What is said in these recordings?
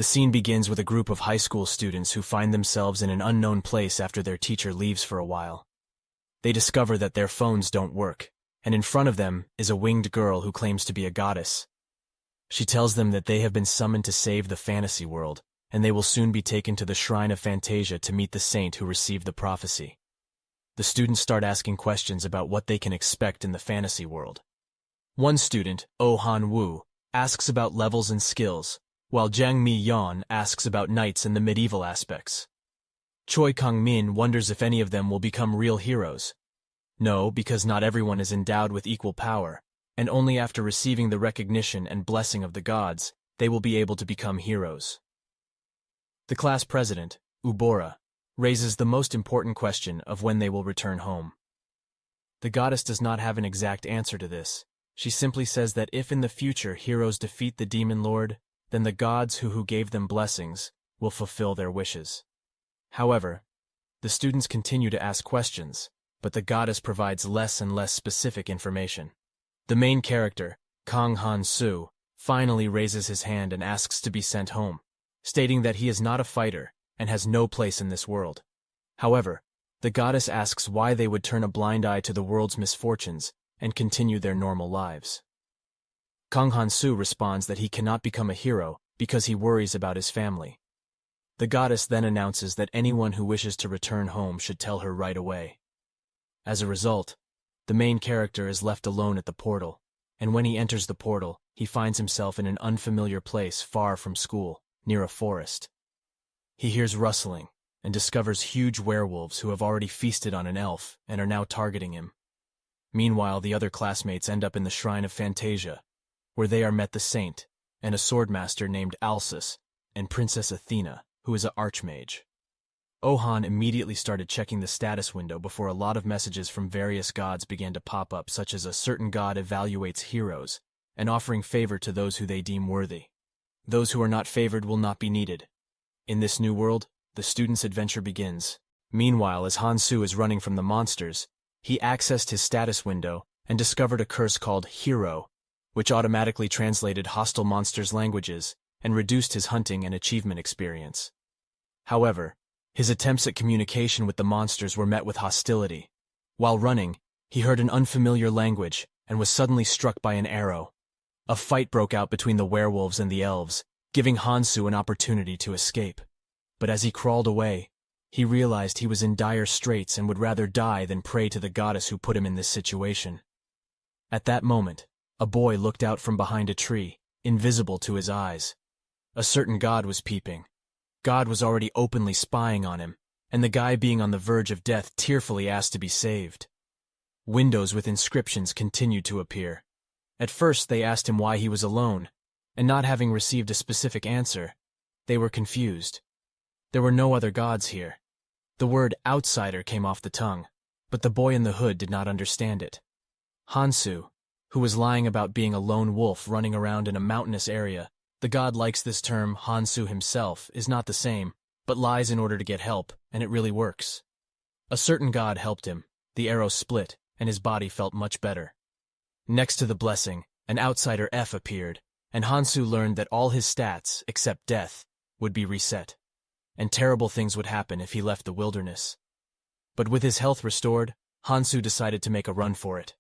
The scene begins with a group of high school students who find themselves in an unknown place after their teacher leaves for a while. They discover that their phones don't work, and in front of them is a winged girl who claims to be a goddess. She tells them that they have been summoned to save the fantasy world, and they will soon be taken to the Shrine of Fantasia to meet the saint who received the prophecy. The students start asking questions about what they can expect in the fantasy world. One student, Oh Han Wu, asks about levels and skills, while Jiang Mi Yan asks about knights and the medieval aspects. Choi Kang Min wonders if any of them will become real heroes. No, because not everyone is endowed with equal power, and only after receiving the recognition and blessing of the gods, they will be able to become heroes. The class president, Ubora, raises the most important question of when they will return home. The goddess does not have an exact answer to this. She simply says that if in the future heroes defeat the demon lord, then the gods who gave them blessings will fulfill their wishes. However, the students continue to ask questions, but the goddess provides less and less specific information. The main character, Kang Han Su, finally raises his hand and asks to be sent home, stating that he is not a fighter and has no place in this world. However, the goddess asks why they would turn a blind eye to the world's misfortunes and continue their normal lives. Kang Han Su responds that he cannot become a hero because he worries about his family. The goddess then announces that anyone who wishes to return home should tell her right away. As a result, the main character is left alone at the portal, and when he enters the portal, he finds himself in an unfamiliar place far from school, near a forest. He hears rustling and discovers huge werewolves who have already feasted on an elf and are now targeting him. Meanwhile, the other classmates end up in the Shrine of Fantasia, where they are met the saint, and a swordmaster named Alsus, and Princess Athena, who is an archmage. Ohan immediately started checking the status window before a lot of messages from various gods began to pop up, such as a certain god evaluates heroes, and offering favor to those who they deem worthy. Those who are not favored will not be needed. In this new world, the student's adventure begins. Meanwhile, as Han Su is running from the monsters, he accessed his status window and discovered a curse called Hero, which automatically translated hostile monsters' languages and reduced his hunting and achievement experience. However, his attempts at communication with the monsters were met with hostility. While running, he heard an unfamiliar language and was suddenly struck by an arrow. A fight broke out between the werewolves and the elves, giving Han Su an opportunity to escape. But as he crawled away, he realized he was in dire straits and would rather die than pray to the goddess who put him in this situation. At that moment, a boy looked out from behind a tree, invisible to his eyes. A certain god was peeping. God was already openly spying on him, and the guy being on the verge of death tearfully asked to be saved. Windows with inscriptions continued to appear. At first they asked him why he was alone, and not having received a specific answer, they were confused. There were no other gods here. The word outsider came off the tongue, but the boy in the hood did not understand it. Han Su, who was lying about being a lone wolf running around in a mountainous area, the god likes this term. Han Su himself is not the same, but lies in order to get help, and it really works. A certain god helped him, the arrow split, and his body felt much better. Next to the blessing, an outsider F appeared, and Han Su learned that all his stats, except death, would be reset, and terrible things would happen if he left the wilderness. But with his health restored, Han Su decided to make a run for it.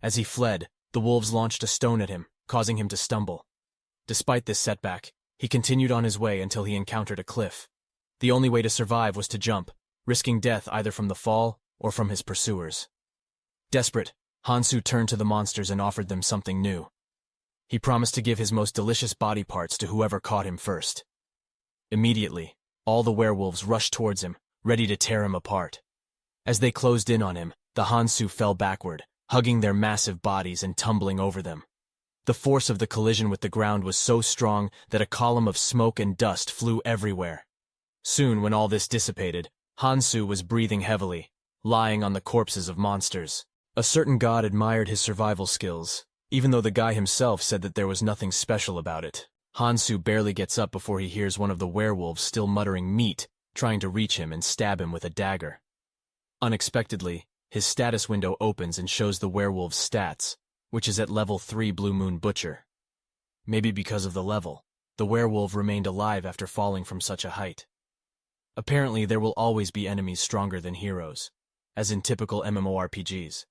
As he fled, the wolves launched a stone at him, causing him to stumble. Despite this setback, he continued on his way until he encountered a cliff. The only way to survive was to jump, risking death either from the fall or from his pursuers. Desperate, Han Su turned to the monsters and offered them something new. He promised to give his most delicious body parts to whoever caught him first. Immediately, all the werewolves rushed towards him, ready to tear him apart. As they closed in on him, the Han Su fell backward, hugging their massive bodies and tumbling over them. The force of the collision with the ground was so strong that a column of smoke and dust flew everywhere. Soon, when all this dissipated, Han Su was breathing heavily, lying on the corpses of monsters. A certain god admired his survival skills, even though the guy himself said that there was nothing special about it. Han Su barely gets up before he hears one of the werewolves still muttering meat, trying to reach him and stab him with a dagger. Unexpectedly, his status window opens and shows the werewolf's stats, which is at level 3 Blue Moon Butcher. Maybe because of the level, the werewolf remained alive after falling from such a height. Apparently, there will always be enemies stronger than heroes, as in typical MMORPGs.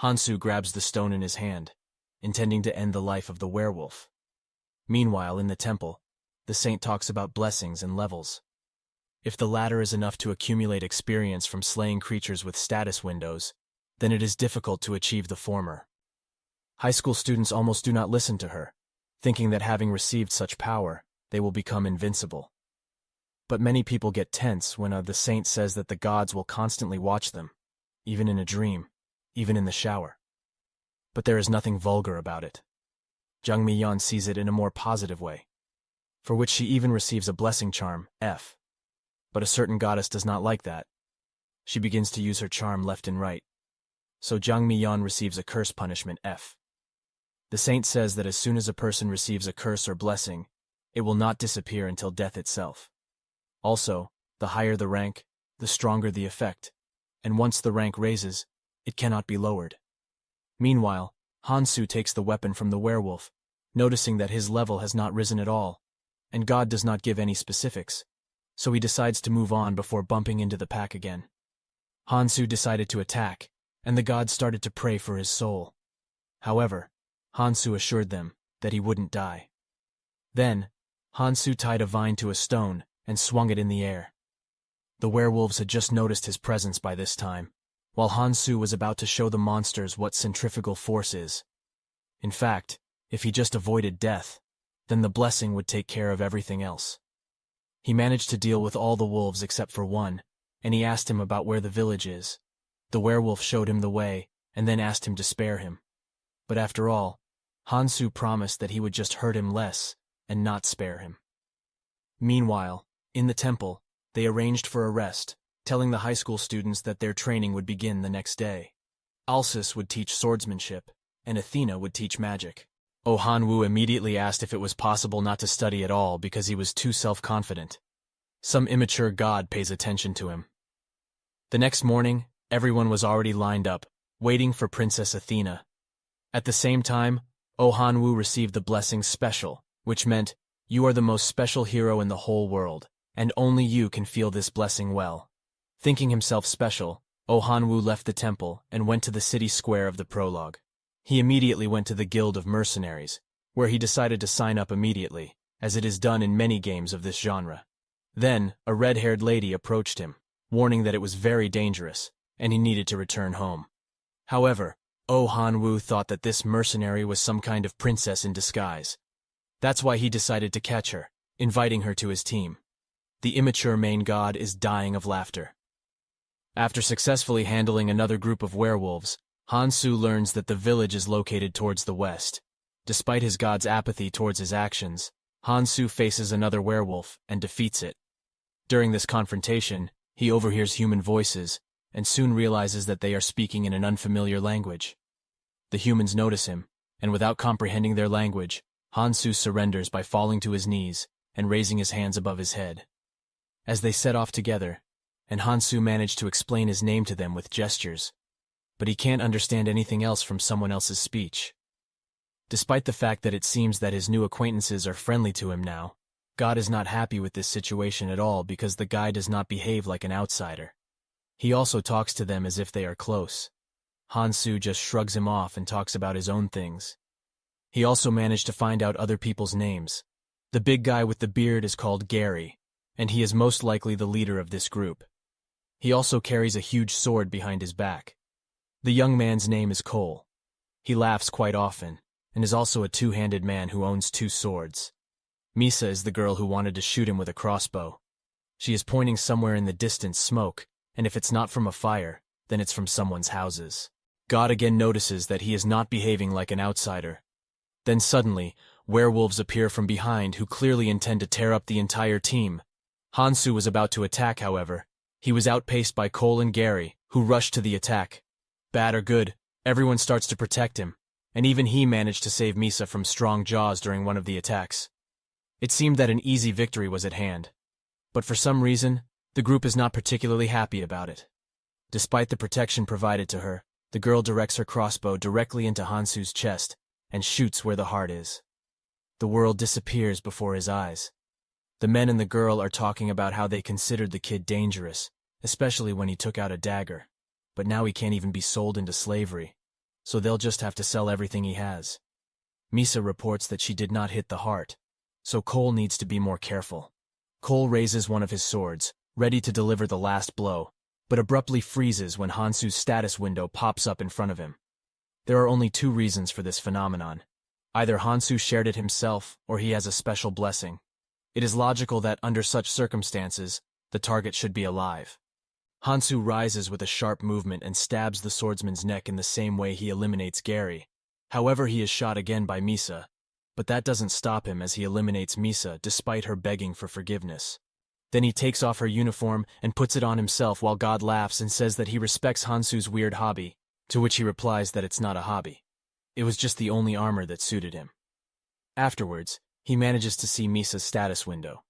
Hansu grabs the stone in his hand, intending to end the life of the werewolf. Meanwhile, in the temple, the saint talks about blessings and levels. If the latter is enough to accumulate experience from slaying creatures with status windows, then it is difficult to achieve the former. High school students almost do not listen to her, thinking that having received such power, they will become invincible. But many people get tense when the saint says that the gods will constantly watch them, even in a dream, even in the shower. But there is nothing vulgar about it. Jung Mi-yeon sees it in a more positive way, for which she even receives a blessing charm, F. But a certain goddess does not like that. She begins to use her charm left and right. So Jung Mi-yeon receives a curse punishment, F. The saint says that as soon as a person receives a curse or blessing, it will not disappear until death itself. Also, the higher the rank, the stronger the effect, and once the rank raises, it cannot be lowered. Meanwhile, Hansu takes the weapon from the werewolf, noticing that his level has not risen at all, and God does not give any specifics, so he decides to move on before bumping into the pack again. Hansu decided to attack, and the gods started to pray for his soul. However, Hansu assured them that he wouldn't die. Then, Hansu tied a vine to a stone and swung it in the air. The werewolves had just noticed his presence by this time, while Hansu was about to show the monsters what centrifugal force is. In fact, if he just avoided death, then the blessing would take care of everything else. He managed to deal with all the wolves except for one, and he asked him about where the village is. The werewolf showed him the way, and then asked him to spare him. But after all, Hansu promised that he would just hurt him less, and not spare him. Meanwhile, in the temple, they arranged for a rest, telling the high school students that their training would begin the next day. Alsis would teach swordsmanship, and Athena would teach magic. Oh Han-woo immediately asked if it was possible not to study at all because he was too self-confident. Some immature god pays attention to him. The next morning, everyone was already lined up, waiting for Princess Athena. At the same time, Oh Han-woo received the blessing special, which meant, you are the most special hero in the whole world, and only you can feel this blessing well. Thinking himself special, Oh Han-woo left the temple and went to the city square of the prologue. He immediately went to the Guild of Mercenaries, where he decided to sign up immediately, as it is done in many games of this genre. Then, a red-haired lady approached him, warning that it was very dangerous, and he needed to return home. However, Oh Han-woo thought that this mercenary was some kind of princess in disguise. That's why he decided to catch her, inviting her to his team. The immature main god is dying of laughter. After successfully handling another group of werewolves, Hansu learns that the village is located towards the west. Despite his god's apathy towards his actions, Hansu faces another werewolf and defeats it. During this confrontation, he overhears human voices and soon realizes that they are speaking in an unfamiliar language. The humans notice him, and without comprehending their language, Hansu surrenders by falling to his knees and raising his hands above his head. As they set off together, and Hansu managed to explain his name to them with gestures, but he can't understand anything else from someone else's speech. Despite the fact that it seems that his new acquaintances are friendly to him now, God is not happy with this situation at all because the guy does not behave like an outsider. He also talks to them as if they are close. Hansu just shrugs him off and talks about his own things. He also managed to find out other people's names. The big guy with the beard is called Gary, and he is most likely the leader of this group. He also carries a huge sword behind his back. The young man's name is Cole. He laughs quite often, and is also a two-handed man who owns 2 swords. Misa is the girl who wanted to shoot him with a crossbow. She is pointing somewhere in the distance smoke, and if it's not from a fire, then it's from someone's houses. God again notices that he is not behaving like an outsider. Then suddenly, werewolves appear from behind who clearly intend to tear up the entire team. Hansu was about to attack, however. He was outpaced by Cole and Gary, who rushed to the attack. Bad or good, everyone starts to protect him, and even he managed to save Misa from strong jaws during one of the attacks. It seemed that an easy victory was at hand. But for some reason, the group is not particularly happy about it. Despite the protection provided to her, the girl directs her crossbow directly into Hansu's chest and shoots where the heart is. The world disappears before his eyes. The men and the girl are talking about how they considered the kid dangerous, especially when he took out a dagger. But now he can't even be sold into slavery, so they'll just have to sell everything he has. Misa reports that she did not hit the heart, so Cole needs to be more careful. Cole raises one of his swords, ready to deliver the last blow, but abruptly freezes when Hansu's status window pops up in front of him. There are only two reasons for this phenomenon. Either Hansu shared it himself, or he has a special blessing. It is logical that, under such circumstances, the target should be alive. Hansu rises with a sharp movement and stabs the swordsman's neck in the same way he eliminates Gary. However, he is shot again by Misa, but that doesn't stop him as he eliminates Misa despite her begging for forgiveness. Then he takes off her uniform and puts it on himself while God laughs and says that he respects Hansu's weird hobby, to which he replies that it's not a hobby. It was just the only armor that suited him. Afterwards, he manages to see Misa's status window.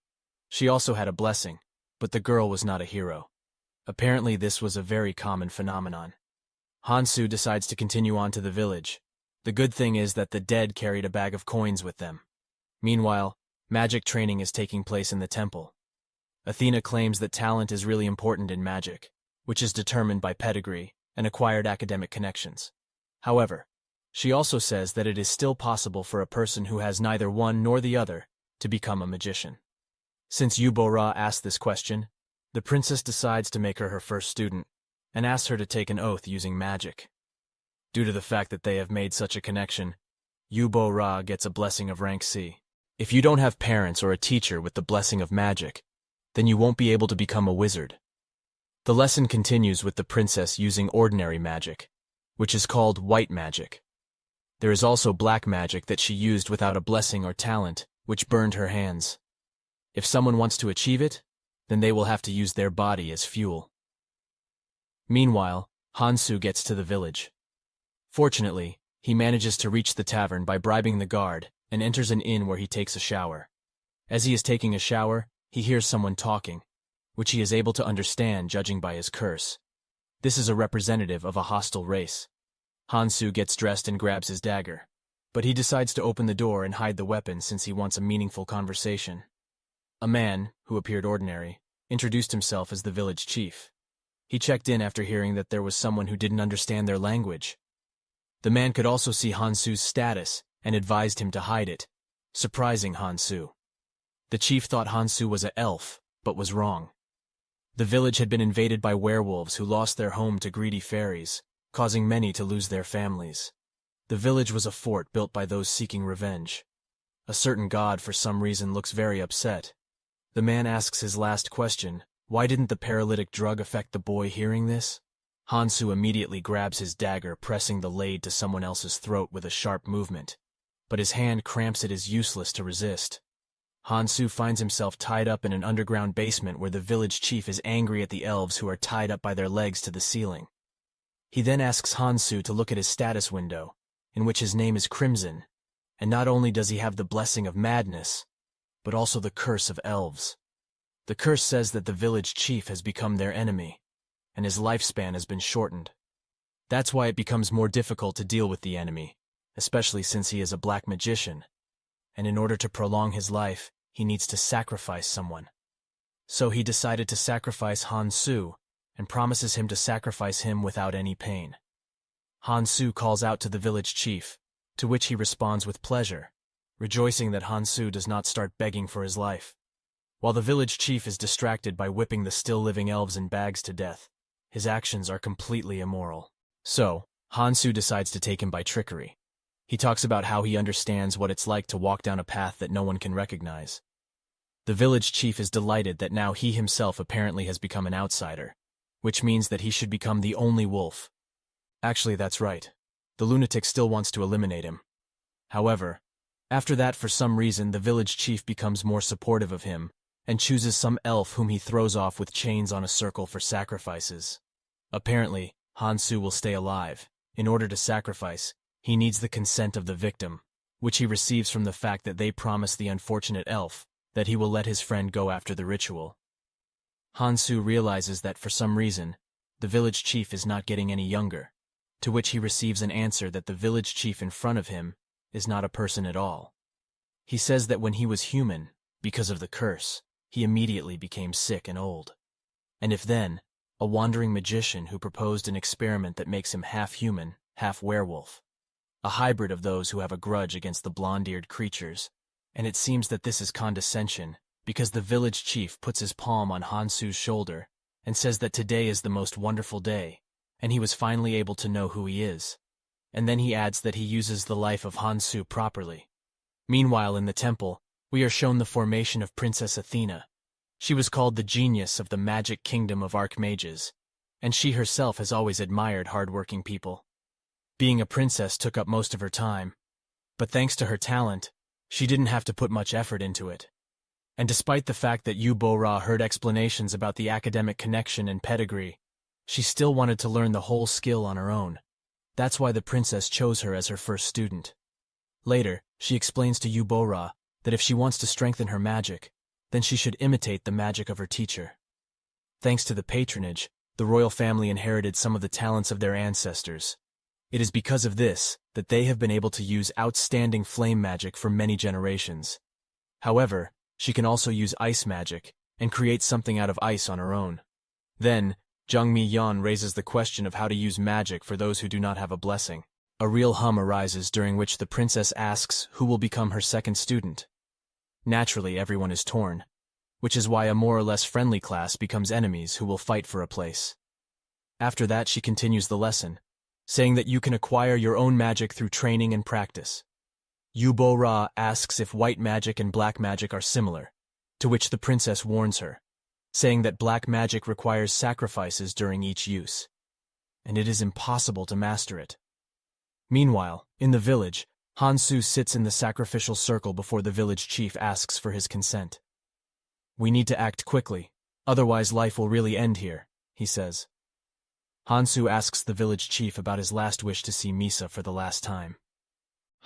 She also had a blessing, but the girl was not a hero. Apparently this was a very common phenomenon. Hansu decides to continue on to the village. The good thing is that the dead carried a bag of coins with them. Meanwhile, magic training is taking place in the temple. Athena claims that talent is really important in magic, which is determined by pedigree and acquired academic connections. However, she also says that it is still possible for a person who has neither one nor the other to become a magician. Since Yubora asked this question, the princess decides to make her her first student and asks her to take an oath using magic. Due to the fact that they have made such a connection, Yubora gets a blessing of rank C. If you don't have parents or a teacher with the blessing of magic, then you won't be able to become a wizard. The lesson continues with the princess using ordinary magic, which is called white magic. There is also black magic that she used without a blessing or talent, which burned her hands. If someone wants to achieve it, then they will have to use their body as fuel. Meanwhile, Hansu gets to the village. Fortunately, he manages to reach the tavern by bribing the guard and enters an inn where he takes a shower. As he is taking a shower, he hears someone talking, which he is able to understand judging by his curse. This is a representative of a hostile race. Hansu gets dressed and grabs his dagger, but he decides to open the door and hide the weapon since he wants a meaningful conversation. A man, who appeared ordinary, introduced himself as the village chief. He checked in after hearing that there was someone who didn't understand their language. The man could also see Hansu's status and advised him to hide it, surprising Hansu. The chief thought Hansu was an elf, but was wrong. The village had been invaded by werewolves who lost their home to greedy fairies, causing many to lose their families. The village was a fort built by those seeking revenge. A certain god for some reason looks very upset. The man asks his last question, why didn't the paralytic drug affect the boy hearing this? Hansu immediately grabs his dagger, pressing the blade to someone else's throat with a sharp movement, but his hand cramps it is useless to resist. Hansu finds himself tied up in an underground basement where the village chief is angry at the elves who are tied up by their legs to the ceiling. He then asks Hansu to look at his status window, in which his name is Crimson, and not only does he have the blessing of madness, but also the curse of elves. The curse says that the village chief has become their enemy, and his lifespan has been shortened. That's why it becomes more difficult to deal with the enemy, especially since he is a black magician, and in order to prolong his life, he needs to sacrifice someone. So he decided to sacrifice Hansu, and promises him to sacrifice him without any pain. Hansu calls out to the village chief, to which he responds with pleasure, rejoicing that Hansu does not start begging for his life. While the village chief is distracted by whipping the still-living elves in bags to death, his actions are completely immoral. So, Hansu decides to take him by trickery. He talks about how he understands what it's like to walk down a path that no one can recognize. The village chief is delighted that now he himself apparently has become an outsider, which means that he should become the only wolf. Actually, that's right. The lunatic still wants to eliminate him. However, after that, for some reason, the village chief becomes more supportive of him and chooses some elf whom he throws off with chains on a circle for sacrifices. Apparently, Hansu will stay alive. In order to sacrifice, he needs the consent of the victim, which he receives from the fact that they promise the unfortunate elf that he will let his friend go after the ritual. Hansu realizes that for some reason, the village chief is not getting any younger, to which he receives an answer that the village chief in front of him is not a person at all. He says that when he was human, because of the curse, he immediately became sick and old. And if then, a wandering magician who proposed an experiment that makes him half human, half werewolf, a hybrid of those who have a grudge against the blonde-eared creatures, and it seems that this is condescension, because the village chief puts his palm on Hansu's shoulder and says that today is the most wonderful day, and he was finally able to know who he is. And then he adds that he uses the life of Hansu properly. Meanwhile, in the temple, we are shown the formation of Princess Athena. She was called the genius of the magic kingdom of archmages, and she herself has always admired hard-working people. Being a princess took up most of her time, but thanks to her talent, she didn't have to put much effort into it. And despite the fact that Yu Bo-ra heard explanations about the academic connection and pedigree, she still wanted to learn the whole skill on her own. That's why the princess chose her as her first student. Later, she explains to Yu Bo-ra that if she wants to strengthen her magic, then she should imitate the magic of her teacher. Thanks to the patronage, the royal family inherited some of the talents of their ancestors. It is because of this that they have been able to use outstanding flame magic for many generations. However, she can also use ice magic and create something out of ice on her own. Then, Zhang Mi-yan raises the question of how to use magic for those who do not have a blessing. A real hum arises during which the princess asks who will become her second student. Naturally, everyone is torn, which is why a more or less friendly class becomes enemies who will fight for a place. After that, she continues the lesson, saying that you can acquire your own magic through training and practice. Yu Bo-ra asks if white magic and black magic are similar, to which the princess warns her, saying that black magic requires sacrifices during each use, and it is impossible to master it. Meanwhile, in the village, Hansu sits in the sacrificial circle before the village chief asks for his consent. "We need to act quickly, otherwise life will really end here," he says. Hansu asks the village chief about his last wish to see Misa for the last time.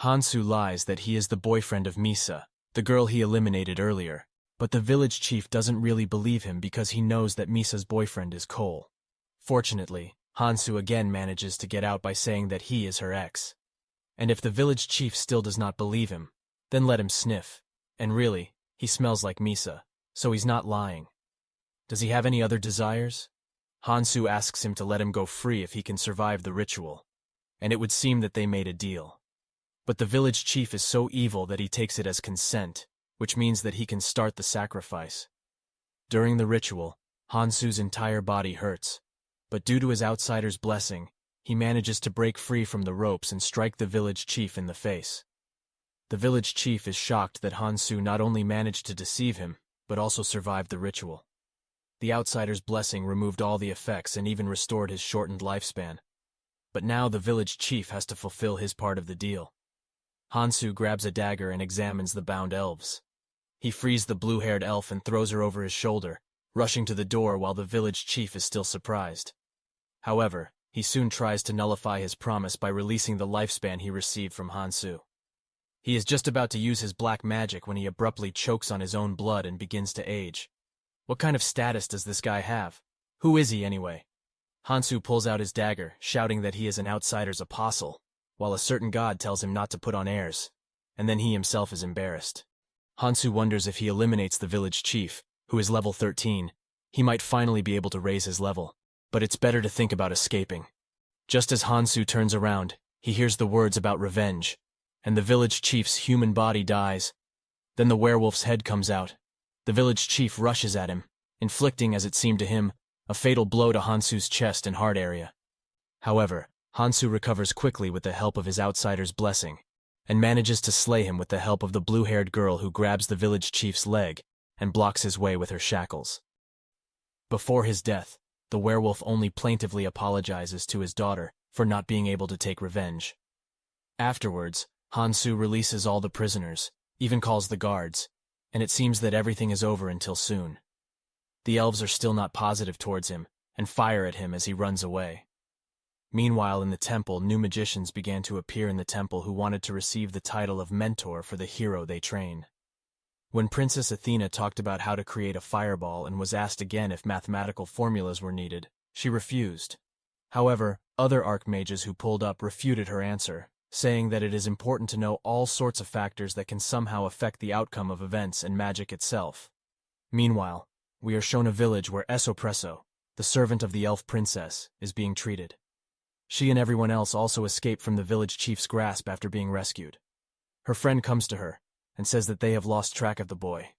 Hansu lies that he is the boyfriend of Misa, the girl he eliminated earlier, but the village chief doesn't really believe him because he knows that Misa's boyfriend is Cole. Fortunately, Hansu again manages to get out by saying that he is her ex. And if the village chief still does not believe him, then let him sniff. And really, he smells like Misa, so he's not lying. Does he have any other desires? Hansu asks him to let him go free if he can survive the ritual, and it would seem that they made a deal. But the village chief is so evil that he takes it as consent, which means that he can start the sacrifice. During the ritual, Hansu's entire body hurts, but due to his outsider's blessing, he manages to break free from the ropes and strike the village chief in the face. The village chief is shocked that Hansu not only managed to deceive him, but also survived the ritual. The outsider's blessing removed all the effects and even restored his shortened lifespan. But now the village chief has to fulfill his part of the deal. Hansu grabs a dagger and examines the bound elves. He frees the blue-haired elf and throws her over his shoulder, rushing to the door while the village chief is still surprised. However, he soon tries to nullify his promise by releasing the lifespan he received from Hansu. He is just about to use his black magic when he abruptly chokes on his own blood and begins to age. What kind of status does this guy have? Who is he anyway? Hansu pulls out his dagger, shouting that he is an outsider's apostle, while a certain god tells him not to put on airs, and then he himself is embarrassed. Hansu wonders if he eliminates the village chief, who is level 13, he might finally be able to raise his level, but it's better to think about escaping. Just as Hansu turns around, he hears the words about revenge, and the village chief's human body dies. Then the werewolf's head comes out. The village chief rushes at him, inflicting, as it seemed to him, a fatal blow to Hansu's chest and heart area. However, Hansu recovers quickly with the help of his outsider's blessing, and manages to slay him with the help of the blue-haired girl who grabs the village chief's leg and blocks his way with her shackles. Before his death, the werewolf only plaintively apologizes to his daughter for not being able to take revenge. Afterwards, Hansu releases all the prisoners, even calls the guards, and it seems that everything is over until soon. The elves are still not positive towards him, and fire at him as he runs away. Meanwhile, in the temple, new magicians began to appear in the temple who wanted to receive the title of mentor for the hero they train. When Princess Athena talked about how to create a fireball and was asked again if mathematical formulas were needed, she refused. However, other archmages who pulled up refuted her answer, saying that it is important to know all sorts of factors that can somehow affect the outcome of events and magic itself. Meanwhile, we are shown a village where Esopresso, the servant of the elf princess, is being treated. She and everyone else also escape from the village chief's grasp after being rescued. Her friend comes to her and says that they have lost track of the boy.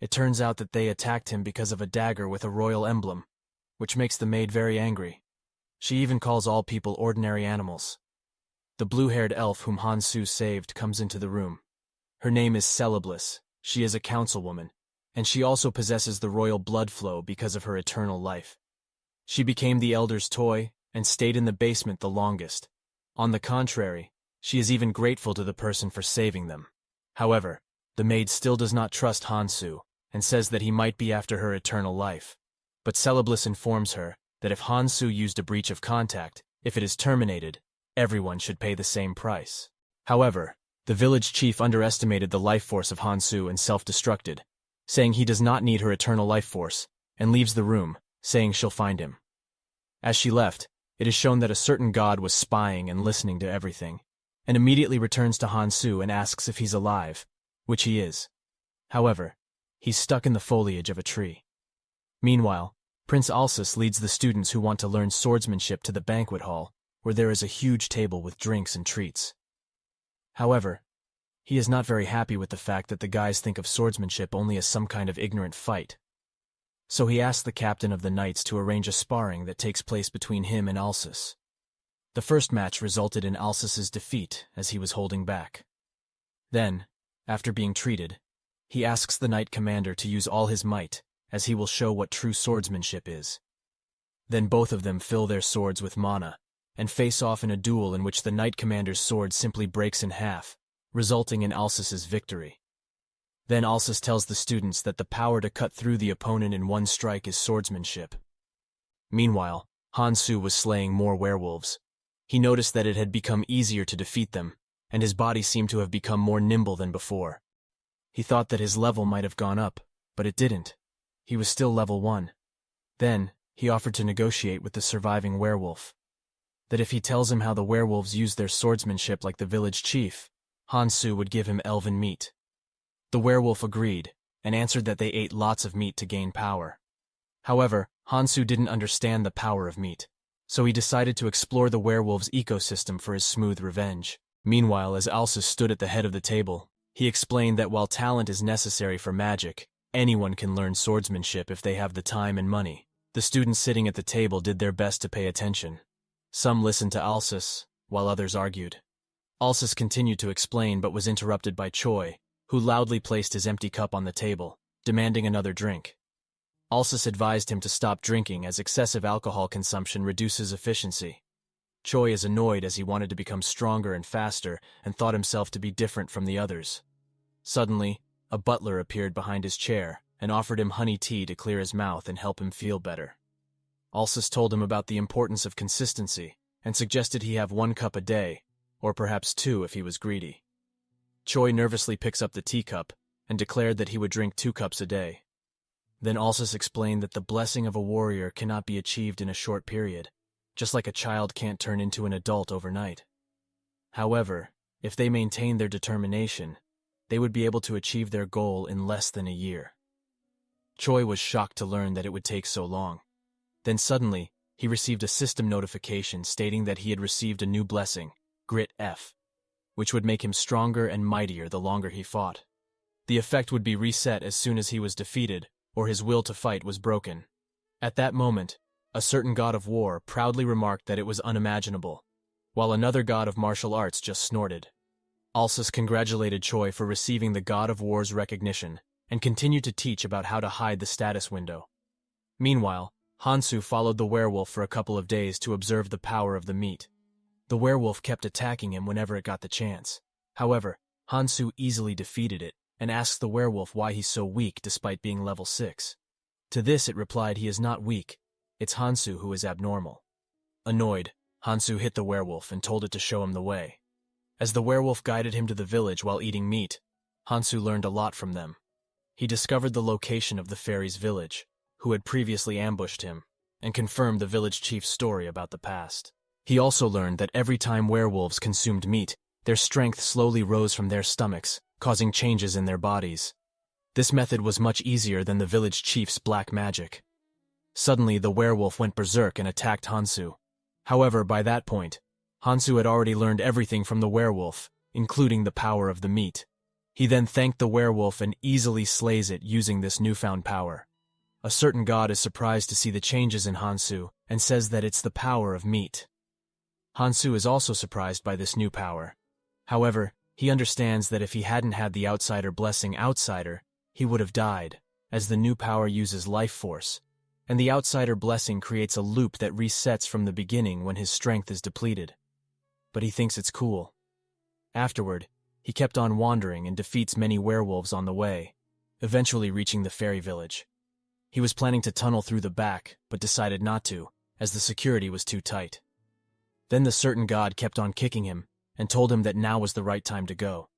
It turns out that they attacked him because of a dagger with a royal emblem, which makes the maid very angry. She even calls all people ordinary animals. The blue-haired elf whom Hansu saved comes into the room. Her name is Celebliss. She is a councilwoman, and she also possesses the royal blood flow because of her eternal life. She became the elder's toy and stayed in the basement the longest. On the contrary, she is even grateful to the person for saving them. However, the maid still does not trust Hansu and says that he might be after her eternal life. But Celebliss informs her that if Hansu used a breach of contact, if it is terminated, everyone should pay the same price. However, the village chief underestimated the life force of Hansu and self-destructed, saying he does not need her eternal life force, and leaves the room, saying she'll find him. As she left, it is shown that a certain god was spying and listening to everything, and immediately returns to Hansu and asks if he's alive, which he is. However, he's stuck in the foliage of a tree. Meanwhile, Prince Alsus leads the students who want to learn swordsmanship to the banquet hall, where there is a huge table with drinks and treats. However, he is not very happy with the fact that the guys think of swordsmanship only as some kind of ignorant fight. So he asks the captain of the knights to arrange a sparring that takes place between him and Alsus. The first match resulted in Alsus's defeat as he was holding back. Then, after being treated, he asks the knight commander to use all his might, as he will show what true swordsmanship is. Then both of them fill their swords with mana, and face off in a duel in which the knight commander's sword simply breaks in half, resulting in Alsus's victory. Then Alsus tells the students that the power to cut through the opponent in one strike is swordsmanship. Meanwhile, Hansu was slaying more werewolves. He noticed that it had become easier to defeat them, and his body seemed to have become more nimble than before. He thought that his level might have gone up, but it didn't. He was still level 1. Then, he offered to negotiate with the surviving werewolf. That if he tells him how the werewolves used their swordsmanship like the village chief, Hansu would give him elven meat. The werewolf agreed, and answered that they ate lots of meat to gain power. However, Hansu didn't understand the power of meat, so he decided to explore the werewolf's ecosystem for his smooth revenge. Meanwhile, as Alsus stood at the head of the table, he explained that while talent is necessary for magic, anyone can learn swordsmanship if they have the time and money. The students sitting at the table did their best to pay attention. Some listened to Alsus, while others argued. Alsus continued to explain but was interrupted by Choi, who loudly placed his empty cup on the table, demanding another drink. Alsus advised him to stop drinking as excessive alcohol consumption reduces efficiency. Choi is annoyed as he wanted to become stronger and faster and thought himself to be different from the others. Suddenly, a butler appeared behind his chair and offered him honey tea to clear his mouth and help him feel better. Alsus told him about the importance of consistency and suggested he have 1 cup a day, or perhaps 2 if he was greedy. Choi nervously picks up the teacup and declared that he would drink 2 cups a day. Then Alsus explained that the blessing of a warrior cannot be achieved in a short period, just like a child can't turn into an adult overnight. However, if they maintain their determination, they would be able to achieve their goal in less than a year. Choi was shocked to learn that it would take so long. Then suddenly, he received a system notification stating that he had received a new blessing, Grit F, which would make him stronger and mightier the longer he fought. The effect would be reset as soon as he was defeated, or his will to fight was broken. At that moment, a certain god of war proudly remarked that it was unimaginable, while another god of martial arts just snorted. Alsus congratulated Choi for receiving the god of war's recognition, and continued to teach about how to hide the status window. Meanwhile, Hansu followed the werewolf for a couple of days to observe the power of the meat. The werewolf kept attacking him whenever it got the chance. However, Hansu easily defeated it, and asks the werewolf why he's so weak despite being level 6. To this it replied he is not weak, it's Hansu who is abnormal. Annoyed, Hansu hit the werewolf and told it to show him the way. As the werewolf guided him to the village while eating meat, Hansu learned a lot from them. He discovered the location of the fairy's village, who had previously ambushed him, and confirmed the village chief's story about the past. He also learned that every time werewolves consumed meat, Their strength slowly rose from their stomachs, causing changes in their bodies. This method was much easier than the village chief's black magic. Suddenly, the werewolf went berserk and attacked Hansu. However, by that point, Hansu had already learned everything from the werewolf, including the power of the meat. He then thanked the werewolf and easily slays it using this newfound power. A certain god is surprised to see the changes in Hansu and says that it's the power of meat. Hansu is also surprised by this new power. However, he understands that if he hadn't had the outsider blessing outsider, he would have died, as the new power uses life force, and the outsider blessing creates a loop that resets from the beginning when his strength is depleted. But he thinks it's cool. Afterward, he kept on wandering and defeats many werewolves on the way, eventually reaching the fairy village. He was planning to tunnel through the back, but decided not to, as the security was too tight. Then the certain god kept on kicking him, and told him that now was the right time to go.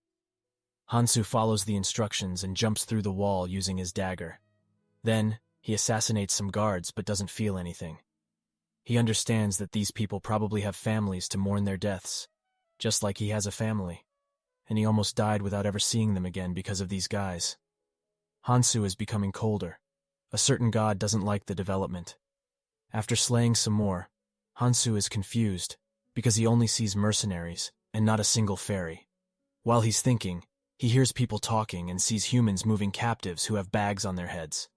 Hansu follows the instructions and jumps through the wall using his dagger. Then, he assassinates some guards but doesn't feel anything. He understands that these people probably have families to mourn their deaths, just like he has a family, and he almost died without ever seeing them again because of these guys. Hansu is becoming colder. A certain god doesn't like the development. After slaying some more, Hansu is confused because he only sees mercenaries and not a single fairy. While he's thinking, he hears people talking and sees humans moving captives who have bags on their heads.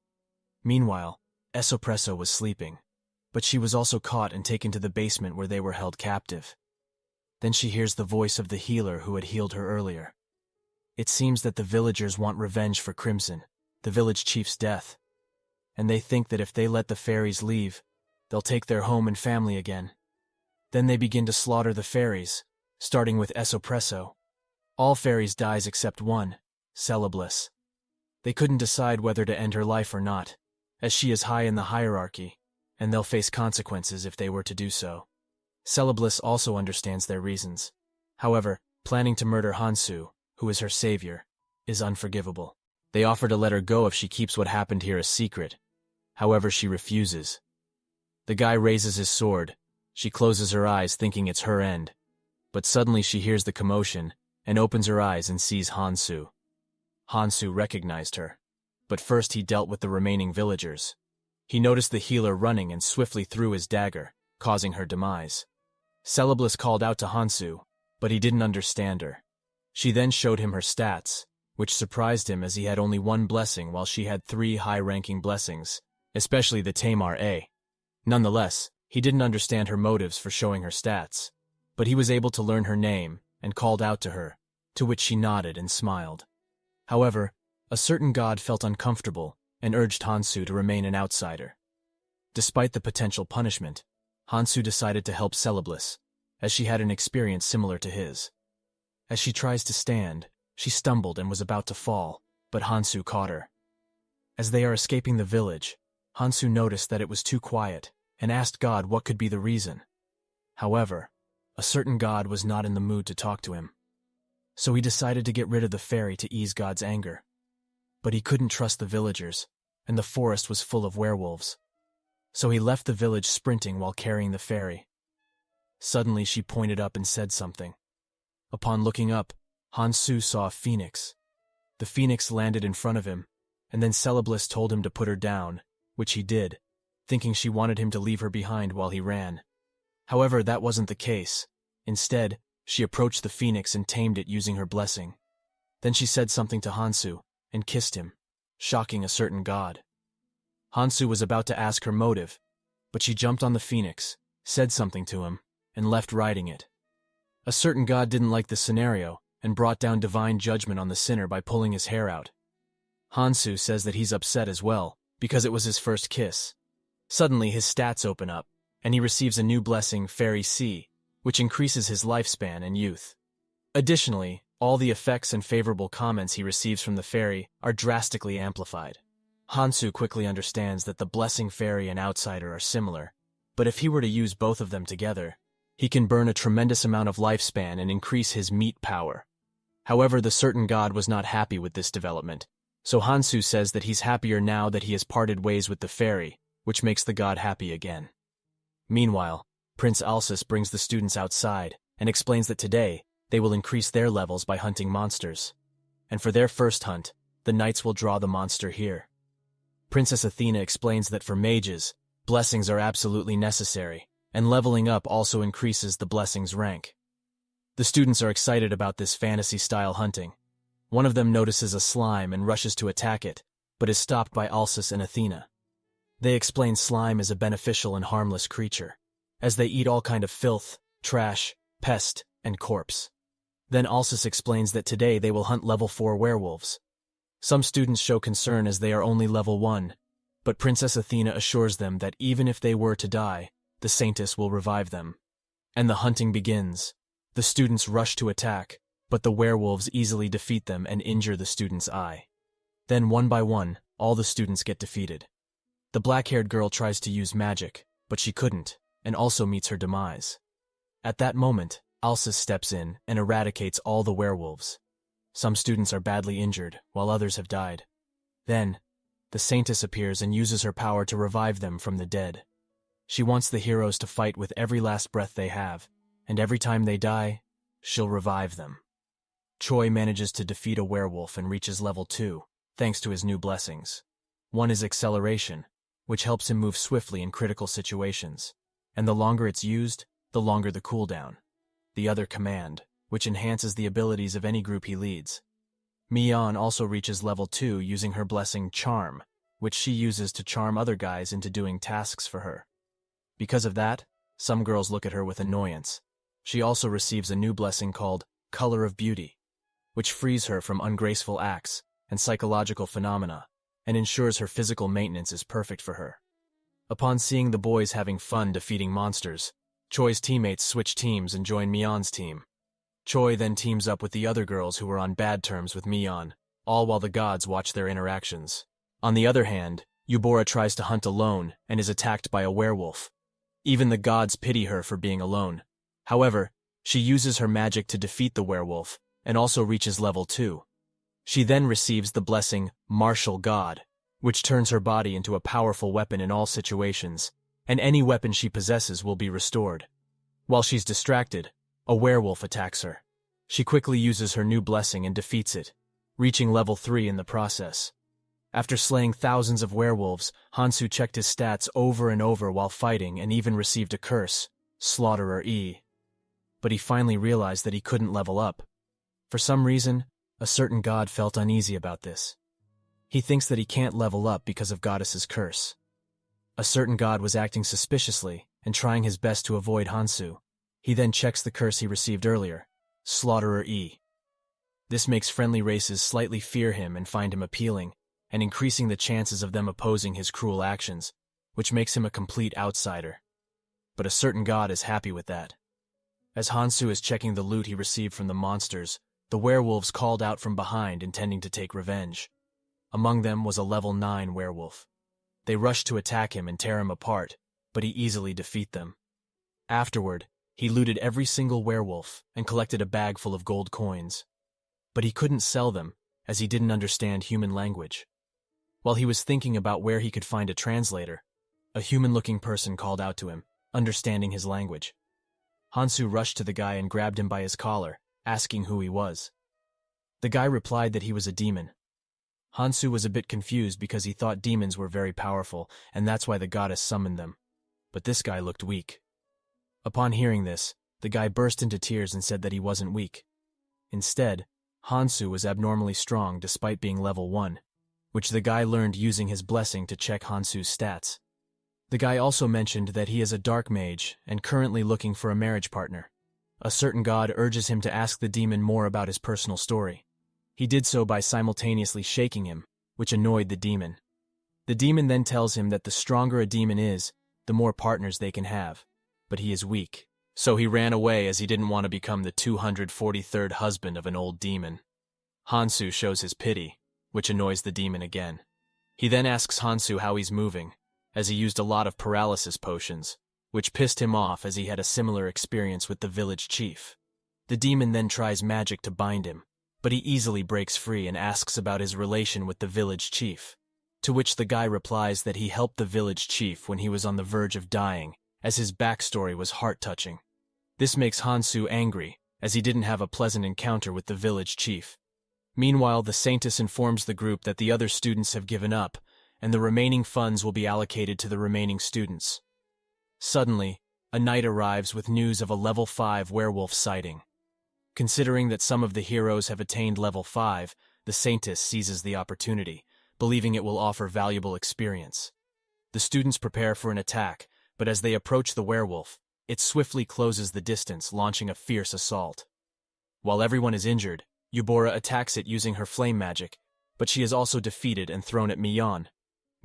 Meanwhile, Esoppresso was sleeping, but she was also caught and taken to the basement where they were held captive. Then she hears the voice of the healer who had healed her earlier. It seems that the villagers want revenge for Crimson, the village chief's death, and they think that if they let the fairies leave, they'll take their home and family again. Then they begin to slaughter the fairies, starting with Esoppresso. All fairies dies except one, Celebliss. They couldn't decide whether to end her life or not, as she is high in the hierarchy, and they'll face consequences if they were to do so. Celebliss also understands their reasons. However, planning to murder Hansu, who is her savior, is unforgivable. They offer to let her go if she keeps what happened here a secret. However, she refuses. The guy raises his sword. She closes her eyes thinking it's her end. But suddenly she hears the commotion and opens her eyes and sees Hansu. Hansu recognized her, but first he dealt with the remaining villagers. He noticed the healer running and swiftly threw his dagger, causing her demise. Celebliss called out to Hansu, but he didn't understand her. She then showed him her stats, which surprised him as he had only one blessing while she had 3 high-ranking blessings, especially the Tamar A. Nonetheless, he didn't understand her motives for showing her stats, but he was able to learn her name and called out to her, to which she nodded and smiled. However, a certain god felt uncomfortable and urged Hansu to remain an outsider. Despite the potential punishment, Hansu decided to help Celebliss, as she had an experience similar to his. As she tries to stand, she stumbled and was about to fall, but Hansu caught her. As they are escaping the village, Hansu noticed that it was too quiet and asked God what could be the reason. However, a certain god was not in the mood to talk to him. So he decided to get rid of the fairy to ease God's anger. But he couldn't trust the villagers, and the forest was full of werewolves. So he left the village sprinting while carrying the fairy. Suddenly she pointed up and said something. Upon looking up, Hansu saw a phoenix. The phoenix landed in front of him, and then Celebliss told him to put her down, which he did, thinking she wanted him to leave her behind while he ran. However, that wasn't the case. Instead, she approached the phoenix and tamed it using her blessing. Then she said something to Hansu and kissed him, shocking a certain god. Hansu was about to ask her motive, but she jumped on the phoenix, said something to him, and left riding it. A certain god didn't like the scenario and brought down divine judgment on the sinner by pulling his hair out. Hansu says that he's upset as well, because it was his first kiss. Suddenly his stats open up, and he receives a new blessing, Fairy C, which increases his lifespan and youth. Additionally, all the effects and favorable comments he receives from the fairy are drastically amplified. Hansu quickly understands that the blessing fairy and outsider are similar, but if he were to use both of them together, he can burn a tremendous amount of lifespan and increase his meat power. However, the certain god was not happy with this development, so Hansu says that he's happier now that he has parted ways with the fairy, which makes the god happy again. Meanwhile, Prince Alsus brings the students outside and explains that today, they will increase their levels by hunting monsters. And for their first hunt, the knights will draw the monster here. Princess Athena explains that for mages, blessings are absolutely necessary, and leveling up also increases the blessing's rank. The students are excited about this fantasy-style hunting. One of them notices a slime and rushes to attack it, but is stopped by Alsus and Athena. They explain slime is a beneficial and harmless creature, as they eat all kind of filth, trash, pest, and corpse. Then Alsus explains that today they will hunt level 4 werewolves. Some students show concern as they are only level 1, but Princess Athena assures them that even if they were to die, the Saintess will revive them. And the hunting begins. The students rush to attack, but the werewolves easily defeat them and injure the student's eye. Then one by one, all the students get defeated. The black-haired girl tries to use magic, but she couldn't, and also meets her demise. At that moment, Alsus steps in and eradicates all the werewolves. Some students are badly injured, while others have died. Then, the Saintess appears and uses her power to revive them from the dead. She wants the heroes to fight with every last breath they have, and every time they die, she'll revive them. Choi manages to defeat a werewolf and reaches level 2, thanks to his new blessings. One is acceleration, which helps him move swiftly in critical situations, and the longer it's used, the longer the cooldown. The other command, which enhances the abilities of any group he leads. Mi-yeon also reaches level 2 using her blessing Charm, which she uses to charm other guys into doing tasks for her. Because of that, some girls look at her with annoyance. She also receives a new blessing called Color of Beauty, which frees her from ungraceful acts and psychological phenomena, and ensures her physical maintenance is perfect for her. Upon seeing the boys having fun defeating monsters, Choi's teammates switch teams and join Mi-yeon's team. Choi then teams up with the other girls who are on bad terms with Mi-yeon, all while the gods watch their interactions. On the other hand, Eubora tries to hunt alone and is attacked by a werewolf. Even the gods pity her for being alone. However, she uses her magic to defeat the werewolf and also reaches level 2. She then receives the blessing Martial God, which turns her body into a powerful weapon in all situations, and any weapon she possesses will be restored. While she's distracted, a werewolf attacks her. She quickly uses her new blessing and defeats it, reaching level 3 in the process. After slaying thousands of werewolves, Hansu checked his stats over and over while fighting and even received a curse, Slaughterer E. But he finally realized that he couldn't level up. For some reason, a certain god felt uneasy about this. He thinks that he can't level up because of Goddess's curse. A certain god was acting suspiciously and trying his best to avoid Hansu. He then checks the curse he received earlier, Slaughterer E. This makes friendly races slightly fear him and find him appealing, and increasing the chances of them opposing his cruel actions, which makes him a complete outsider. But a certain god is happy with that. As Hansu is checking the loot he received from the monsters, the werewolves called out from behind intending to take revenge. Among them was a level 9 werewolf. They rushed to attack him and tear him apart, but he easily defeated them. Afterward, he looted every single werewolf and collected a bag full of gold coins. But he couldn't sell them, as he didn't understand human language. While he was thinking about where he could find a translator, a human-looking person called out to him, understanding his language. Hansu rushed to the guy and grabbed him by his collar, asking who he was. The guy replied that he was a demon. Hansu was a bit confused because he thought demons were very powerful, and that's why the goddess summoned them. But this guy looked weak. Upon hearing this, the guy burst into tears and said that he wasn't weak. Instead, Hansu was abnormally strong despite being level 1, which the guy learned using his blessing to check Hansu's stats. The guy also mentioned that he is a dark mage and currently looking for a marriage partner. A certain god urges him to ask the demon more about his personal story. He did so by simultaneously shaking him, which annoyed the demon. The demon then tells him that the stronger a demon is, the more partners they can have, but he is weak. So he ran away as he didn't want to become the 243rd husband of an old demon. Hansu shows his pity, which annoys the demon again. He then asks Hansu how he's moving, as he used a lot of paralysis potions, which pissed him off as he had a similar experience with the village chief. The demon then tries magic to bind him, but he easily breaks free and asks about his relation with the village chief, to which the guy replies that he helped the village chief when he was on the verge of dying, as his backstory was heart-touching. This makes Hansu angry, as he didn't have a pleasant encounter with the village chief. Meanwhile, the Saintess informs the group that the other students have given up, and the remaining funds will be allocated to the remaining students. Suddenly, a knight arrives with news of a level 5 werewolf sighting. Considering that some of the heroes have attained level 5, the Saintess seizes the opportunity, believing it will offer valuable experience. The students prepare for an attack, but as they approach the werewolf, it swiftly closes the distance, launching a fierce assault. While everyone is injured, Eubora attacks it using her flame magic, but she is also defeated and thrown at Mion.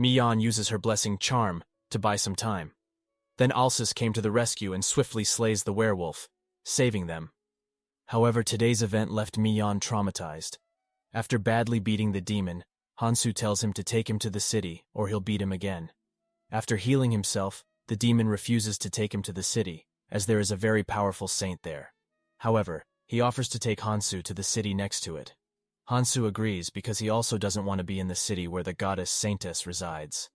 Mion uses her blessing charm to buy some time. Then Alsis came to the rescue and swiftly slays the werewolf, saving them. However, today's event left Mion traumatized. After badly beating the demon, Hansu tells him to take him to the city or he'll beat him again. After healing himself, the demon refuses to take him to the city, as there is a very powerful saint there. However, he offers to take Hansu to the city next to it. Hansu agrees because he also doesn't want to be in the city where the goddess Saintess resides.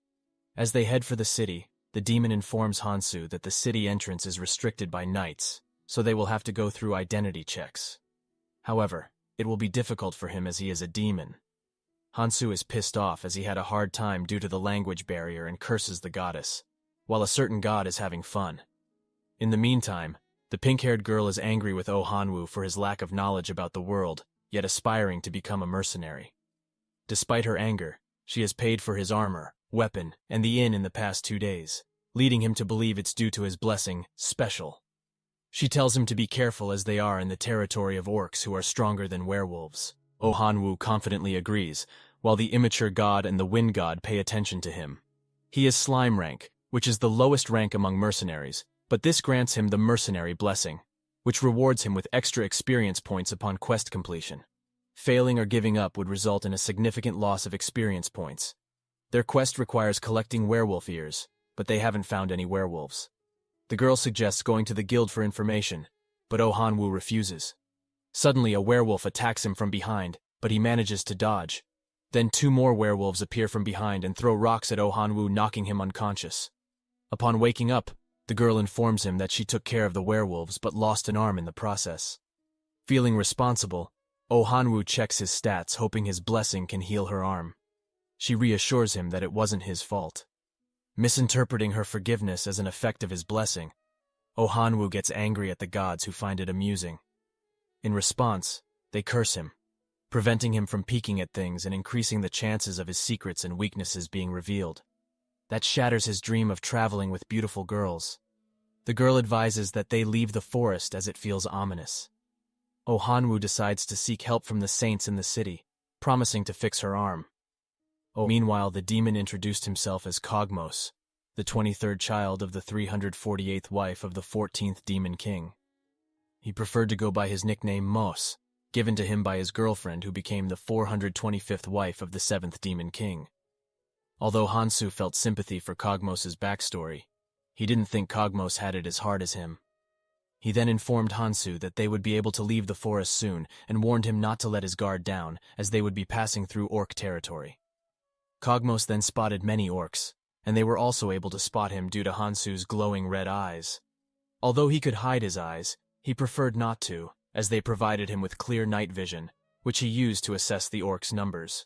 As they head for the city, the demon informs Hansu that the city entrance is restricted by knights, so they will have to go through identity checks. However, it will be difficult for him as he is a demon. Hansu is pissed off as he had a hard time due to the language barrier and curses the goddess, while a certain god is having fun. In the meantime, the pink-haired girl is angry with Oh Hanwoo for his lack of knowledge about the world, yet aspiring to become a mercenary. Despite her anger, she has paid for his armor, weapon, and the inn in the past 2 days, leading him to believe it's due to his blessing, special. She tells him to be careful as they are in the territory of orcs who are stronger than werewolves. Oh Hanwoo confidently agrees, while the immature god and the wind god pay attention to him. He is slime rank, which is the lowest rank among mercenaries, but this grants him the mercenary blessing, which rewards him with extra experience points upon quest completion. Failing or giving up would result in a significant loss of experience points. Their quest requires collecting werewolf ears, but they haven't found any werewolves. The girl suggests going to the guild for information, but Oh Hanwoo refuses. Suddenly a werewolf attacks him from behind, but he manages to dodge. Then 2 more werewolves appear from behind and throw rocks at Oh Hanwoo, knocking him unconscious. Upon waking up, the girl informs him that she took care of the werewolves but lost an arm in the process. Feeling responsible, Oh Hanwoo checks his stats, hoping his blessing can heal her arm. She reassures him that it wasn't his fault. Misinterpreting her forgiveness as an effect of his blessing, Oh Hanwoo gets angry at the gods who find it amusing. In response, they curse him, preventing him from peeking at things and increasing the chances of his secrets and weaknesses being revealed. That shatters his dream of traveling with beautiful girls. The girl advises that they leave the forest as it feels ominous. Oh Hanwoo decides to seek help from the saints in the city, promising to fix her arm. Meanwhile, the demon introduced himself as Kogmos, the 23rd child of the 348th wife of the 14th Demon King. He preferred to go by his nickname Mos, given to him by his girlfriend who became the 425th wife of the 7th Demon King. Although Hansu felt sympathy for Kogmos' backstory, he didn't think Kogmos had it as hard as him. He then informed Hansu that they would be able to leave the forest soon and warned him not to let his guard down, as they would be passing through orc territory. Kogmos then spotted many orcs, and they were also able to spot him due to Hansu's glowing red eyes. Although he could hide his eyes, he preferred not to, as they provided him with clear night vision, which he used to assess the orcs' numbers.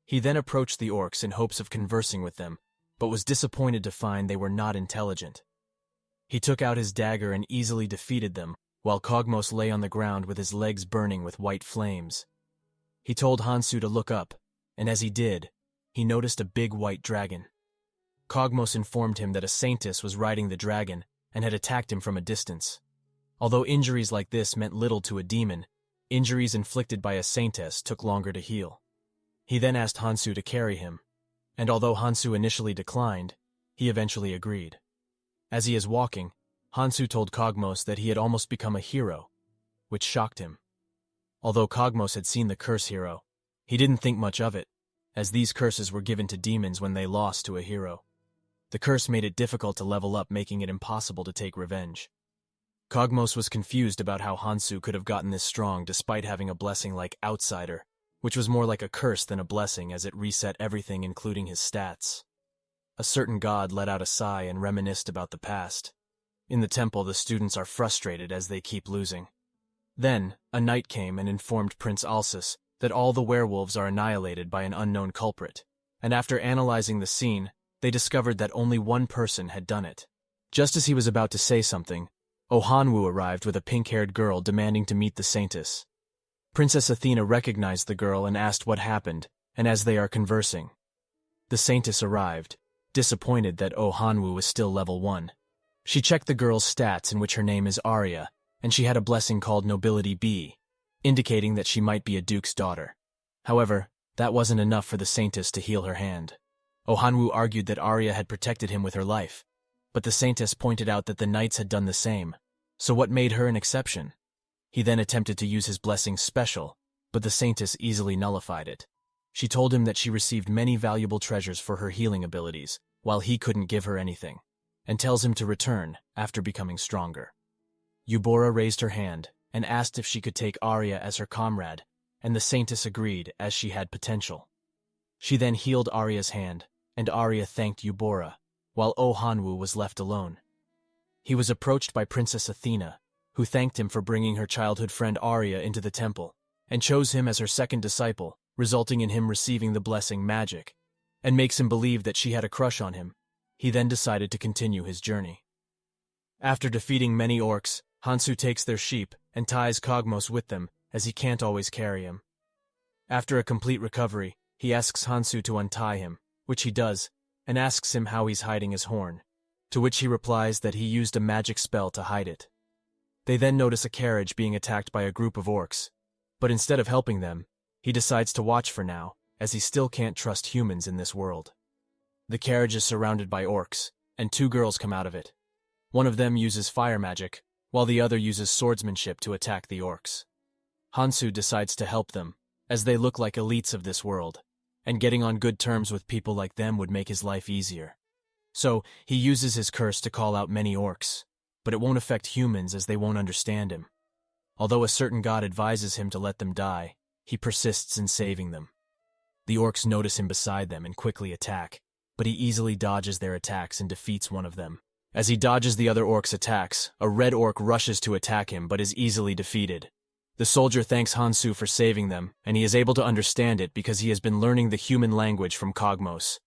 He then approached the orcs in hopes of conversing with them, but was disappointed to find they were not intelligent. He took out his dagger and easily defeated them, while Kogmos lay on the ground with his legs burning with white flames. He told Hansu to look up, and as he did, he noticed a big white dragon. Kogmos informed him that a saintess was riding the dragon and had attacked him from a distance. Although injuries like this meant little to a demon, injuries inflicted by a saintess took longer to heal. He then asked Hansu to carry him, and although Hansu initially declined, he eventually agreed. As he is walking, Hansu told Kogmos that he had almost become a hero, which shocked him. Although Kogmos had seen the curse hero, he didn't think much of it, as these curses were given to demons when they lost to a hero. The curse made it difficult to level up, making it impossible to take revenge. Kogmos was confused about how Hansu could have gotten this strong despite having a blessing like Outsider, which was more like a curse than a blessing as it reset everything including his stats. A certain god let out a sigh and reminisced about the past. In the temple, the students are frustrated as they keep losing. Then, a knight came and informed Prince Alsus that all the werewolves are annihilated by an unknown culprit, and after analyzing the scene, they discovered that only one person had done it. Just as he was about to say something, Ohanwu arrived with a pink-haired girl demanding to meet the Saintess. Princess Athena recognized the girl and asked what happened, and as they are conversing, the Saintess arrived, disappointed that Ohanwu was still level 1. She checked the girl's stats, in which her name is Arya, and she had a blessing called Nobility B, indicating that she might be a duke's daughter. However, that wasn't enough for the Saintess to heal her hand. Ohanwu argued that Arya had protected him with her life, but the Saintess pointed out that the knights had done the same, so what made her an exception? He then attempted to use his blessing special, but the Saintess easily nullified it. She told him that she received many valuable treasures for her healing abilities, while he couldn't give her anything, and tells him to return after becoming stronger. Eubora raised her hand and asked if she could take Arya as her comrade, and the Saintess agreed as she had potential. She then healed Arya's hand, and Arya thanked Eubora, while Ohanwu was left alone. He was approached by Princess Athena, who thanked him for bringing her childhood friend Arya into the temple, and chose him as her second disciple, resulting in him receiving the blessing Magic, and makes him believe that she had a crush on him. He then decided to continue his journey. After defeating many orcs, Hansu takes their sheep and ties Kogmos with them, as he can't always carry him. After a complete recovery, he asks Hansu to untie him, which he does, and asks him how he's hiding his horn, to which he replies that he used a magic spell to hide it. They then notice a carriage being attacked by a group of orcs, but instead of helping them, he decides to watch for now, as he still can't trust humans in this world. The carriage is surrounded by orcs, and 2 girls come out of it. One of them uses fire magic, while the other uses swordsmanship to attack the orcs. Hansu decides to help them, as they look like elites of this world, and getting on good terms with people like them would make his life easier. So, he uses his curse to call out many orcs, but it won't affect humans as they won't understand him. Although a certain god advises him to let them die, he persists in saving them. The orcs notice him beside them and quickly attack, but he easily dodges their attacks and defeats one of them. As he dodges the other orc's attacks, a red orc rushes to attack him but is easily defeated. The soldier thanks Hansu for saving them, and he is able to understand it because he has been learning the human language from Kogmos.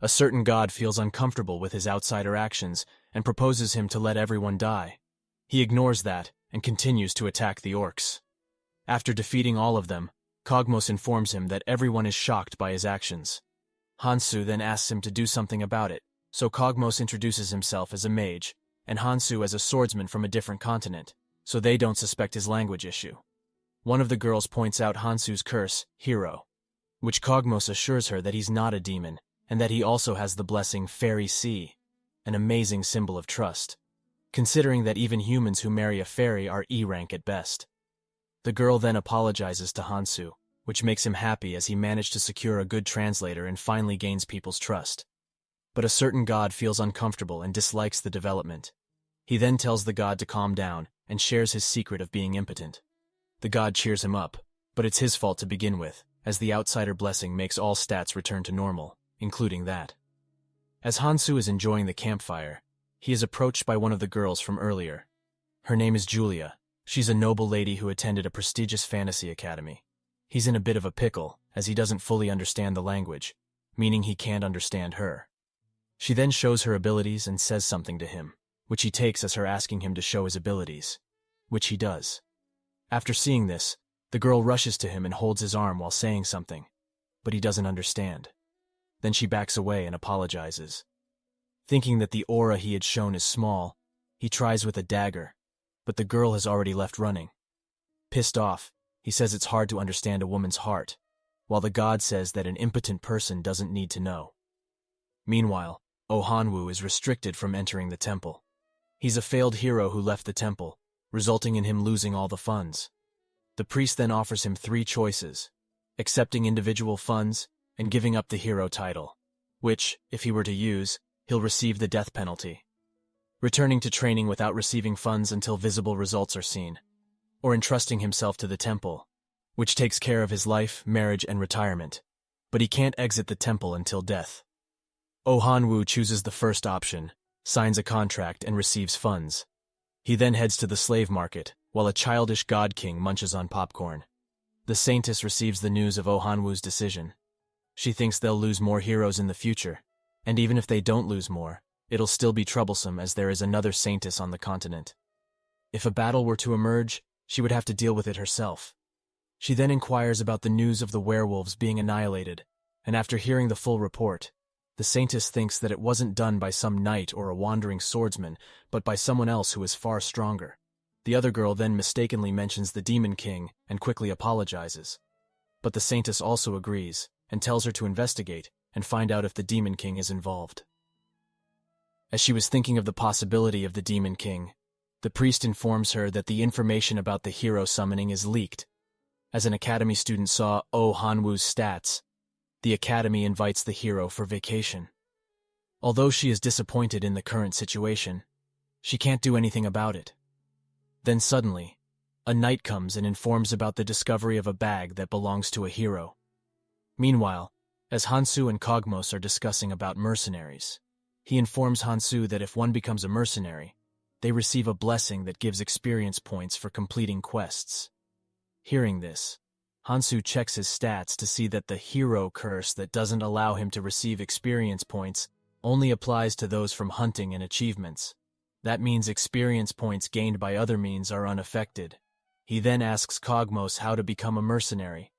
A certain god feels uncomfortable with his outsider actions and proposes him to let everyone die. He ignores that and continues to attack the orcs. After defeating all of them, Kogmos informs him that everyone is shocked by his actions. Hansu then asks him to do something about it, so Kogmos introduces himself as a mage, and Hansu as a swordsman from a different continent, so they don't suspect his language issue. One of the girls points out Hansu's curse, Hero, which Kogmos assures her that he's not a demon, and that he also has the blessing Fairy Sea, an amazing symbol of trust, considering that even humans who marry a fairy are E rank at best. The girl then apologizes to Hansu, which makes him happy as he managed to secure a good translator and finally gains people's trust. But a certain god feels uncomfortable and dislikes the development. He then tells the god to calm down and shares his secret of being impotent. The god cheers him up, but it's his fault to begin with, as the outsider blessing makes all stats return to normal, including that. As Hansu is enjoying the campfire, he is approached by one of the girls from earlier. Her name is Julia. She's a noble lady who attended a prestigious fantasy academy. He's in a bit of a pickle, as he doesn't fully understand the language, meaning he can't understand her. She then shows her abilities and says something to him, which he takes as her asking him to show his abilities, which he does. After seeing this, the girl rushes to him and holds his arm while saying something, but he doesn't understand. Then she backs away and apologizes. Thinking that the aura he had shown is small, he tries with a dagger, but the girl has already left running. Pissed off, he says it's hard to understand a woman's heart, while the god says that an impotent person doesn't need to know. Meanwhile, Ohanwu is restricted from entering the temple. He's a failed hero who left the temple, resulting in him losing all the funds. The priest then offers him 3 choices: accepting individual funds and giving up the hero title, which, if he were to use, he'll receive the death penalty. Returning to training without receiving funds until visible results are seen, or entrusting himself to the temple, which takes care of his life, marriage, and retirement, but he can't exit the temple until death. Ohanwu chooses the first option, signs a contract, and receives funds. He then heads to the slave market, while a childish god king munches on popcorn. The Saintess receives the news of Oh Han-woo's decision. She thinks they'll lose more heroes in the future, and even if they don't lose more, it'll still be troublesome as there is another Saintess on the continent. If a battle were to emerge, she would have to deal with it herself. She then inquires about the news of the werewolves being annihilated, and after hearing the full report, the Saintess thinks that it wasn't done by some knight or a wandering swordsman, but by someone else who is far stronger. The other girl then mistakenly mentions the Demon King and quickly apologizes. But the Saintess also agrees and tells her to investigate and find out if the Demon King is involved. As she was thinking of the possibility of the Demon King, the priest informs her that the information about the hero summoning is leaked. As an academy student saw Oh Han-woo's stats, the academy invites the hero for vacation. Although she is disappointed in the current situation, she can't do anything about it. Then suddenly, a knight comes and informs about the discovery of a bag that belongs to a hero. Meanwhile, as Hansu and Kogmos are discussing about mercenaries, he informs Hansu that if one becomes a mercenary, they receive a blessing that gives experience points for completing quests. Hearing this, Hansu checks his stats to see that the hero curse that doesn't allow him to receive experience points only applies to those from hunting and achievements. That means experience points gained by other means are unaffected. He then asks Kogmos how to become a mercenary.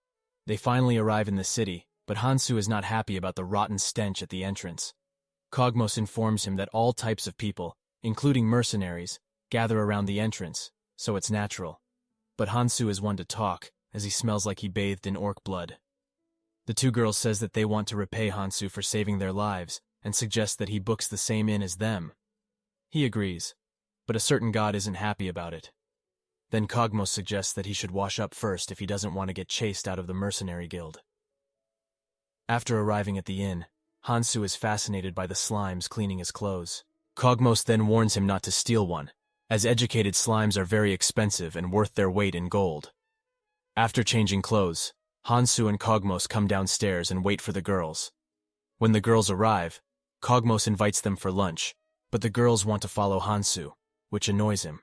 They finally arrive in the city, but Hansu is not happy about the rotten stench at the entrance. Kogmos informs him that all types of people, including mercenaries, gather around the entrance, so it's natural. But Hansu is one to talk, as he smells like he bathed in orc blood. The two girls says that they want to repay Hansu for saving their lives, and suggest that he books the same inn as them. He agrees, but a certain god isn't happy about it. Then Kogmos suggests that he should wash up first if he doesn't want to get chased out of the mercenary guild. After arriving at the inn, Hansu is fascinated by the slimes cleaning his clothes. Kogmos then warns him not to steal one, as educated slimes are very expensive and worth their weight in gold. After changing clothes, Hansu and Kogmos come downstairs and wait for the girls. When the girls arrive, Kogmos invites them for lunch, but the girls want to follow Hansu, which annoys him.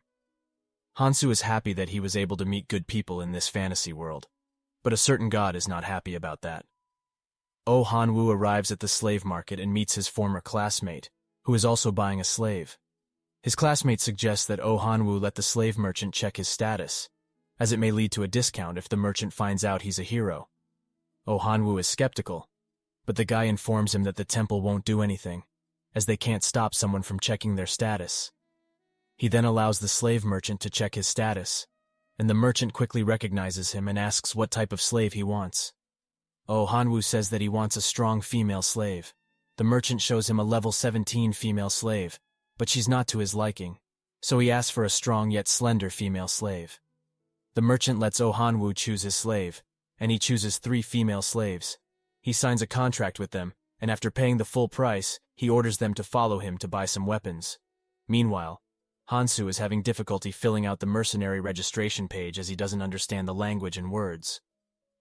Hansu is happy that he was able to meet good people in this fantasy world, but a certain god is not happy about that. Oh Han-woo arrives at the slave market and meets his former classmate, who is also buying a slave. His classmate suggests that Oh Han-woo let the slave merchant check his status, as it may lead to a discount if the merchant finds out he's a hero. Oh Han-woo is skeptical, but the guy informs him that the temple won't do anything, as they can't stop someone from checking their status. He then allows the slave merchant to check his status, and the merchant quickly recognizes him and asks what type of slave he wants. Oh Han-woo says that he wants a strong female slave. The merchant shows him a level 17 female slave, but she's not to his liking, so he asks for a strong yet slender female slave. The merchant lets Oh Han-woo choose his slave, and he chooses 3 female slaves. He signs a contract with them, and after paying the full price, he orders them to follow him to buy some weapons. Meanwhile, Hansu is having difficulty filling out the mercenary registration page as he doesn't understand the language and words.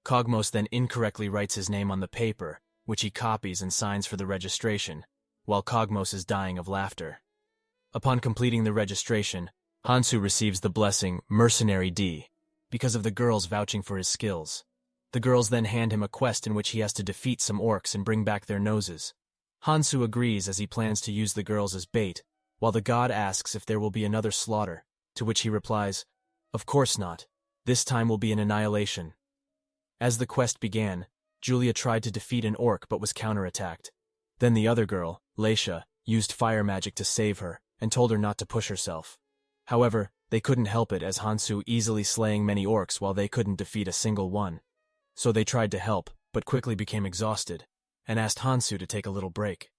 Kogmos then incorrectly writes his name on the paper, which he copies and signs for the registration, while Kogmos is dying of laughter. Upon completing the registration, Hansu receives the blessing Mercenary D, because of the girls vouching for his skills. The girls then hand him a quest in which he has to defeat some orcs and bring back their noses. Hansu agrees as he plans to use the girls as bait, while the god asks if there will be another slaughter, to which he replies, "Of course not. This time will be an annihilation." As the quest began, Julia tried to defeat an orc but was counterattacked. Then the other girl, Leisha, used fire magic to save her and told her not to push herself. However, they couldn't help it as Hansu easily slaying many orcs while they couldn't defeat a single one. So they tried to help, but quickly became exhausted, and asked Hansu to take a little break.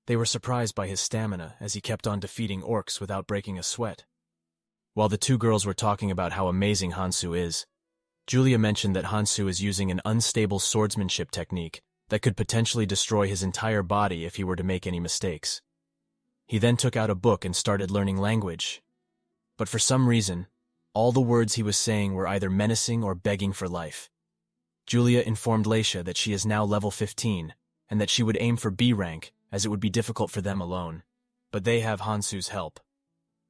They were surprised by his stamina as he kept on defeating orcs without breaking a sweat. While the two girls were talking about how amazing Hansu is, Julia mentioned that Hansu is using an unstable swordsmanship technique that could potentially destroy his entire body if he were to make any mistakes. He then took out a book and started learning language. But for some reason, all the words he was saying were either menacing or begging for life. Julia informed Leisha that she is now level 15, and that she would aim for B rank, as it would be difficult for them alone. But they have Hansu's help.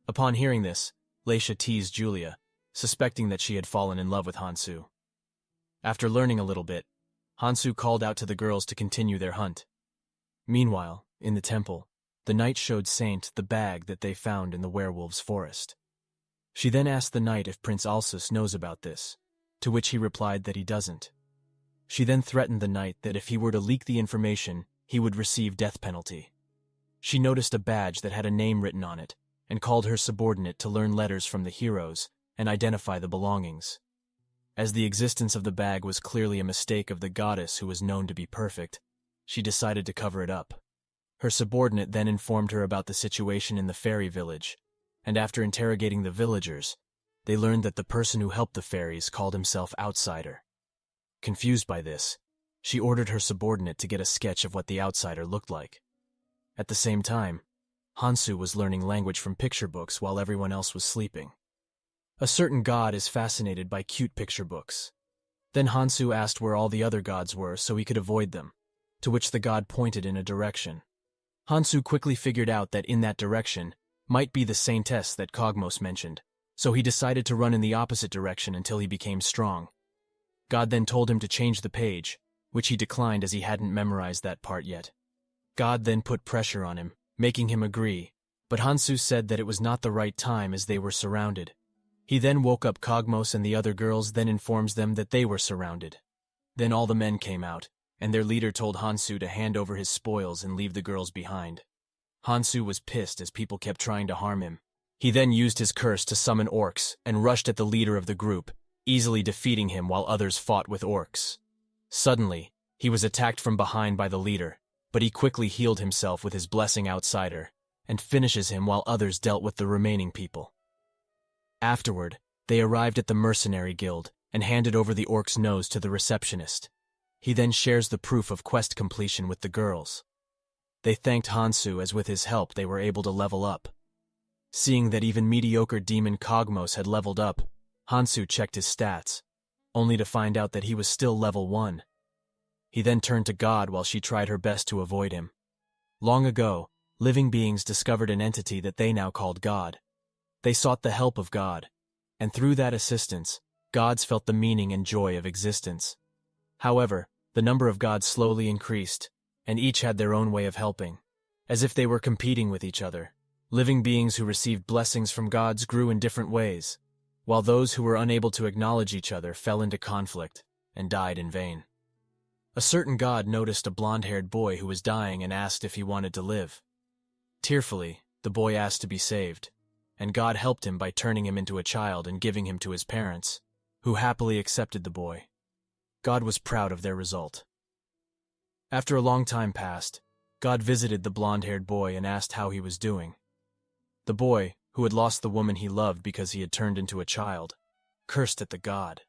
Upon hearing this, Leisha teased Julia, suspecting that she had fallen in love with Hansu. After learning a little bit, Hansu called out to the girls to continue their hunt. Meanwhile, in the temple, the knight showed Saint the bag that they found in the werewolves' forest. She then asked the knight if Prince Alsus knows about this, to which he replied that he doesn't. She then threatened the knight that if he were to leak the information, he would receive death penalty. She noticed a badge that had a name written on it, and called her subordinate to learn letters from the heroes and identify the belongings. As the existence of the bag was clearly a mistake of the goddess who was known to be perfect, she decided to cover it up. Her subordinate then informed her about the situation in the fairy village, and after interrogating the villagers, they learned that the person who helped the fairies called himself Outsider. Confused by this, she ordered her subordinate to get a sketch of what the outsider looked like. At the same time, Hansu was learning language from picture books while everyone else was sleeping. A certain god is fascinated by cute picture books. Then Hansu asked where all the other gods were so he could avoid them, to which the god pointed in a direction. Hansu quickly figured out that in that direction might be the saintess that Kogmos mentioned, so he decided to run in the opposite direction until he became strong. God then told him to change the page, which he declined as he hadn't memorized that part yet. God then put pressure on him, making him agree, but Hansu said that it was not the right time as they were surrounded. He then woke up Kogmos and the other girls, then informs them that they were surrounded. Then all the men came out, and their leader told Hansu to hand over his spoils and leave the girls behind. Hansu was pissed as people kept trying to harm him. He then used his curse to summon orcs and rushed at the leader of the group, easily defeating him while others fought with orcs. Suddenly, he was attacked from behind by the leader, but he quickly healed himself with his blessing Outsider, and finishes him while others dealt with the remaining people. Afterward, they arrived at the mercenary guild and handed over the orc's nose to the receptionist. He then shares the proof of quest completion with the girls. They thanked Hansu as with his help they were able to level up. Seeing that even mediocre demon Kogmos had leveled up, Hansu checked his stats, only to find out that he was still level 1. He then turned to God while she tried her best to avoid him. Long ago, living beings discovered an entity that they now called God. They sought the help of God, and through that assistance, gods felt the meaning and joy of existence. However, the number of gods slowly increased, and each had their own way of helping, as if they were competing with each other. Living beings who received blessings from gods grew in different ways, while those who were unable to acknowledge each other fell into conflict and died in vain. A certain god noticed a blonde-haired boy who was dying and asked if he wanted to live. Tearfully, the boy asked to be saved, and God helped him by turning him into a child and giving him to his parents, who happily accepted the boy. God was proud of their result. After a long time passed, God visited the blonde-haired boy and asked how he was doing. The boy, who had lost the woman he loved because he had turned into a child, cursed at the god.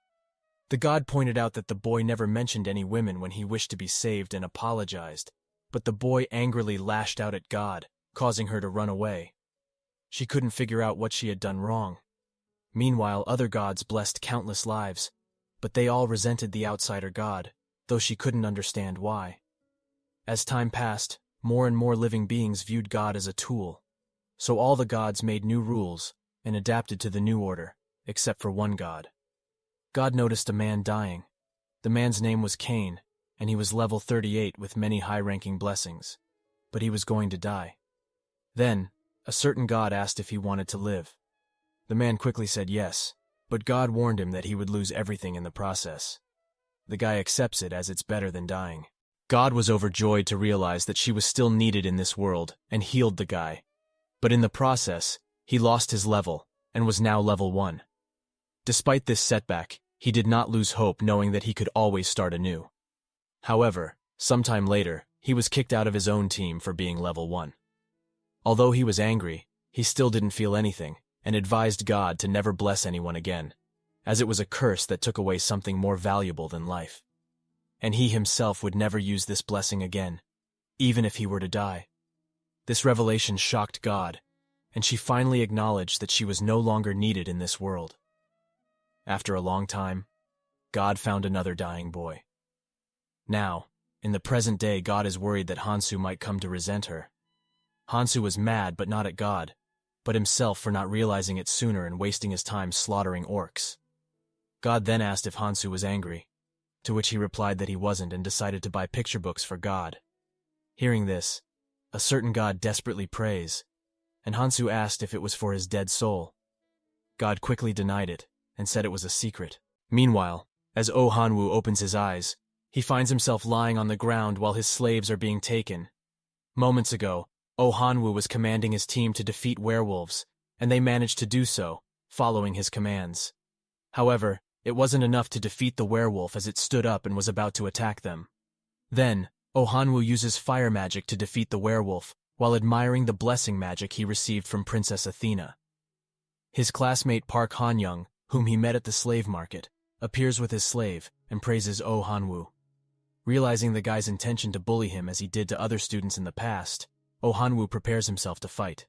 The god pointed out that the boy never mentioned any women when he wished to be saved and apologized, but the boy angrily lashed out at God, causing her to run away. She couldn't figure out what she had done wrong. Meanwhile, other gods blessed countless lives, but they all resented the outsider god, though she couldn't understand why. As time passed, more and more living beings viewed God as a tool, so all the gods made new rules and adapted to the new order, except for one god. God noticed a man dying. The man's name was Cain, and he was level 38 with many high-ranking blessings, but he was going to die. Then, a certain god asked if he wanted to live. The man quickly said yes, but God warned him that he would lose everything in the process. The guy accepts it as it's better than dying. God was overjoyed to realize that she was still needed in this world and healed the guy. But in the process, he lost his level and was now level 1. Despite this setback, he did not lose hope knowing that he could always start anew. However, sometime later, he was kicked out of his own team for being level 1. Although he was angry, he still didn't feel anything and advised God to never bless anyone again, as it was a curse that took away something more valuable than life. And he himself would never use this blessing again, even if he were to die. This revelation shocked God, and she finally acknowledged that she was no longer needed in this world. After a long time, God found another dying boy. Now, in the present day, God is worried that Hansu might come to resent her. Hansu was mad, but not at God, but himself for not realizing it sooner and wasting his time slaughtering orcs. God then asked if Hansu was angry, to which he replied that he wasn't and decided to buy picture books for God. Hearing this, a certain god desperately prays, and Hansu asked if it was for his dead soul. God quickly denied it and said it was a secret. Meanwhile, as O Hanwoo opens his eyes, he finds himself lying on the ground while his slaves are being taken. Moments ago, O Hanwoo was commanding his team to defeat werewolves, and they managed to do so, following his commands. However, it wasn't enough to defeat the werewolf as it stood up and was about to attack them. Then, O Hanwoo uses fire magic to defeat the werewolf, while admiring the blessing magic he received from Princess Athena. His classmate Park Han-young, whom he met at the slave market, appears with his slave and praises O Hanwoo. Realizing the guy's intention to bully him as he did to other students in the past, O Hanwoo prepares himself to fight.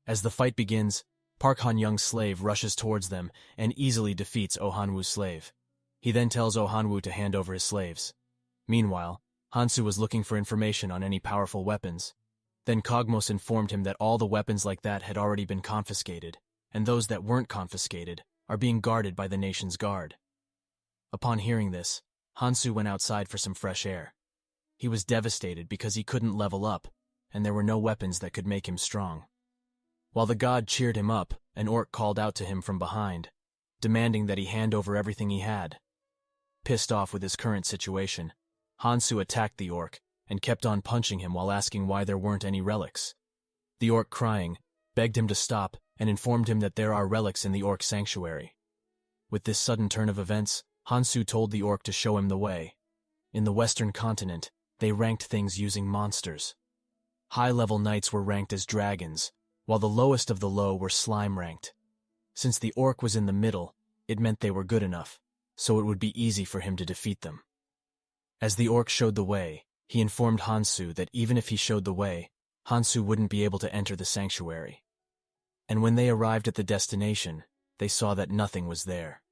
As the fight begins, Park Han-young's slave rushes towards them and easily defeats O Hanwoo's slave. He then tells O Hanwoo to hand over his slaves. Meanwhile, Hansu was looking for information on any powerful weapons. Then Kogmos informed him that all the weapons like that had already been confiscated, and those that weren't confiscated are being guarded by the nation's guard. Upon hearing this, Hansu went outside for some fresh air. He was devastated because he couldn't level up, and there were no weapons that could make him strong. While the god cheered him up, an orc called out to him from behind, demanding that he hand over everything he had. Pissed off with his current situation, Hansu attacked the orc and kept on punching him while asking why there weren't any relics. The orc, crying, begged him to stop and informed him that there are relics in the orc sanctuary. With this sudden turn of events, Hansu told the orc to show him the way. In the Western continent, they ranked things using monsters. High-level knights were ranked as dragons, while the lowest of the low were slime-ranked. Since the orc was in the middle, it meant they were good enough, so it would be easy for him to defeat them. As the orc showed the way, he informed Hansu that even if he showed the way, Hansu wouldn't be able to enter the sanctuary. And when they arrived at the destination, they saw that nothing was there.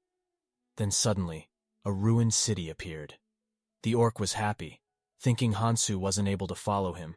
Then suddenly, a ruined city appeared. The orc was happy, thinking Hansu wasn't able to follow him.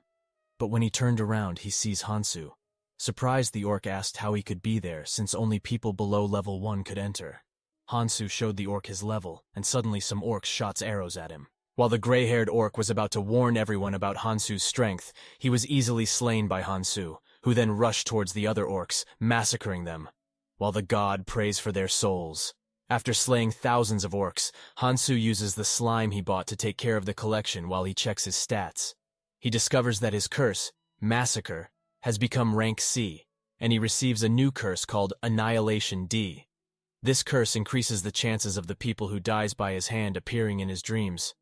But when he turned around, he sees Hansu. Surprised, the orc asked how he could be there since only people below level 1 could enter. Hansu showed the orc his level, and suddenly some orcs shot arrows at him. While the gray-haired orc was about to warn everyone about Hansu's strength, he was easily slain by Hansu, who then rushed towards the other orcs, massacring them, while the god prays for their souls. After slaying thousands of orcs, Hansu uses the slime he bought to take care of the collection while he checks his stats. He discovers that his curse, Massacre, has become rank C, and he receives a new curse called Annihilation D. This curse increases the chances of the people who dies by his hand appearing in his dreams,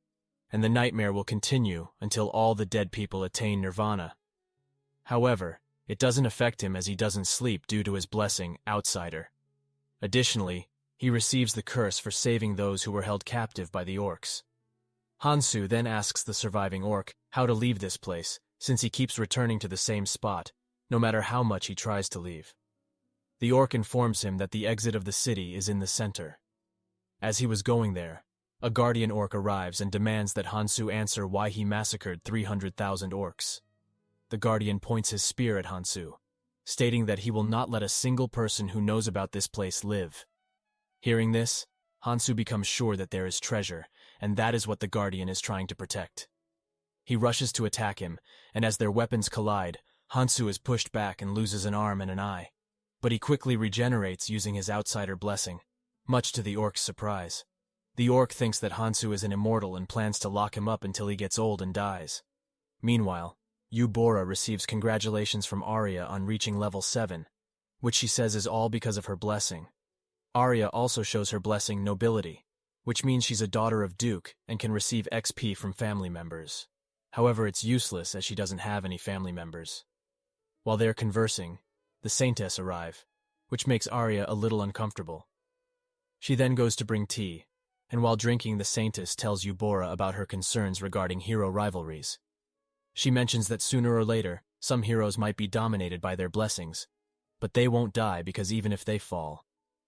and the nightmare will continue until all the dead people attain nirvana. However, it doesn't affect him as he doesn't sleep due to his blessing, Outsider. Additionally, he receives the curse for saving those who were held captive by the orcs. Hansu then asks the surviving orc how to leave this place, since he keeps returning to the same spot, no matter how much he tries to leave. The orc informs him that the exit of the city is in the center. As he was going there, a guardian orc arrives and demands that Hansu answer why he massacred 300,000 orcs. The guardian points his spear at Hansu, stating that he will not let a single person who knows about this place live. Hearing this, Hansu becomes sure that there is treasure, and that is what the guardian is trying to protect. He rushes to attack him, and as their weapons collide, Hansu is pushed back and loses an arm and an eye. But he quickly regenerates using his Outsider blessing, much to the orc's surprise. The orc thinks that Hansu is an immortal and plans to lock him up until he gets old and dies. Meanwhile, Yubora receives congratulations from Arya on reaching level 7, which she says is all because of her blessing. Arya also shows her blessing Nobility, which means she's a daughter of Duke and can receive XP from family members. However, it's useless as she doesn't have any family members. While they're conversing, the Saintess arrive, which makes Arya a little uncomfortable. She then goes to bring tea, and while drinking, the Saintess tells Yubora about her concerns regarding hero rivalries. She mentions that sooner or later, some heroes might be dominated by their blessings, but they won't die because even if they fall,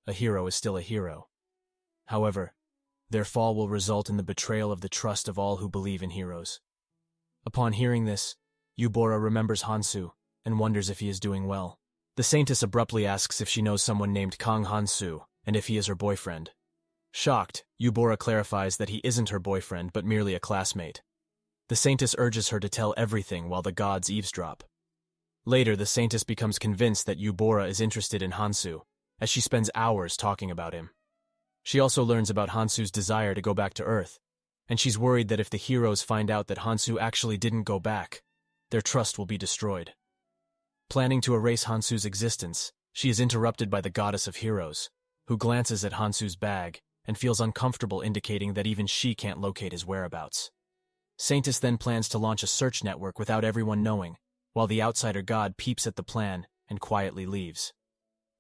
a hero is still a hero. However, their fall will result in the betrayal of the trust of all who believe in heroes. Upon hearing this, Yubora remembers Hansu and wonders if he is doing well. The Saintess abruptly asks if she knows someone named Kang Han-su, and if he is her boyfriend. Shocked, Yubora clarifies that he isn't her boyfriend but merely a classmate. The Saintess urges her to tell everything while the gods eavesdrop. Later, the Saintess becomes convinced that Yubora is interested in Hansu, as she spends hours talking about him. She also learns about Hansu's desire to go back to Earth, and she's worried that if the heroes find out that Hansu actually didn't go back, their trust will be destroyed. Planning to erase Hansu's existence, she is interrupted by the Goddess of Heroes, who glances at Hansu's bag and feels uncomfortable, indicating that even she can't locate his whereabouts. Saintess then plans to launch a search network without everyone knowing, while the outsider god peeps at the plan and quietly leaves.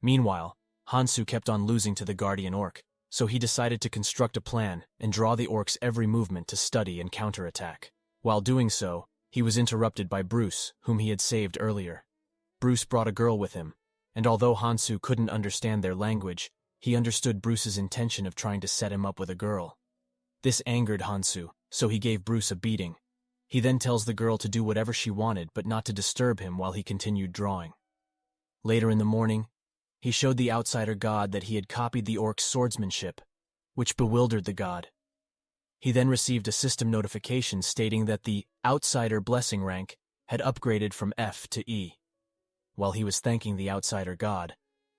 Meanwhile, Hansu kept on losing to the Guardian Orc, so he decided to construct a plan and draw the orc's every movement to study and counterattack. While doing so, he was interrupted by Bruce, whom he had saved earlier. Bruce brought a girl with him, and although Hansu couldn't understand their language, he understood Bruce's intention of trying to set him up with a girl. This angered Hansu, so he gave Bruce a beating. He then tells the girl to do whatever she wanted but not to disturb him while he continued drawing. Later in the morning, he showed the outsider god that he had copied the orc's swordsmanship, which bewildered the god. He then received a system notification stating that the outsider blessing rank had upgraded from F to E. While he was thanking the outsider god,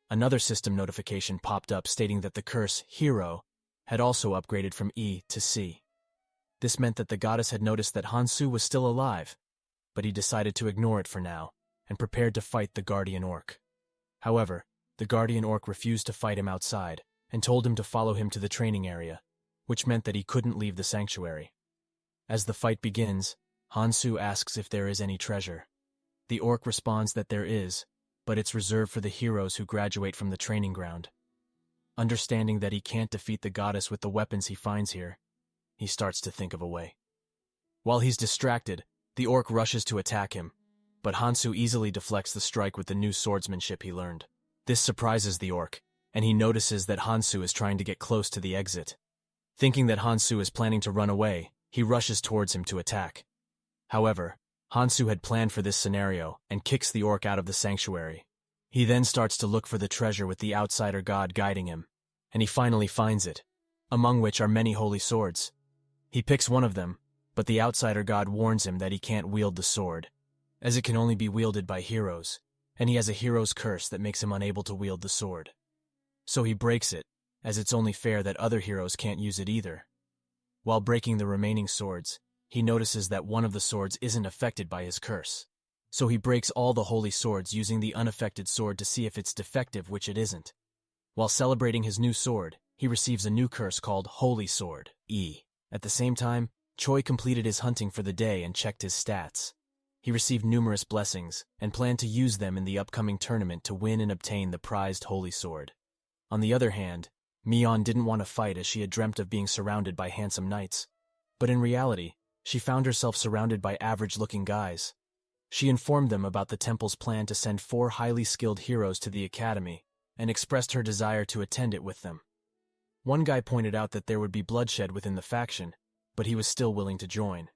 another system notification popped up stating that the curse hero had also upgraded from E to C. This meant that the goddess had noticed that Hansu was still alive, but he decided to ignore it for now and prepared to fight the Guardian Orc. However, the Guardian Orc refused to fight him outside and told him to follow him to the training area, which meant that he couldn't leave the sanctuary. As the fight begins, Hansu asks if there is any treasure. The orc responds that there is, but it's reserved for the heroes who graduate from the training ground. Understanding that he can't defeat the goddess with the weapons he finds here, he starts to think of a way. While he's distracted, the orc rushes to attack him, but Hansu easily deflects the strike with the new swordsmanship he learned. This surprises the orc, and he notices that Hansu is trying to get close to the exit. Thinking that Hansu is planning to run away, he rushes towards him to attack. However, Hansu had planned for this scenario and kicks the orc out of the sanctuary. He then starts to look for the treasure with the outsider god guiding him, and he finally finds it, among which are many holy swords. He picks one of them, but the outsider god warns him that he can't wield the sword, as it can only be wielded by heroes, and he has a hero's curse that makes him unable to wield the sword. So he breaks it, as it's only fair that other heroes can't use it either. While breaking the remaining swords, he notices that one of the swords isn't affected by his curse. So he breaks all the holy swords using the unaffected sword to see if it's defective, which it isn't. While celebrating his new sword, he receives a new curse called Holy Sword, E. At the same time, Choi completed his hunting for the day and checked his stats. He received numerous blessings and planned to use them in the upcoming tournament to win and obtain the prized Holy Sword. On the other hand, Mion didn't want to fight as she had dreamt of being surrounded by handsome knights. But in reality, she found herself surrounded by average-looking guys. She informed them about the temple's plan to send 4 highly skilled heroes to the academy and expressed her desire to attend it with them. One guy pointed out that there would be bloodshed within the faction, but he was still willing to join.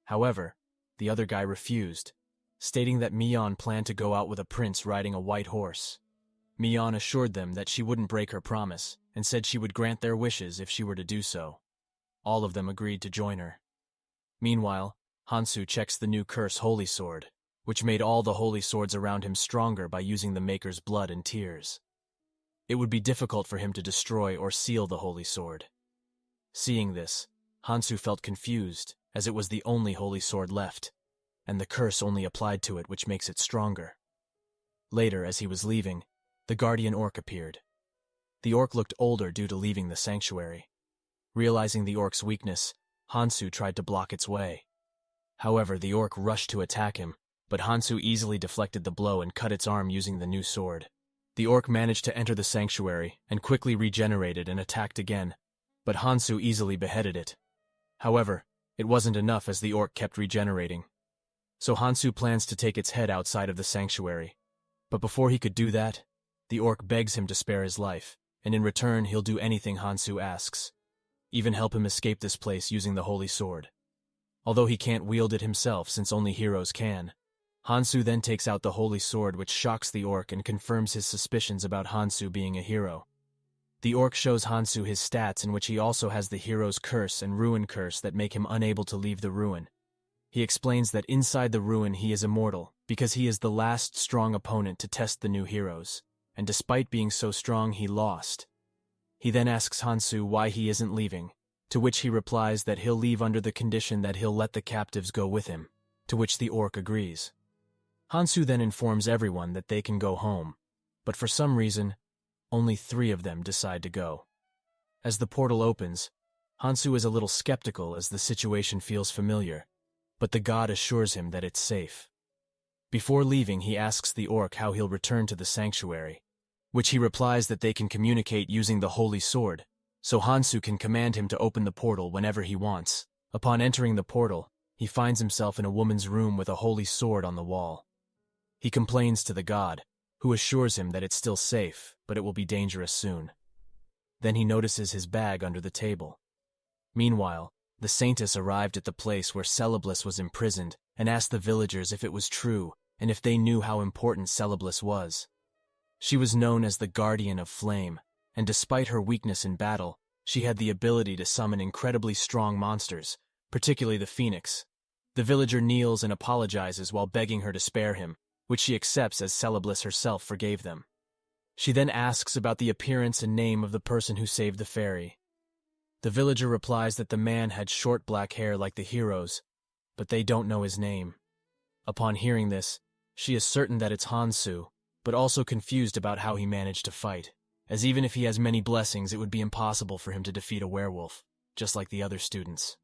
However, the other guy refused, stating that Mion planned to go out with a prince riding a white horse. Mion assured them that she wouldn't break her promise and said she would grant their wishes if she were to do so. All of them agreed to join her. Meanwhile, Hansu checks the new curse Holy Sword, which made all the holy swords around him stronger by using the Maker's blood and tears. It would be difficult for him to destroy or seal the Holy Sword. Seeing this, Hansu felt confused, as it was the only holy sword left, and the curse only applied to it, which makes it stronger. Later, as he was leaving, the Guardian Orc appeared. The orc looked older due to leaving the sanctuary. Realizing the orc's weakness, Hansu tried to block its way. However, the orc rushed to attack him, but Hansu easily deflected the blow and cut its arm using the new sword. The orc managed to enter the sanctuary and quickly regenerated and attacked again, but Hansu easily beheaded it. However, it wasn't enough as the orc kept regenerating. So Hansu plans to take its head outside of the sanctuary. But before he could do that, the orc begs him to spare his life, and in return he'll do anything Hansu asks. Even help him escape this place using the holy sword. Although he can't wield it himself since only heroes can, Hansu then takes out the holy sword, which shocks the orc and confirms his suspicions about Hansu being a hero. The orc shows Hansu his stats, in which he also has the hero's curse and ruin curse that make him unable to leave the ruin. He explains that inside the ruin he is immortal, because he is the last strong opponent to test the new heroes, and despite being so strong he lost. He then asks Hansu why he isn't leaving, to which he replies that he'll leave under the condition that he'll let the captives go with him, to which the orc agrees. Hansu then informs everyone that they can go home, but for some reason, only 3 of them decide to go. As the portal opens, Hansu is a little skeptical as the situation feels familiar, but the god assures him that it's safe. Before leaving, he asks the orc how he'll return to the sanctuary, which he replies that they can communicate using the holy sword, so Hansu can command him to open the portal whenever he wants. Upon entering the portal, he finds himself in a woman's room with a holy sword on the wall. He complains to the god, who assures him that it's still safe, but it will be dangerous soon. Then he notices his bag under the table. Meanwhile, the saintess arrived at the place where Celeblus was imprisoned and asked the villagers if it was true and if they knew how important Celeblus was. She was known as the Guardian of Flame, and despite her weakness in battle, she had the ability to summon incredibly strong monsters, particularly the Phoenix. The villager kneels and apologizes while begging her to spare him, which she accepts as Celeblus herself forgave them. She then asks about the appearance and name of the person who saved the fairy. The villager replies that the man had short black hair like the heroes, but they don't know his name. Upon hearing this, she is certain that it's Hansu, but also confused about how he managed to fight, as even if he has many blessings, it would be impossible for him to defeat a werewolf, just like the other students.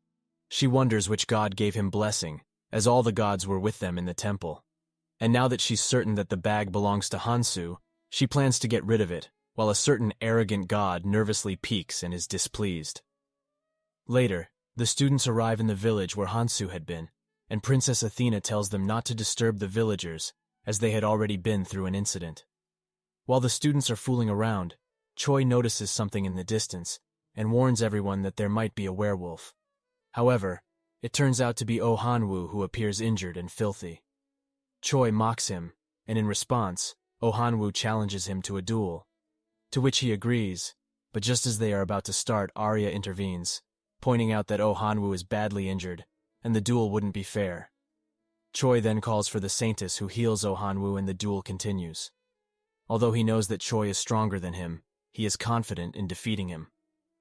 She wonders which god gave him blessing, as all the gods were with them in the temple. And now that she's certain that the bag belongs to Hansu, she plans to get rid of it, while a certain arrogant god nervously peeks and is displeased. Later, the students arrive in the village where Hansu had been, and Princess Athena tells them not to disturb the villagers, as they had already been through an incident. While the students are fooling around, Choi notices something in the distance and warns everyone that there might be a werewolf. However, it turns out to be Oh Han-woo, who appears injured and filthy. Choi mocks him, and in response, Oh Han-woo challenges him to a duel, to which he agrees, but just as they are about to start, Arya intervenes, pointing out that Oh Han-woo is badly injured, and the duel wouldn't be fair. Choi then calls for the Saintess, who heals Oh Han-woo, and the duel continues. Although he knows that Choi is stronger than him, he is confident in defeating him.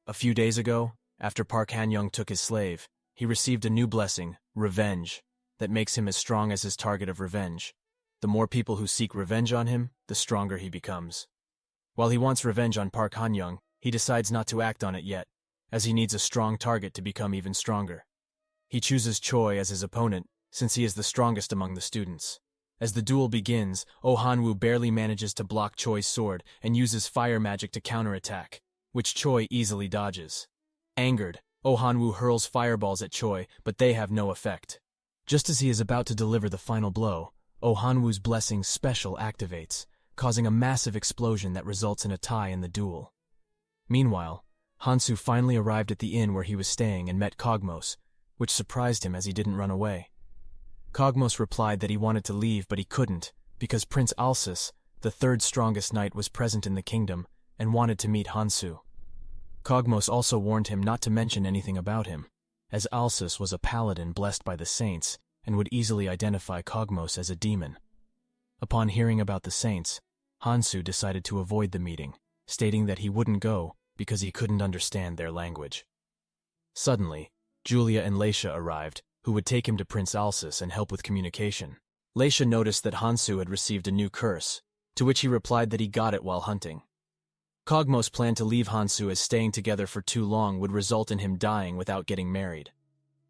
A few days ago, after Park Han-young took his slave, he received a new blessing, Revenge, that makes him as strong as his target of revenge. The more people who seek revenge on him, the stronger he becomes. While he wants revenge on Park Han-young, he decides not to act on it yet, as he needs a strong target to become even stronger. He chooses Choi as his opponent, since he is the strongest among the students. As the duel begins, Oh Han-woo barely manages to block Choi's sword and uses fire magic to counterattack, which Choi easily dodges. Angered, Oh Han-woo hurls fireballs at Choi, but they have no effect. Just as he is about to deliver the final blow, Oh Han-woo's blessing Special activates, causing a massive explosion that results in a tie in the duel. Meanwhile, Hansu finally arrived at the inn where he was staying and met Kogmos, which surprised him as he didn't run away. Kogmos replied that he wanted to leave, but he couldn't, because Prince Alsus, the third strongest knight, was present in the kingdom and wanted to meet Hansu. Kogmos also warned him not to mention anything about him, as Alsus was a paladin blessed by the saints and would easily identify Kogmos as a demon. Upon hearing about the saints, Hansu decided to avoid the meeting, stating that he wouldn't go because he couldn't understand their language. Suddenly, Julia and Leisha arrived, who would take him to Prince Alsus and help with communication. Leisha noticed that Hansu had received a new curse, to which he replied that he got it while hunting. Kogmos planned to leave Hansu, as staying together for too long would result in him dying without getting married.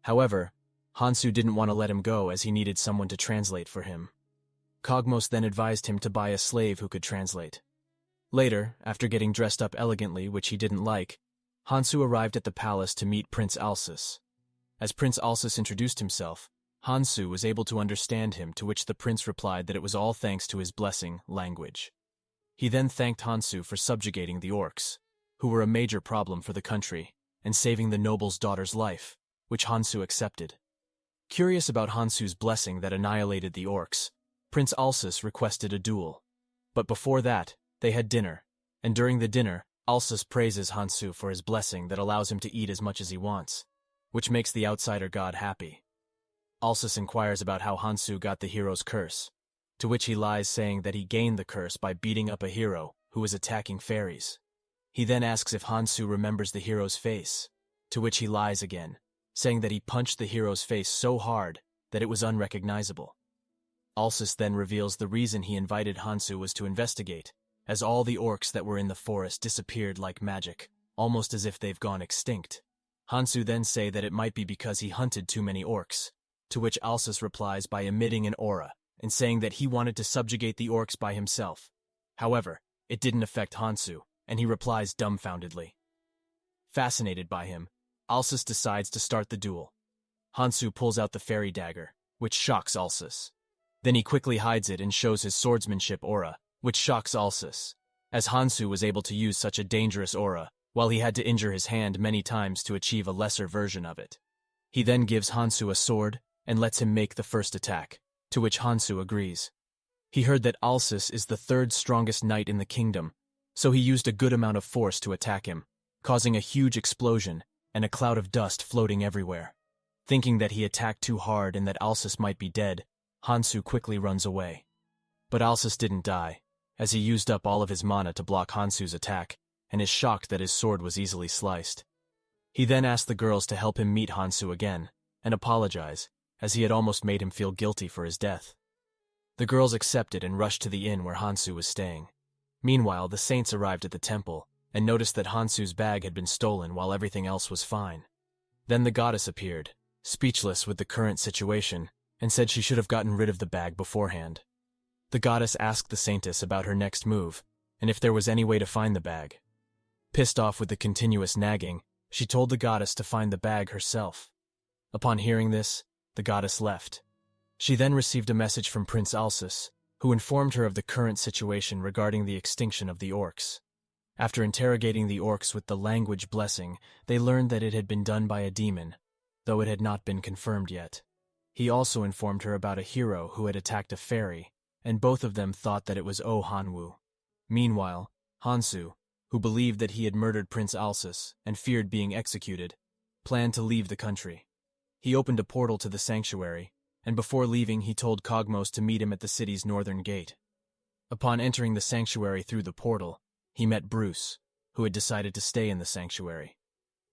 However, Hansu didn't want to let him go, as he needed someone to translate for him. Kogmos then advised him to buy a slave who could translate. Later, after getting dressed up elegantly, which he didn't like, Hansu arrived at the palace to meet Prince Alsus. As Prince Alsus introduced himself, Hansu was able to understand him, to which the prince replied that it was all thanks to his blessing, language. He then thanked Hansu for subjugating the orcs, who were a major problem for the country, and saving the noble's daughter's life, which Hansu accepted. Curious about Hansu's blessing that annihilated the orcs, Prince Alsus requested a duel. But before that, they had dinner, and during the dinner, Alsus praises Hansu for his blessing that allows him to eat as much as he wants, which makes the outsider god happy. Alsus inquires about how Hansu got the hero's curse, to which he lies, saying that he gained the curse by beating up a hero who was attacking fairies. He then asks if Hansu remembers the hero's face, to which he lies again, saying that he punched the hero's face so hard that it was unrecognizable. Alsus then reveals the reason he invited Hansu was to investigate, as all the orcs that were in the forest disappeared like magic, almost as if they've gone extinct. Hansu then say that it might be because he hunted too many orcs, to which Alsus replies by emitting an aura and saying that he wanted to subjugate the orcs by himself. However, it didn't affect Hansu, and he replies dumbfoundedly. Fascinated by him, Alsus decides to start the duel. Hansu pulls out the fairy dagger, which shocks Alsus. Then he quickly hides it and shows his swordsmanship aura, which shocks Alsus, as Hansu was able to use such a dangerous aura, while he had to injure his hand many times to achieve a lesser version of it. He then gives Hansu a sword and lets him make the first attack, to which Hansu agrees. He heard that Alsus is the third strongest knight in the kingdom, so he used a good amount of force to attack him, causing a huge explosion and a cloud of dust floating everywhere. Thinking that he attacked too hard and that Alsus might be dead, Hansu quickly runs away. But Alsus didn't die, as he used up all of his mana to block Hansu's attack, and is shocked that his sword was easily sliced. He then asked the girls to help him meet Hansu again, and apologize, as he had almost made him feel guilty for his death. The girls accepted and rushed to the inn where Hansu was staying. Meanwhile, the saints arrived at the temple, and noticed that Hansu's bag had been stolen while everything else was fine. Then the goddess appeared, speechless with the current situation, and said she should have gotten rid of the bag beforehand. The goddess asked the saintess about her next move, and if there was any way to find the bag. Pissed off with the continuous nagging, she told the goddess to find the bag herself. Upon hearing this, the goddess left. She then received a message from Prince Alsus, who informed her of the current situation regarding the extinction of the orcs. After interrogating the orcs with the language blessing, they learned that it had been done by a demon, though it had not been confirmed yet. He also informed her about a hero who had attacked a fairy, and both of them thought that it was O Hanwu. Meanwhile, Hansu, who believed that he had murdered Prince Alsus and feared being executed, planned to leave the country. He opened a portal to the sanctuary, and before leaving he told Kogmos to meet him at the city's northern gate. Upon entering the sanctuary through the portal, he met Bruce, who had decided to stay in the sanctuary.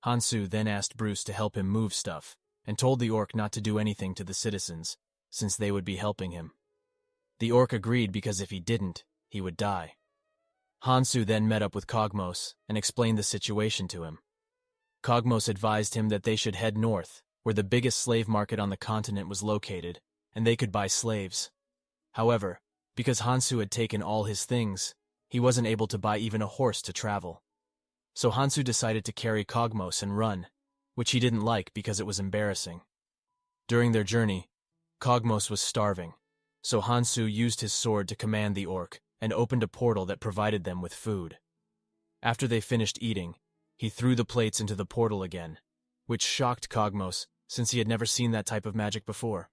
Hansu then asked Bruce to help him move stuff, and told the orc not to do anything to the citizens, since they would be helping him. The orc agreed because if he didn't, he would die. Hansu then met up with Kogmos and explained the situation to him. Kogmos advised him that they should head north, where the biggest slave market on the continent was located, and they could buy slaves. However, because Hansu had taken all his things, he wasn't able to buy even a horse to travel. So Hansu decided to carry Kogmos and run, which he didn't like because it was embarrassing. During their journey, Kogmos was starving, so Hansu used his sword to command the orc and opened a portal that provided them with food. After they finished eating, he threw the plates into the portal again, which shocked Kogmos since he had never seen that type of magic before.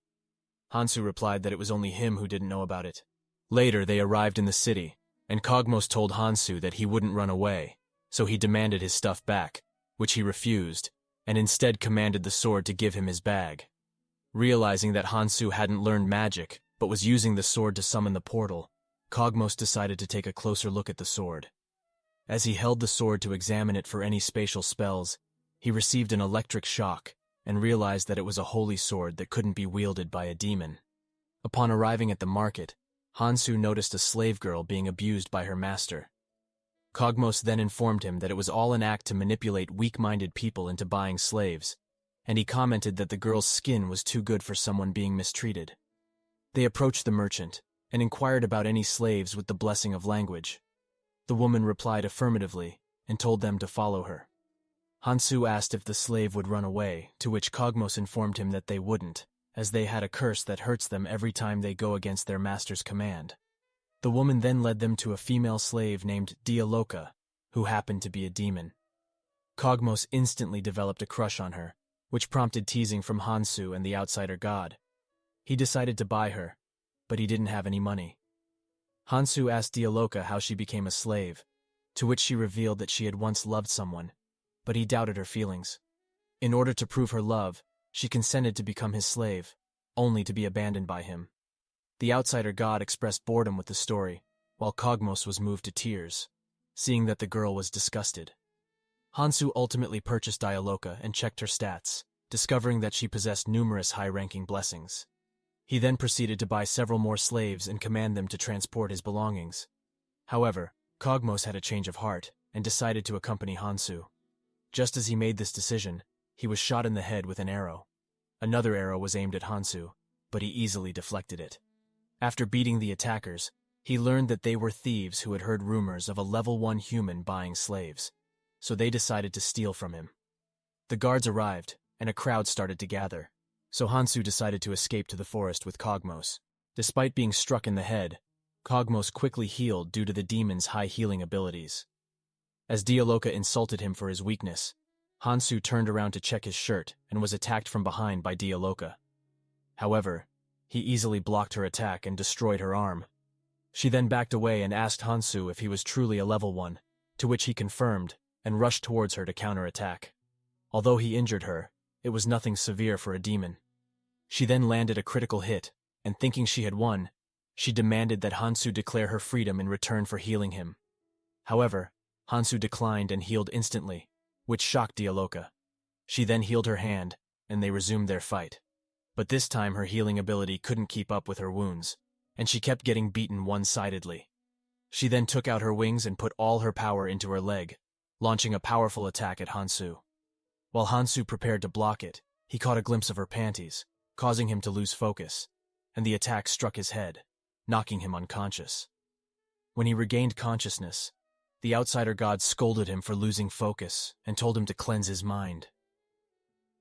Hansu replied that it was only him who didn't know about it. Later, they arrived in the city, and Kogmos told Hansu that he wouldn't run away, so he demanded his stuff back, which he refused, and instead commanded the sword to give him his bag. Realizing that Hansu hadn't learned magic, but was using the sword to summon the portal, Kogmos decided to take a closer look at the sword. As he held the sword to examine it for any spatial spells, he received an electric shock and realized that it was a holy sword that couldn't be wielded by a demon. Upon arriving at the market, Hansu noticed a slave girl being abused by her master. Kogmos then informed him that it was all an act to manipulate weak-minded people into buying slaves, and he commented that the girl's skin was too good for someone being mistreated. They approached the merchant and inquired about any slaves with the blessing of language. The woman replied affirmatively and told them to follow her. Hansu asked if the slave would run away, to which Kogmos informed him that they wouldn't, as they had a curse that hurts them every time they go against their master's command. The woman then led them to a female slave named Dialoka, who happened to be a demon. Kogmos instantly developed a crush on her, which prompted teasing from Hansu and the outsider god. He decided to buy her, but he didn't have any money. Hansu asked Dialoka how she became a slave, to which she revealed that she had once loved someone, but he doubted her feelings. In order to prove her love, she consented to become his slave, only to be abandoned by him. The outsider god expressed boredom with the story, while Kogmos was moved to tears, seeing that the girl was disgusted. Hansu ultimately purchased Dialoka and checked her stats, discovering that she possessed numerous high-ranking blessings. He then proceeded to buy several more slaves and command them to transport his belongings. However, Kogmos had a change of heart and decided to accompany Hansu. Just as he made this decision, he was shot in the head with an arrow. Another arrow was aimed at Hansu, but he easily deflected it. After beating the attackers, he learned that they were thieves who had heard rumors of a level 1 human buying slaves, so they decided to steal from him. The guards arrived, and a crowd started to gather, so Hansu decided to escape to the forest with Kogmos. Despite being struck in the head, Kogmos quickly healed due to the demon's high healing abilities. As Dialoka insulted him for his weakness, Hansu turned around to check his shirt and was attacked from behind by Dialoka. However, he easily blocked her attack and destroyed her arm. She then backed away and asked Hansu if he was truly a level 1, to which he confirmed and rushed towards her to counterattack. Although he injured her, it was nothing severe for a demon. She then landed a critical hit, and thinking she had won, she demanded that Hansu declare her freedom in return for healing him. However, Hansu declined and healed instantly, which shocked Dialoka. She then healed her hand, and they resumed their fight. But this time her healing ability couldn't keep up with her wounds, and she kept getting beaten one-sidedly. She then took out her wings and put all her power into her leg, launching a powerful attack at Hansu. While Hansu prepared to block it, he caught a glimpse of her panties, causing him to lose focus, and the attack struck his head, knocking him unconscious. When he regained consciousness, the outsider god scolded him for losing focus and told him to cleanse his mind.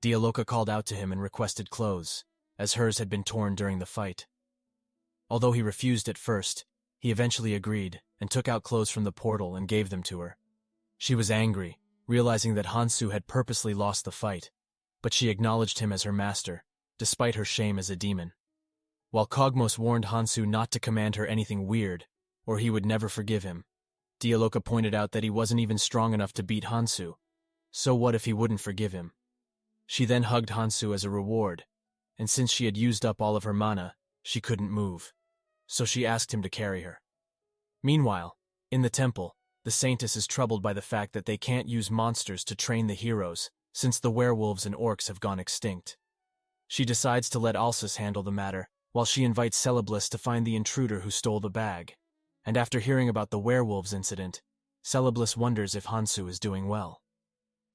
Dialoka called out to him and requested clothes, as hers had been torn during the fight. Although he refused at first, he eventually agreed and took out clothes from the portal and gave them to her. She was angry, realizing that Hansu had purposely lost the fight, but she acknowledged him as her master, despite her shame as a demon. While Kogmos warned Hansu not to command her anything weird, or he would never forgive him, Dialoka pointed out that he wasn't even strong enough to beat Hansu, so what if he wouldn't forgive him? She then hugged Hansu as a reward, and since she had used up all of her mana, she couldn't move, so she asked him to carry her. Meanwhile, in the temple, the Saintess is troubled by the fact that they can't use monsters to train the heroes, since the werewolves and orcs have gone extinct. She decides to let Alsus handle the matter, while she invites Celebliss to find the intruder who stole the bag. And after hearing about the werewolves incident, Celebliss wonders if Hansu is doing well.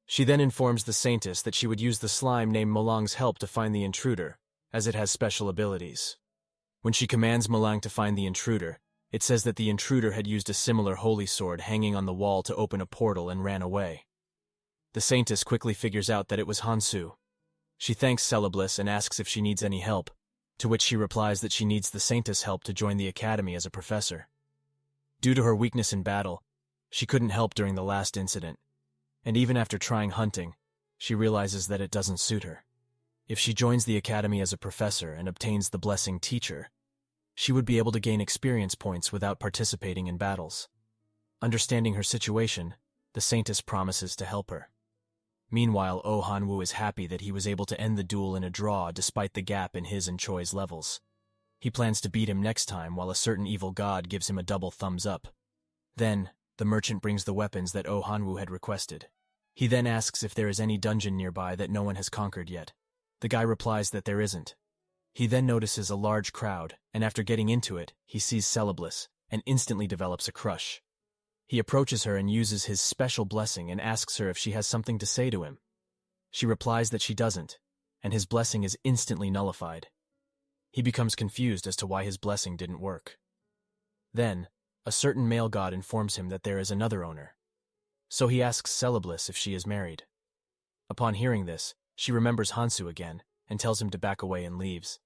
She then informs the Saintess that she would use the slime named Malang's help to find the intruder, as it has special abilities. When she commands Malang to find the intruder, it says that the intruder had used a similar holy sword hanging on the wall to open a portal and ran away. The Saintess quickly figures out that it was Hansu. She thanks Celebliss and asks if she needs any help, to which she replies that she needs the Saintess' help to join the academy as a professor. Due to her weakness in battle, she couldn't help during the last incident, and even after trying hunting, she realizes that it doesn't suit her. If she joins the academy as a professor and obtains the blessing teacher, she would be able to gain experience points without participating in battles. Understanding her situation, the Saintess promises to help her. Meanwhile, Oh Han-woo is happy that he was able to end the duel in a draw despite the gap in his and Choi's levels. He plans to beat him next time while a certain evil god gives him a double thumbs up. Then, the merchant brings the weapons that Oh Han-woo had requested. He then asks if there is any dungeon nearby that no one has conquered yet. The guy replies that there isn't. He then notices a large crowd, and after getting into it, he sees Celebliss, and instantly develops a crush. He approaches her and uses his special blessing and asks her if she has something to say to him. She replies that she doesn't, and his blessing is instantly nullified. He becomes confused as to why his blessing didn't work. Then, a certain male god informs him that there is another owner. So he asks Celebliss if she is married. Upon hearing this, she remembers Hansu again, and tells him to back away and leaves.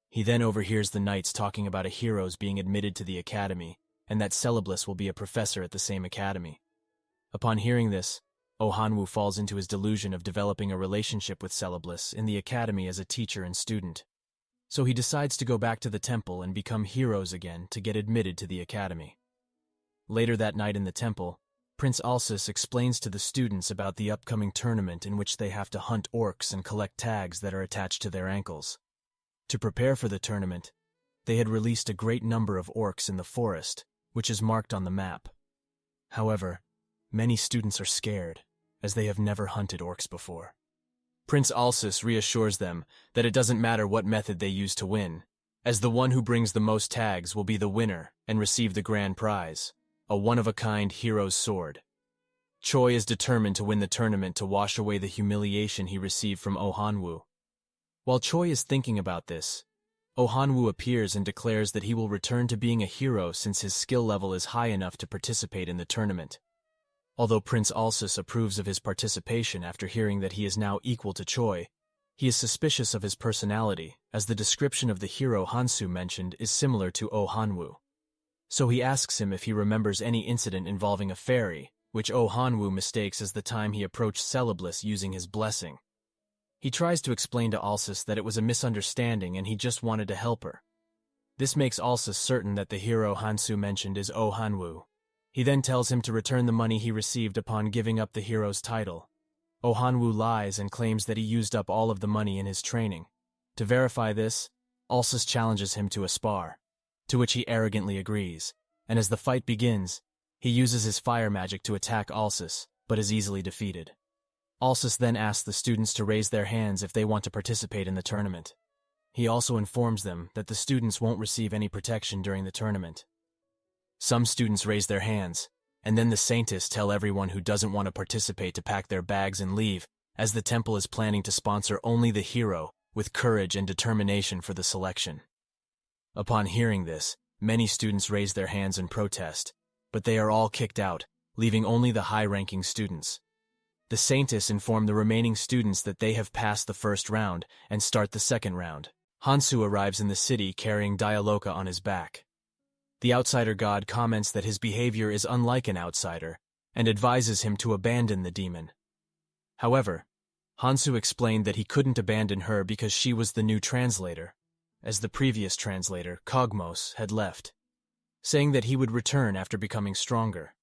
He then overhears the knights talking about a hero's being admitted to the academy, and that Celebliss will be a professor at the same academy. Upon hearing this, Oh Han-woo falls into his delusion of developing a relationship with Celebliss in the academy as a teacher and student. So he decides to go back to the temple and become heroes again to get admitted to the academy. Later that night in the temple, Prince Alsus explains to the students about the upcoming tournament in which they have to hunt orcs and collect tags that are attached to their ankles. To prepare for the tournament, they had released a great number of orcs in the forest, which is marked on the map. However, many students are scared, as they have never hunted orcs before. Prince Alsus reassures them that it doesn't matter what method they use to win, as the one who brings the most tags will be the winner and receive the grand prize, a one-of-a-kind hero's sword. Choi is determined to win the tournament to wash away the humiliation he received from Oh Han-woo. While Choi is thinking about this, Oh Han-woo appears and declares that he will return to being a hero since his skill level is high enough to participate in the tournament. Although Prince Alsus approves of his participation after hearing that he is now equal to Choi, he is suspicious of his personality, as the description of the hero Hansu mentioned is similar to Oh Han-woo. So he asks him if he remembers any incident involving a fairy, which Oh Han-woo mistakes as the time he approached Celebliss using his blessing. He tries to explain to Alsus that it was a misunderstanding and he just wanted to help her. This makes Alsus certain that the hero Hansu mentioned is Oh Han-woo. He then tells him to return the money he received upon giving up the hero's title. Oh Han-woo lies and claims that he used up all of the money in his training. To verify this, Alsus challenges him to a spar, to which he arrogantly agrees, and as the fight begins, he uses his fire magic to attack Alsus, but is easily defeated. Alsus then asks the students to raise their hands if they want to participate in the tournament. He also informs them that the students won't receive any protection during the tournament. Some students raise their hands, and then the Saintists tell everyone who doesn't want to participate to pack their bags and leave, as the temple is planning to sponsor only the hero with courage and determination for the selection. Upon hearing this, many students raise their hands in protest, but they are all kicked out, leaving only the high-ranking students. The Saintists inform the remaining students that they have passed the first round and start the second round. Hansu arrives in the city carrying Dialoka on his back. The outsider god comments that his behavior is unlike an outsider and advises him to abandon the demon. However, Hansu explained that he couldn't abandon her because she was the new translator, as the previous translator, Kogmos, had left, saying that he would return after becoming stronger.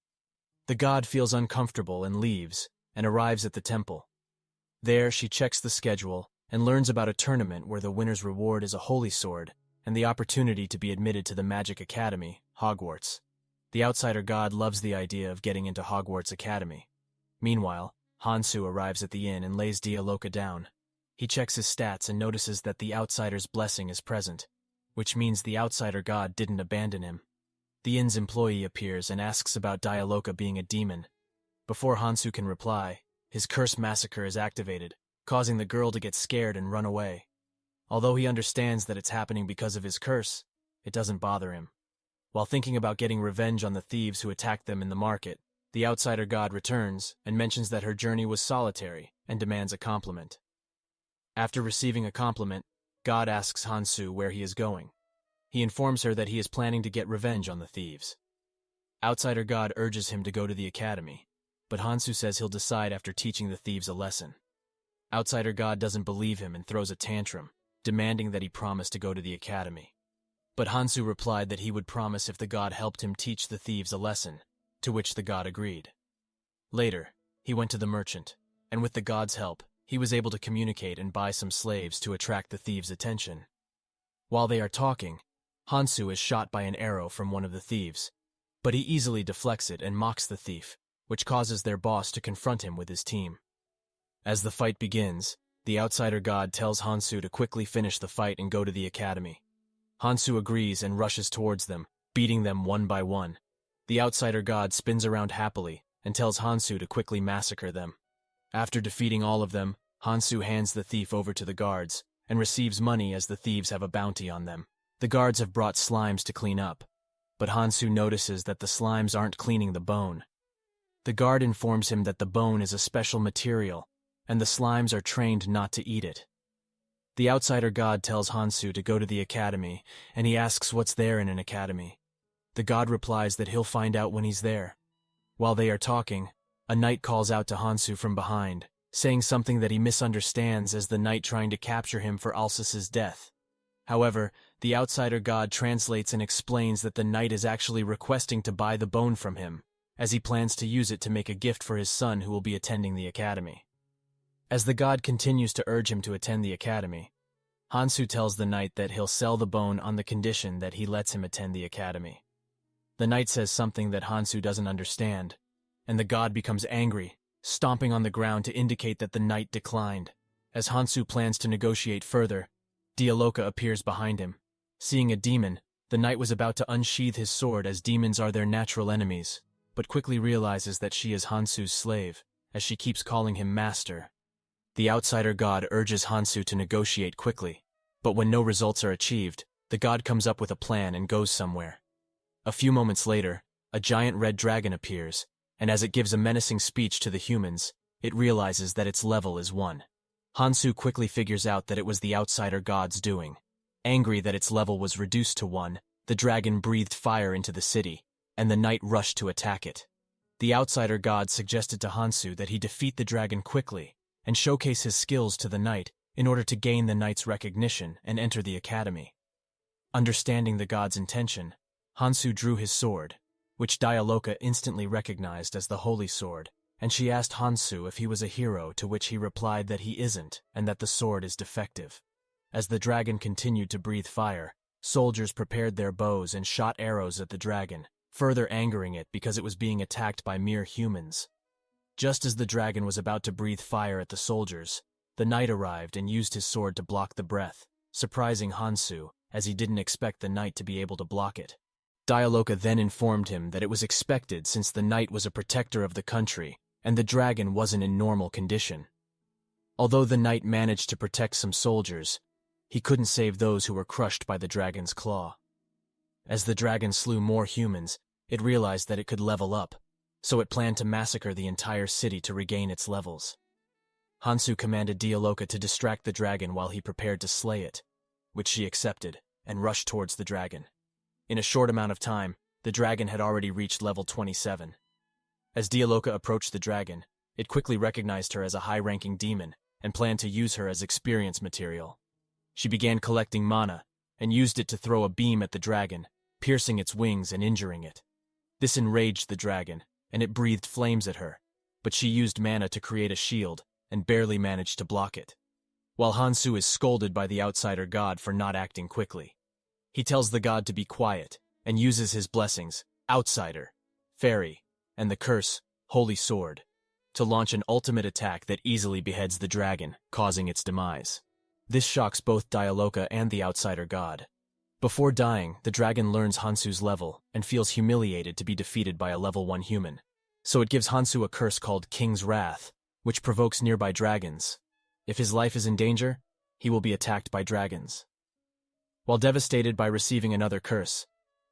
The god feels uncomfortable and leaves, and arrives at the temple. There, she checks the schedule and learns about a tournament where the winner's reward is a holy sword and the opportunity to be admitted to the Magic Academy, Hogwarts. The outsider god loves the idea of getting into Hogwarts Academy. Meanwhile, Hansu arrives at the inn and lays Dialoka down. He checks his stats and notices that the outsider's blessing is present, which means the outsider god didn't abandon him. The inn's employee appears and asks about Dialoka being a demon. Before Hansu can reply, his curse massacre is activated, causing the girl to get scared and run away. Although he understands that it's happening because of his curse, it doesn't bother him. While thinking about getting revenge on the thieves who attacked them in the market, the outsider god returns and mentions that her journey was solitary and demands a compliment. After receiving a compliment, God asks Hansu where he is going. He informs her that he is planning to get revenge on the thieves. Outsider god urges him to go to the academy, but Hansu says he'll decide after teaching the thieves a lesson. Outsider god doesn't believe him and throws a tantrum, demanding that he promise to go to the academy. But Hansu replied that he would promise if the god helped him teach the thieves a lesson, to which the god agreed. Later, he went to the merchant, and with the god's help, he was able to communicate and buy some slaves to attract the thieves' attention. While they are talking, Hansu is shot by an arrow from one of the thieves, but he easily deflects it and mocks the thief, which causes their boss to confront him with his team. As the fight begins, the outsider god tells Hansu to quickly finish the fight and go to the academy. Hansu agrees and rushes towards them, beating them one by one. The outsider god spins around happily and tells Hansu to quickly massacre them. After defeating all of them, Hansu hands the thief over to the guards and receives money as the thieves have a bounty on them. The guards have brought slimes to clean up, but Hansu notices that the slimes aren't cleaning the bone. The guard informs him that the bone is a special material, and the slimes are trained not to eat it. The outsider god tells Hansu to go to the academy, and he asks what's there in an academy. The god replies that he'll find out when he's there. While they are talking, a knight calls out to Hansu from behind, saying something that he misunderstands as the knight trying to capture him for Alsus's death. However, the outsider god translates and explains that the knight is actually requesting to buy the bone from him, as he plans to use it to make a gift for his son who will be attending the academy. As the god continues to urge him to attend the academy, Hansu tells the knight that he'll sell the bone on the condition that he lets him attend the academy. The knight says something that Hansu doesn't understand, and the god becomes angry, stomping on the ground to indicate that the knight declined. As Hansu plans to negotiate further, Dialoka appears behind him. Seeing a demon, the knight was about to unsheath his sword as demons are their natural enemies, but quickly realizes that she is Hansu's slave, as she keeps calling him master. The outsider god urges Hansu to negotiate quickly, but when no results are achieved, the god comes up with a plan and goes somewhere. A few moments later, a giant red dragon appears, and as it gives a menacing speech to the humans, it realizes that its level is 1. Hansu quickly figures out that it was the outsider god's doing. Angry that its level was reduced to 1, the dragon breathed fire into the city, and the knight rushed to attack it. The outsider god suggested to Hansu that he defeat the dragon quickly and showcase his skills to the knight in order to gain the knight's recognition and enter the academy. Understanding the god's intention, Hansu drew his sword, which Dialoka instantly recognized as the holy sword, and she asked Hansu if he was a hero, to which he replied that he isn't and that the sword is defective. As the dragon continued to breathe fire, soldiers prepared their bows and shot arrows at the dragon, further angering it because it was being attacked by mere humans. Just as the dragon was about to breathe fire at the soldiers, the knight arrived and used his sword to block the breath, surprising Hansu, as he didn't expect the knight to be able to block it. Dialoka then informed him that it was expected since the knight was a protector of the country, and the dragon wasn't in normal condition. Although the knight managed to protect some soldiers, he couldn't save those who were crushed by the dragon's claw. As the dragon slew more humans, it realized that it could level up, so it planned to massacre the entire city to regain its levels. Hansu commanded Dialoka to distract the dragon while he prepared to slay it, which she accepted, and rushed towards the dragon. In a short amount of time, the dragon had already reached level 27. As Dialoka approached the dragon, it quickly recognized her as a high-ranking demon and planned to use her as experience material. She began collecting mana and used it to throw a beam at the dragon, piercing its wings and injuring it. This enraged the dragon, and it breathed flames at her, but she used mana to create a shield and barely managed to block it. While Hansu is scolded by the outsider god for not acting quickly, he tells the god to be quiet and uses his blessings, outsider, fairy, and the curse, holy sword, to launch an ultimate attack that easily beheads the dragon, causing its demise. This shocks both Dialoka and the outsider god. Before dying, the dragon learns Hansu's level and feels humiliated to be defeated by a level 1 human. So it gives Hansu a curse called King's Wrath, which provokes nearby dragons. If his life is in danger, he will be attacked by dragons. While devastated by receiving another curse,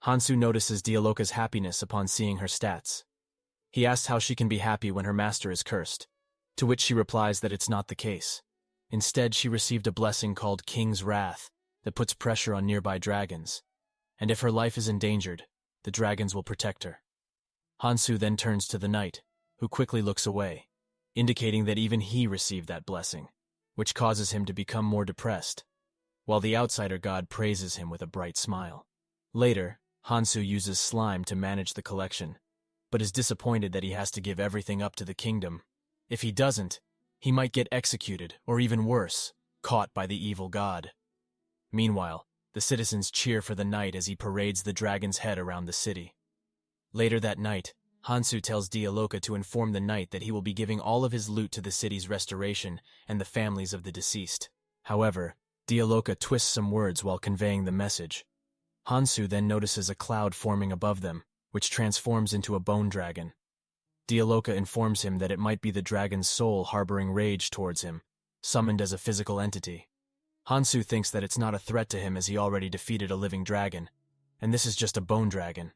Hansu notices Dialoka's happiness upon seeing her stats. He asks how she can be happy when her master is cursed, to which she replies that it's not the case. Instead, she received a blessing called King's Wrath that puts pressure on nearby dragons, and if her life is endangered, the dragons will protect her. Hansu then turns to the knight, who quickly looks away, indicating that even he received that blessing, which causes him to become more depressed, while the outsider god praises him with a bright smile. Later, Hansu uses slime to manage the collection, but is disappointed that he has to give everything up to the kingdom. If he doesn't, he might get executed, or even worse, caught by the evil god. Meanwhile, the citizens cheer for the knight as he parades the dragon's head around the city. Later that night, Hansu tells Dialoka to inform the knight that he will be giving all of his loot to the city's restoration and the families of the deceased. However, Dialoka twists some words while conveying the message. Hansu then notices a cloud forming above them, which transforms into a bone dragon. Dialoka informs him that it might be the dragon's soul harboring rage towards him, summoned as a physical entity. Hansu thinks that it's not a threat to him as he already defeated a living dragon, and this is just a bone dragon.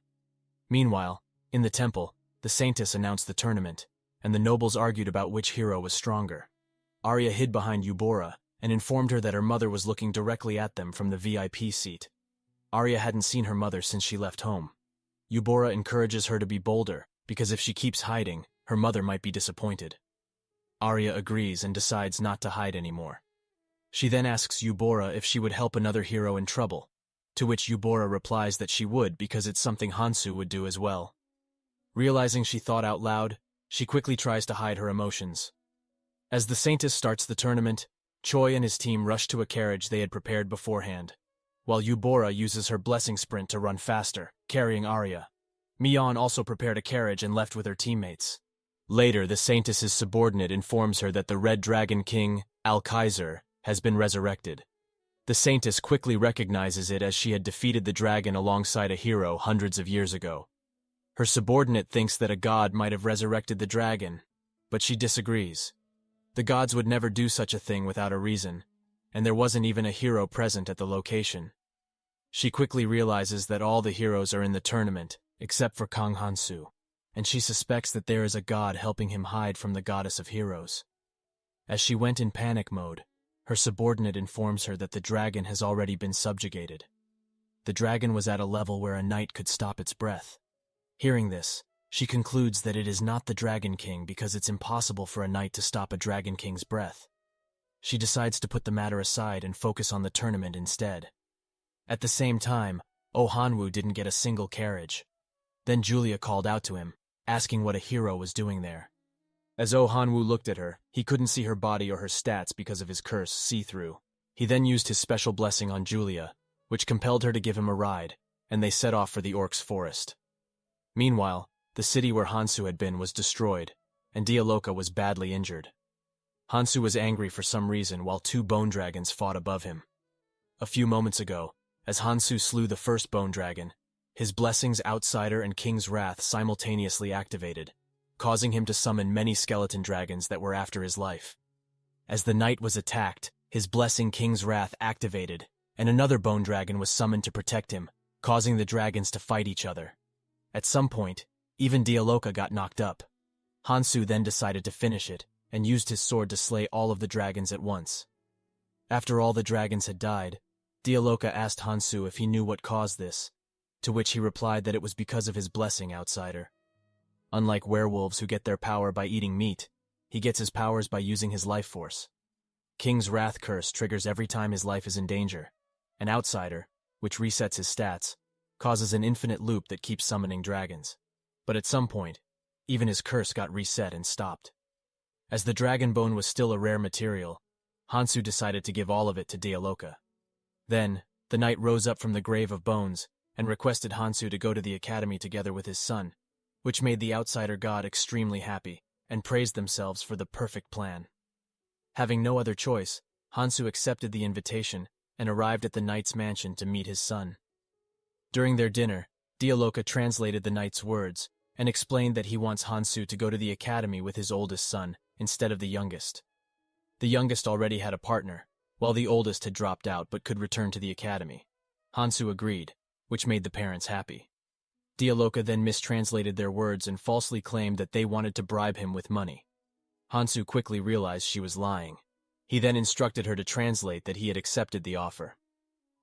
Meanwhile, in the temple, the Saintess announced the tournament, and the nobles argued about which hero was stronger. Arya hid behind Eubora and informed her that her mother was looking directly at them from the VIP seat. Arya hadn't seen her mother since she left home. Eubora encourages her to be bolder, because if she keeps hiding, her mother might be disappointed. Arya agrees and decides not to hide anymore. She then asks Yubora if she would help another hero in trouble, to which Yubora replies that she would because it's something Hansu would do as well. Realizing she thought out loud, she quickly tries to hide her emotions. As the Saintess starts the tournament, Choi and his team rush to a carriage they had prepared beforehand, while Yubora uses her blessing sprint to run faster, carrying Arya. Mion also prepared a carriage and left with her teammates. Later, the Saintess's subordinate informs her that the Red Dragon King, Al-Kaiser, has been resurrected. The Saintess quickly recognizes it as she had defeated the dragon alongside a hero hundreds of years ago. Her subordinate thinks that a god might have resurrected the dragon, but she disagrees. The gods would never do such a thing without a reason, and there wasn't even a hero present at the location. She quickly realizes that all the heroes are in the tournament, except for Kang Hansu, and she suspects that there is a god helping him hide from the goddess of heroes. As she went in panic mode, her subordinate informs her that the dragon has already been subjugated. The dragon was at a level where a knight could stop its breath. Hearing this, she concludes that it is not the Dragon King because it's impossible for a knight to stop a Dragon King's breath. She decides to put the matter aside and focus on the tournament instead. At the same time, Oh Hanwoo didn't get a single carriage. Then Julia called out to him, asking what a hero was doing there. As Oh Hanwoo looked at her, he couldn't see her body or her stats because of his curse, see-through. He then used his special blessing on Julia, which compelled her to give him a ride, and they set off for the Orcs' forest. Meanwhile, the city where Hansu had been was destroyed, and Dialoka was badly injured. Hansu was angry for some reason while two bone dragons fought above him. A few moments ago, as Hansu slew the first bone dragon, his blessings Outsider and King's Wrath simultaneously activated, causing him to summon many skeleton dragons that were after his life. As the knight was attacked, his blessing King's Wrath activated, and another bone dragon was summoned to protect him, causing the dragons to fight each other. At some point, even Dialoka got knocked up. Hansu then decided to finish it, and used his sword to slay all of the dragons at once. After all the dragons had died, Dialoka asked Hansu if he knew what caused this, to which he replied that it was because of his blessing Outsider. Unlike werewolves who get their power by eating meat, he gets his powers by using his life force. King's Wrath curse triggers every time his life is in danger, and Outsider, which resets his stats, causes an infinite loop that keeps summoning dragons. But at some point, even his curse got reset and stopped. As the dragon bone was still a rare material, Hansu decided to give all of it to Dialoka. Then, the knight rose up from the grave of bones and requested Hansu to go to the academy together with his son, which made the Outsider god extremely happy and praised themselves for the perfect plan. Having no other choice, Hansu accepted the invitation and arrived at the knight's mansion to meet his son. During their dinner, Dialoka translated the knight's words and explained that he wants Hansu to go to the academy with his oldest son instead of the youngest. The youngest already had a partner, while the oldest had dropped out but could return to the academy. Hansu agreed, which made the parents happy. Dialoka then mistranslated their words and falsely claimed that they wanted to bribe him with money. Hansu quickly realized she was lying. He then instructed her to translate that he had accepted the offer.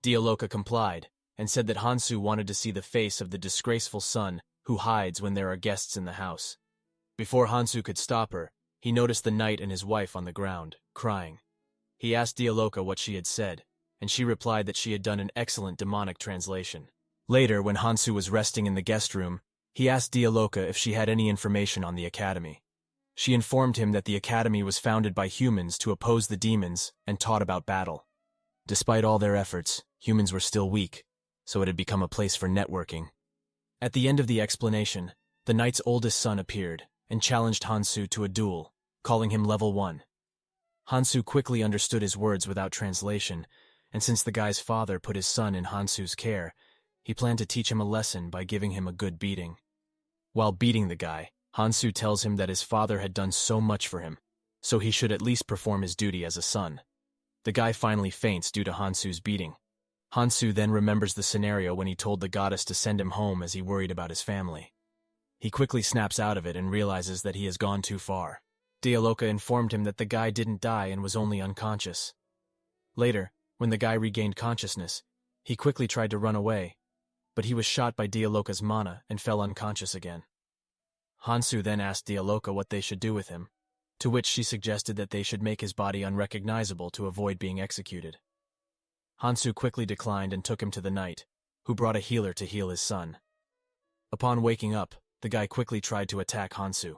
Dialoka complied, and said that Hansu wanted to see the face of the disgraceful son who hides when there are guests in the house. Before Hansu could stop her, he noticed the knight and his wife on the ground, crying. He asked Dialoka what she had said, and she replied that she had done an excellent demonic translation. Later, when Hansu was resting in the guest room, he asked Dialoka if she had any information on the academy. She informed him that the academy was founded by humans to oppose the demons and taught about battle. Despite all their efforts, humans were still weak, so it had become a place for networking. At the end of the explanation, the knight's oldest son appeared and challenged Hansu to a duel, calling him level 1. Hansu quickly understood his words without translation, and since the guy's father put his son in Hansu's care, he planned to teach him a lesson by giving him a good beating. While beating the guy, Hansu tells him that his father had done so much for him, so he should at least perform his duty as a son. The guy finally faints due to Hansu's beating. Hansu then remembers the scenario when he told the goddess to send him home as he worried about his family. He quickly snaps out of it and realizes that he has gone too far. Dialoka informed him that the guy didn't die and was only unconscious. Later, when the guy regained consciousness, he quickly tried to run away, but he was shot by Dialoka's mana and fell unconscious again. Hansu then asked Dialoka what they should do with him. to which she suggested that they should make his body unrecognizable to avoid being executed. Hansu quickly declined and took him to the knight, who brought a healer to heal his son. Upon waking up, the guy quickly tried to attack Hansu.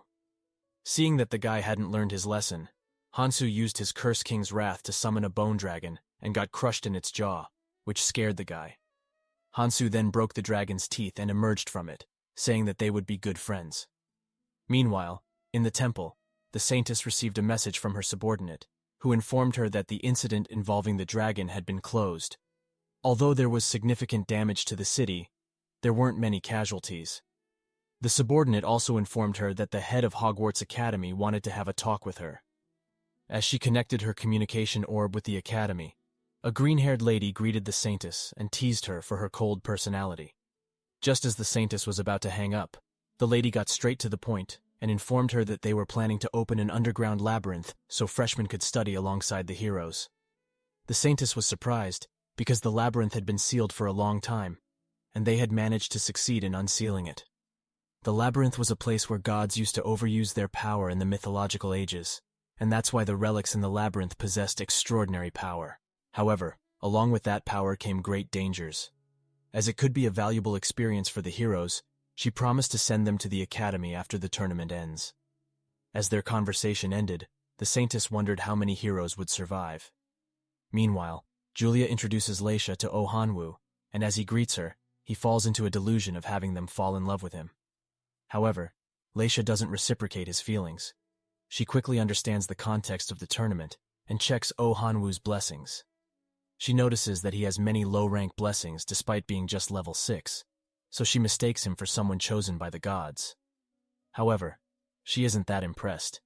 Seeing that the guy hadn't learned his lesson, Hansu used his Curse King's wrath to summon a bone dragon and got crushed in its jaw, which scared the guy. Hansu then broke the dragon's teeth and emerged from it, saying that they would be good friends. Meanwhile, in the temple, the saintess received a message from her subordinate, who informed her that the incident involving the dragon had been closed. Although there was significant damage to the city, there weren't many casualties. The subordinate also informed her that the head of Hogwarts Academy wanted to have a talk with her. As she connected her communication orb with the academy, a green-haired lady greeted the saintess and teased her for her cold personality. Just as the saintess was about to hang up, the lady got straight to the point and informed her that they were planning to open an underground labyrinth so freshmen could study alongside the heroes. The saintess was surprised because the labyrinth had been sealed for a long time, and they had managed to succeed in unsealing it. The labyrinth was a place where gods used to overuse their power in the mythological ages, and that's why the relics in the labyrinth possessed extraordinary power. However, along with that power came great dangers. As it could be a valuable experience for the heroes, she promised to send them to the academy after the tournament ends. As their conversation ended, the saintess wondered how many heroes would survive. Meanwhile, Julia introduces Leisha to Oh Han-woo, and as he greets her, he falls into a delusion of having them fall in love with him. However, Leisha doesn't reciprocate his feelings. She quickly understands the context of the tournament and checks Oh Han-woo's blessings. She notices that he has many low-rank blessings despite being just level 6, so she mistakes him for someone chosen by the gods. However, she isn't that impressed,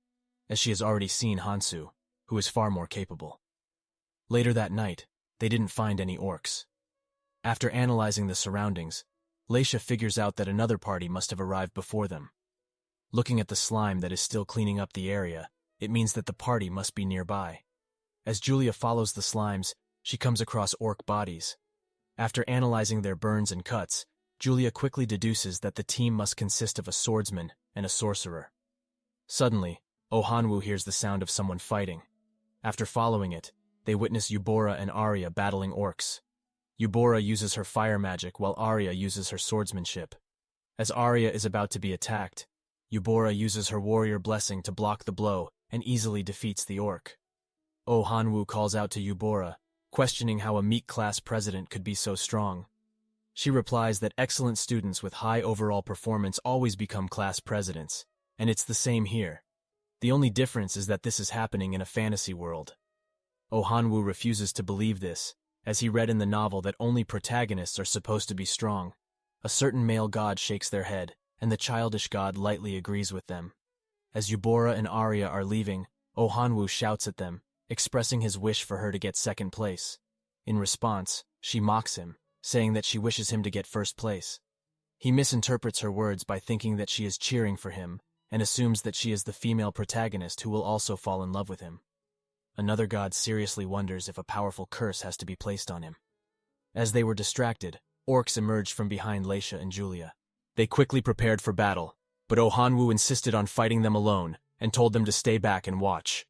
as she has already seen Hansu, who is far more capable. Later that night, they didn't find any orcs. After analyzing the surroundings, Leisha figures out that another party must have arrived before them. Looking at the slime that is still cleaning up the area, it means that the party must be nearby. As Julia follows the slimes, she comes across orc bodies. After analyzing their burns and cuts, Julia quickly deduces that the team must consist of a swordsman and a sorcerer. Suddenly, Oh Han-woo hears the sound of someone fighting. After following it, they witness Eubora and Arya battling orcs. Eubora uses her fire magic while Arya uses her swordsmanship. As Arya is about to be attacked, Eubora uses her warrior blessing to block the blow and easily defeats the orc. Oh Han-woo calls out to Eubora, questioning how a meek class president could be so strong. She replies that excellent students with high overall performance always become class presidents, and it's the same here. The only difference is that this is happening in a fantasy world. Oh Han-woo refuses to believe this, as he read in the novel that only protagonists are supposed to be strong. A certain male god shakes their head, and the childish god lightly agrees with them. As Eubora and Arya are leaving, Oh Han-woo shouts at them, expressing his wish for her to get second place. In response, she mocks him, saying that she wishes him to get first place. He misinterprets her words by thinking that she is cheering for him, and assumes that she is the female protagonist who will also fall in love with him. Another god seriously wonders if a powerful curse has to be placed on him. As they were distracted, orcs emerged from behind Leisha and Julia. They quickly prepared for battle, but Oh Han-woo insisted on fighting them alone and told them to stay back and watch.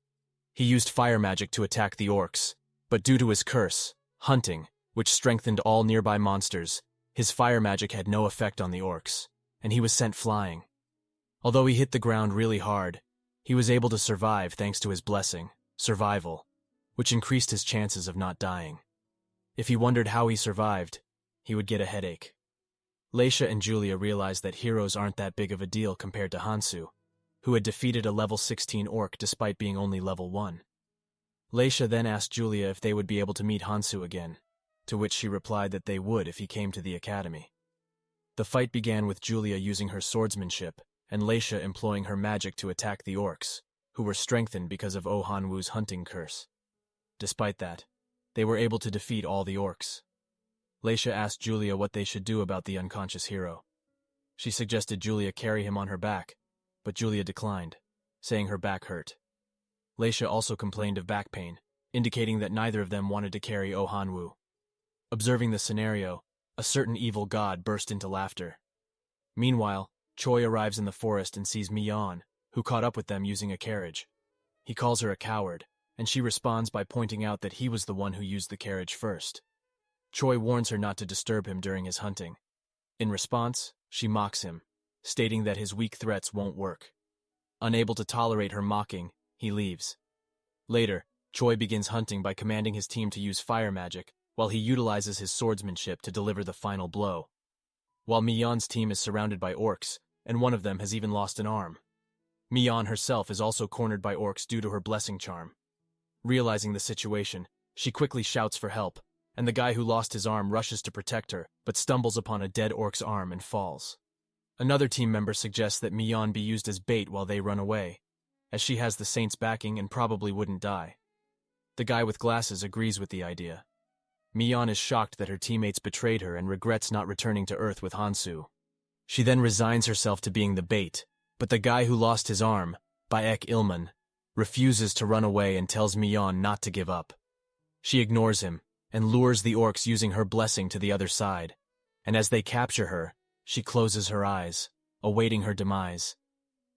He used fire magic to attack the orcs, but due to his curse, hunting, which strengthened all nearby monsters, his fire magic had no effect on the orcs, and he was sent flying. Although he hit the ground really hard, he was able to survive thanks to his blessing, survival, which increased his chances of not dying. If he wondered how he survived, he would get a headache. Leisha and Julia realized that heroes aren't that big of a deal compared to Hansu, who had defeated a level 16 orc despite being only level 1. Leisha then asked Julia if they would be able to meet Hansu again, to which she replied that they would if he came to the academy. The fight began with Julia using her swordsmanship and Leisha employing her magic to attack the orcs, who were strengthened because of Oh Han-woo's hunting curse. Despite that, they were able to defeat all the orcs. Leisha asked Julia what they should do about the unconscious hero. She suggested Julia carry him on her back, but Julia declined, saying her back hurt. Leisha also complained of back pain, indicating that neither of them wanted to carry Oh Han-woo. Observing the scenario, a certain evil god burst into laughter. Meanwhile, Choi arrives in the forest and sees Mi-yeon, who caught up with them using a carriage. He calls her a coward, and she responds by pointing out that he was the one who used the carriage first. Choi warns her not to disturb him during his hunting. In response, she mocks him, stating that his weak threats won't work. Unable to tolerate her mocking, he leaves. Later, Choi begins hunting by commanding his team to use fire magic, while he utilizes his swordsmanship to deliver the final blow. While Mi-yeon's team is surrounded by orcs, and one of them has even lost an arm. Mi-yeon herself is also cornered by orcs due to her blessing charm. Realizing the situation, she quickly shouts for help, and the guy who lost his arm rushes to protect her, but stumbles upon a dead orc's arm and falls. Another team member suggests that Mi-yeon be used as bait while they run away, as she has the Saints' backing and probably wouldn't die. The guy with glasses agrees with the idea. Mi-yeon is shocked that her teammates betrayed her and regrets not returning to Earth with Han-soo. She then resigns herself to being the bait, but the guy who lost his arm, Baek-ilman, refuses to run away and tells Mi-yeon not to give up. She ignores him and lures the orcs using her blessing to the other side, and as they capture her, she closes her eyes, awaiting her demise.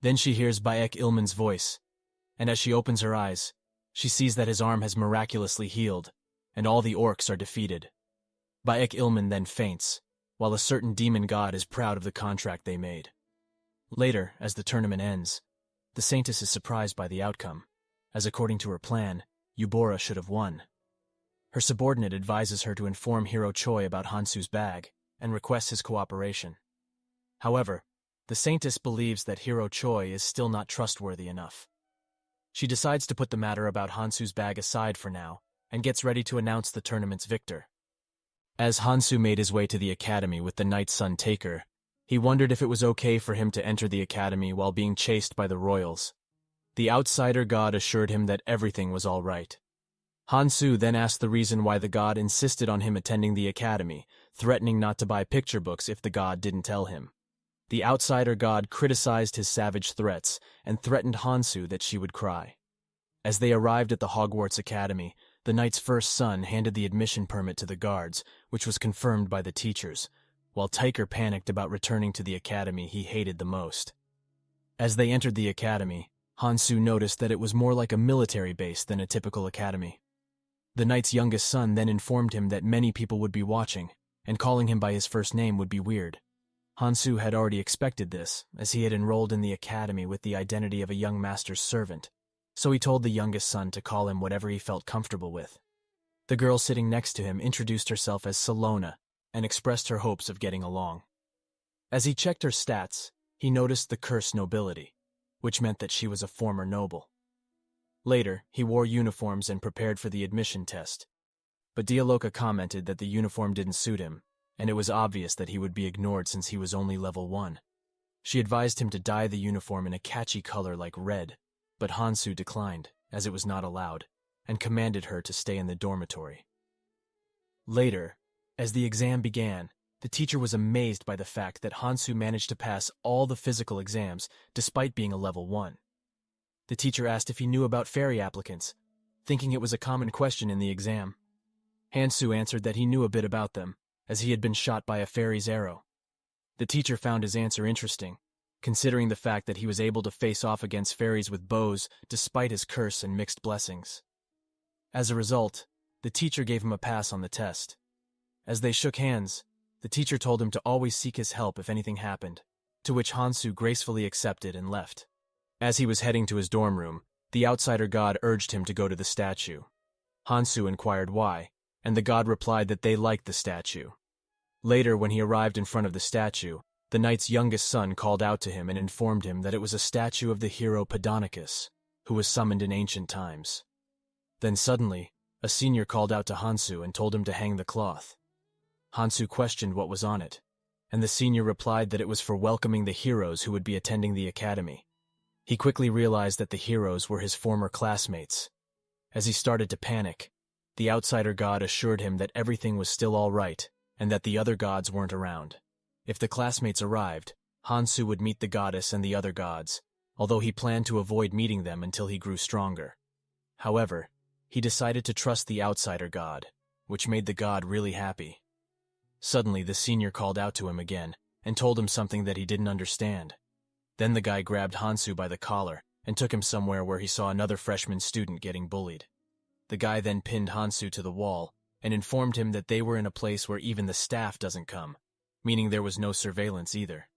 Then she hears Baek-ilman's voice, and as she opens her eyes, she sees that his arm has miraculously healed, and all the orcs are defeated. Baek-ilman then faints, while a certain demon god is proud of the contract they made. Later, as the tournament ends, the Saintess is surprised by the outcome, as according to her plan, Yubora should have won. Her subordinate advises her to inform Hero Choi about Han-soo's bag, and requests his cooperation. However, the Saintess believes that Hero Choi is still not trustworthy enough. She decides to put the matter about Han-soo's bag aside for now, and gets ready to announce the tournament's victor. As Han-soo made his way to the academy with the Night Sun Taker, he wondered if it was okay for him to enter the academy while being chased by the royals. The outsider god assured him that everything was all right. Han-soo then asked the reason why the god insisted on him attending the academy, threatening not to buy picture books if the god didn't tell him. The outsider god criticized his savage threats and threatened Han-soo that she would cry. As they arrived at the Hogwarts Academy, the knight's first son handed the admission permit to the guards, which was confirmed by the teachers, while Tyker panicked about returning to the academy he hated the most. As they entered the academy, Han-soo noticed that it was more like a military base than a typical academy. The knight's youngest son then informed him that many people would be watching, and calling him by his first name would be weird. Han-soo had already expected this, as he had enrolled in the academy with the identity of a young master's servant, so he told the youngest son to call him whatever he felt comfortable with. The girl sitting next to him introduced herself as Salona and expressed her hopes of getting along. As he checked her stats, he noticed the cursed nobility, which meant that she was a former noble. Later, he wore uniforms and prepared for the admission test, but Dialoka commented that the uniform didn't suit him, and it was obvious that he would be ignored since he was only level 1. She advised him to dye the uniform in a catchy color like red, but Han-soo declined, as it was not allowed, and commanded her to stay in the dormitory. Later, as the exam began, the teacher was amazed by the fact that Han-soo managed to pass all the physical exams despite being a level 1. The teacher asked if he knew about fairy applicants, thinking it was a common question in the exam. Han-soo answered that he knew a bit about them, as he had been shot by a fairy's arrow. The teacher found his answer interesting, considering the fact that he was able to face off against fairies with bows despite his curse and mixed blessings. As a result, the teacher gave him a pass on the test. As they shook hands, the teacher told him to always seek his help if anything happened, to which Han-soo gracefully accepted and left. As he was heading to his dorm room, the outsider god urged him to go to the statue. Han-soo inquired why, and the god replied that they liked the statue. Later, when he arrived in front of the statue, the knight's youngest son called out to him and informed him that it was a statue of the hero Pedonicus, who was summoned in ancient times. Then suddenly, a senior called out to Han-soo and told him to hang the cloth. Han-soo questioned what was on it, and the senior replied that it was for welcoming the heroes who would be attending the academy. He quickly realized that the heroes were his former classmates. As he started to panic, the outsider god assured him that everything was still all right and that the other gods weren't around. If the classmates arrived, Han-soo would meet the goddess and the other gods, although he planned to avoid meeting them until he grew stronger. However, he decided to trust the outsider god, which made the god really happy. Suddenly, the senior called out to him again and told him something that he didn't understand. Then the guy grabbed Han-soo by the collar and took him somewhere where he saw another freshman student getting bullied. The guy then pinned Hansu to the wall and informed him that they were in a place where even the staff doesn't come, meaning there was no surveillance either.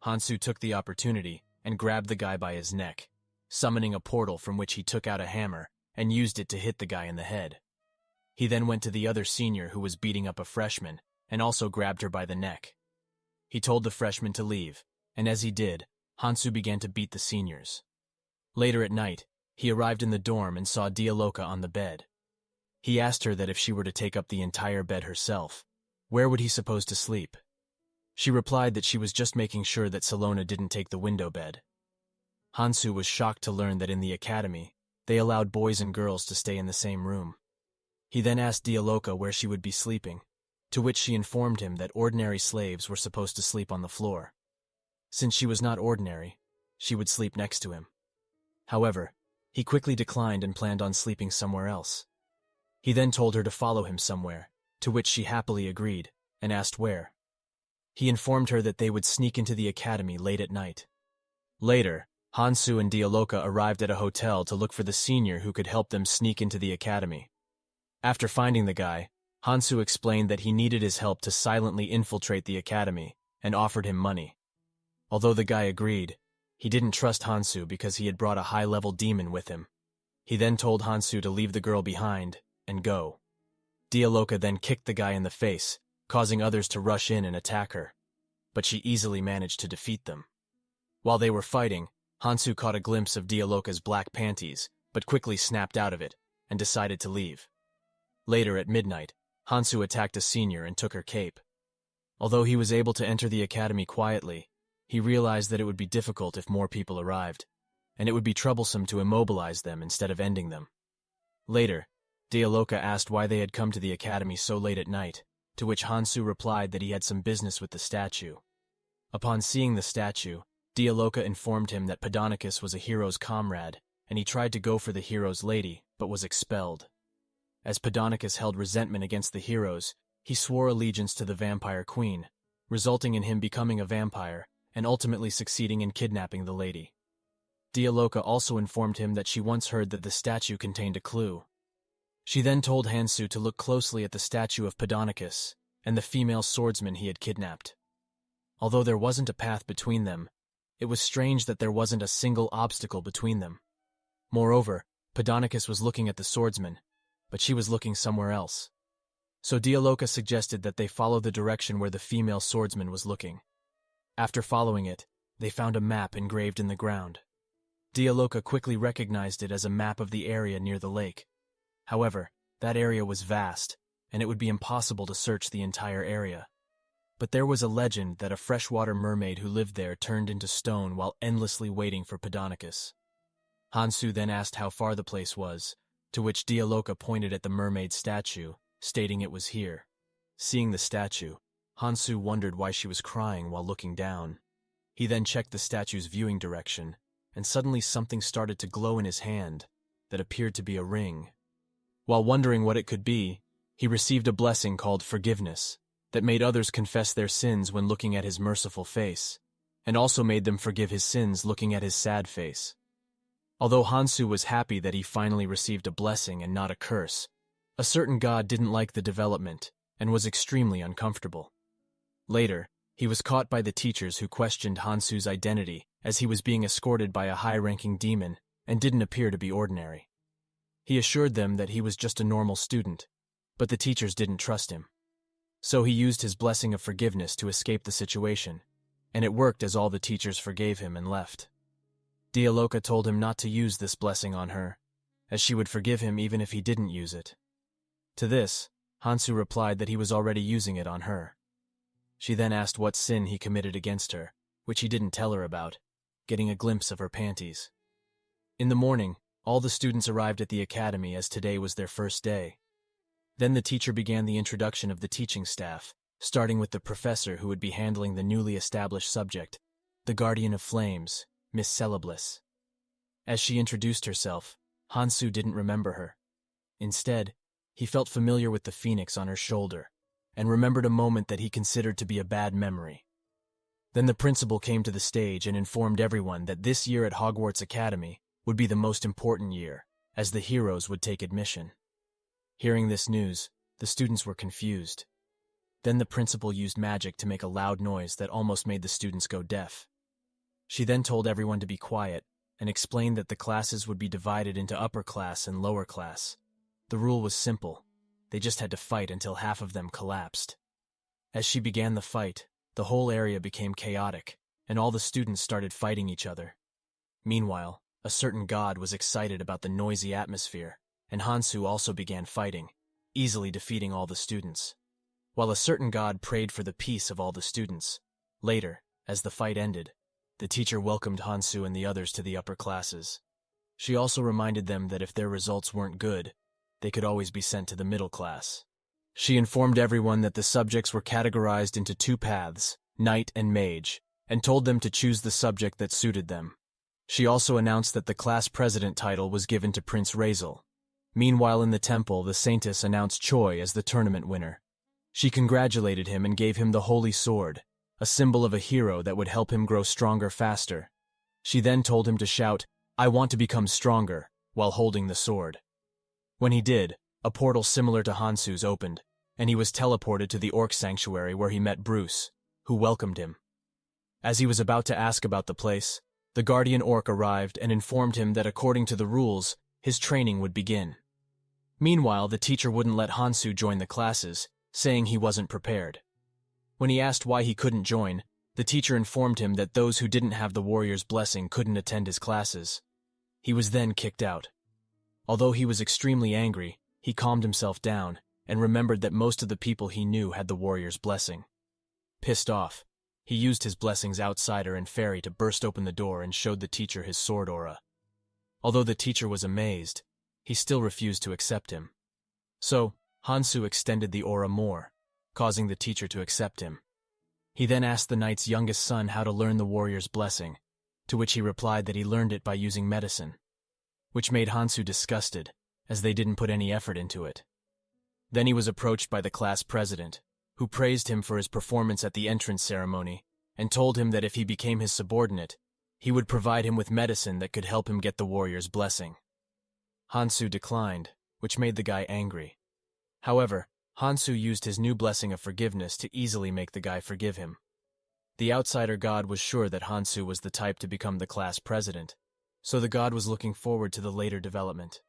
Hansu took the opportunity and grabbed the guy by his neck, summoning a portal from which he took out a hammer and used it to hit the guy in the head. He then went to the other senior who was beating up a freshman and also grabbed her by the neck. He told the freshman to leave, and as he did, Hansu began to beat the seniors. Later at night, he arrived in the dorm and saw Dialoka on the bed. He asked her that if she were to take up the entire bed herself, where would he suppose to sleep? She replied that she was just making sure that Salona didn't take the window bed. Hansu was shocked to learn that in the academy, they allowed boys and girls to stay in the same room. He then asked Dialoka where she would be sleeping, to which she informed him that ordinary slaves were supposed to sleep on the floor. Since she was not ordinary, she would sleep next to him. However, he quickly declined and planned on sleeping somewhere else. He then told her to follow him somewhere, to which she happily agreed, and asked where. He informed her that they would sneak into the academy late at night. Later, Hansu and Dialoka arrived at a hotel to look for the senior who could help them sneak into the academy. After finding the guy, Hansu explained that he needed his help to silently infiltrate the academy and offered him money. Although the guy agreed, he didn't trust Hansu because he had brought a high-level demon with him. He then told Hansu to leave the girl behind and go. Dialoka then kicked the guy in the face, causing others to rush in and attack her, but she easily managed to defeat them. While they were fighting, Hansu caught a glimpse of Dialoka's black panties, but quickly snapped out of it and decided to leave. Later at midnight, Hansu attacked a senior and took her cape. Although he was able to enter the academy quietly, he realized that it would be difficult if more people arrived, and it would be troublesome to immobilize them instead of ending them. Later, Dialoka asked why they had come to the academy so late at night, to which Hansu replied that he had some business with the statue. Upon seeing the statue, Dialoka informed him that Pedonacus was a hero's comrade, and he tried to go for the hero's lady, but was expelled. As Pedonacus held resentment against the heroes, he swore allegiance to the vampire queen, resulting in him becoming a vampire and ultimately succeeding in kidnapping the lady. Dialoka also informed him that she once heard that the statue contained a clue. She then told Hansu to look closely at the statue of Pedonacus and the female swordsman he had kidnapped. Although there wasn't a path between them, it was strange that there wasn't a single obstacle between them. Moreover, Pedonacus was looking at the swordsman, but she was looking somewhere else. So Dialoka suggested that they follow the direction where the female swordsman was looking. After following it, they found a map engraved in the ground. Dialoka quickly recognized it as a map of the area near the lake. However, that area was vast, and it would be impossible to search the entire area. But there was a legend that a freshwater mermaid who lived there turned into stone while endlessly waiting for Pedonacus. Hansu then asked how far the place was, to which Dialoka pointed at the mermaid statue, stating it was here. Seeing the statue, Hansu wondered why she was crying while looking down. He then checked the statue's viewing direction, and suddenly something started to glow in his hand that appeared to be a ring. While wondering what it could be, he received a blessing called forgiveness that made others confess their sins when looking at his merciful face, and also made them forgive his sins looking at his sad face. Although Hansu was happy that he finally received a blessing and not a curse, a certain god didn't like the development and was extremely uncomfortable. Later, he was caught by the teachers who questioned Hansu's identity as he was being escorted by a high-ranking demon and didn't appear to be ordinary. He assured them that he was just a normal student, but the teachers didn't trust him. So he used his blessing of forgiveness to escape the situation, and it worked as all the teachers forgave him and left. Dialoka told him not to use this blessing on her, as she would forgive him even if he didn't use it. To this, Hansu replied that he was already using it on her. She then asked what sin he committed against her, which he didn't tell her about, getting a glimpse of her panties. In the morning, all the students arrived at the academy as today was their first day. Then the teacher began the introduction of the teaching staff, starting with the professor who would be handling the newly established subject, the Guardian of Flames, Miss Celeblis. As she introduced herself, Hansu didn't remember her. Instead, he felt familiar with the phoenix on her shoulder, and remembered a moment that he considered to be a bad memory. Then the principal came to the stage and informed everyone that this year at Hogwarts Academy would be the most important year, as the heroes would take admission. Hearing this news, the students were confused. Then the principal used magic to make a loud noise that almost made the students go deaf. She then told everyone to be quiet and explained that the classes would be divided into upper class and lower class. The rule was simple. They just had to fight until half of them collapsed. As she began the fight, the whole area became chaotic, and all the students started fighting each other. Meanwhile, a certain god was excited about the noisy atmosphere, and Hansu also began fighting, easily defeating all the students. While a certain god prayed for the peace of all the students. Later, as the fight ended, the teacher welcomed Hansu and the others to the upper classes. She also reminded them that if their results weren't good, they could always be sent to the middle class. She informed everyone that the subjects were categorized into two paths, knight and mage, and told them to choose the subject that suited them. She also announced that the class president title was given to Prince Razel. Meanwhile in the temple, the saintess announced Choi as the tournament winner. She congratulated him and gave him the Holy Sword, a symbol of a hero that would help him grow stronger faster. She then told him to shout, "I want to become stronger," while holding the sword. When he did, a portal similar to Hansu's opened, and he was teleported to the Orc Sanctuary where he met Bruce, who welcomed him. As he was about to ask about the place, the Guardian Orc arrived and informed him that according to the rules, his training would begin. Meanwhile, the teacher wouldn't let Hansu join the classes, saying he wasn't prepared. When he asked why he couldn't join, the teacher informed him that those who didn't have the warrior's blessing couldn't attend his classes. He was then kicked out. Although he was extremely angry, he calmed himself down and remembered that most of the people he knew had the warrior's blessing. Pissed off, he used his blessing's outsider and fairy to burst open the door and showed the teacher his sword aura. Although the teacher was amazed, he still refused to accept him. So, Hansu extended the aura more, causing the teacher to accept him. He then asked the knight's youngest son how to learn the warrior's blessing, to which he replied that he learned it by using medicine, which made Hansu disgusted, as they didn't put any effort into it. Then he was approached by the class president, who praised him for his performance at the entrance ceremony, and told him that if he became his subordinate, he would provide him with medicine that could help him get the warrior's blessing. Hansu declined, which made the guy angry. However, Hansu used his new blessing of forgiveness to easily make the guy forgive him. The outsider god was sure that Hansu was the type to become the class president, so the god was looking forward to the later development.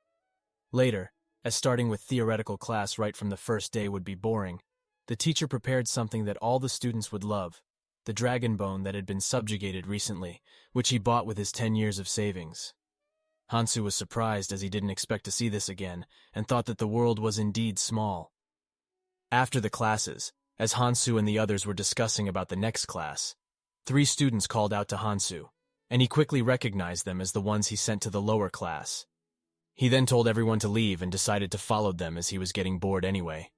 Later, as starting with theoretical class right from the first day would be boring, the teacher prepared something that all the students would love, the dragon bone that had been subjugated recently, which he bought with his 10 years of savings. Hansu was surprised as he didn't expect to see this again, and thought that the world was indeed small. After the classes, as Hansu and the others were discussing about the next class, 3 students called out to Hansu, and he quickly recognized them as the ones he sent to the lower class. He then told everyone to leave and decided to follow them as he was getting bored anyway.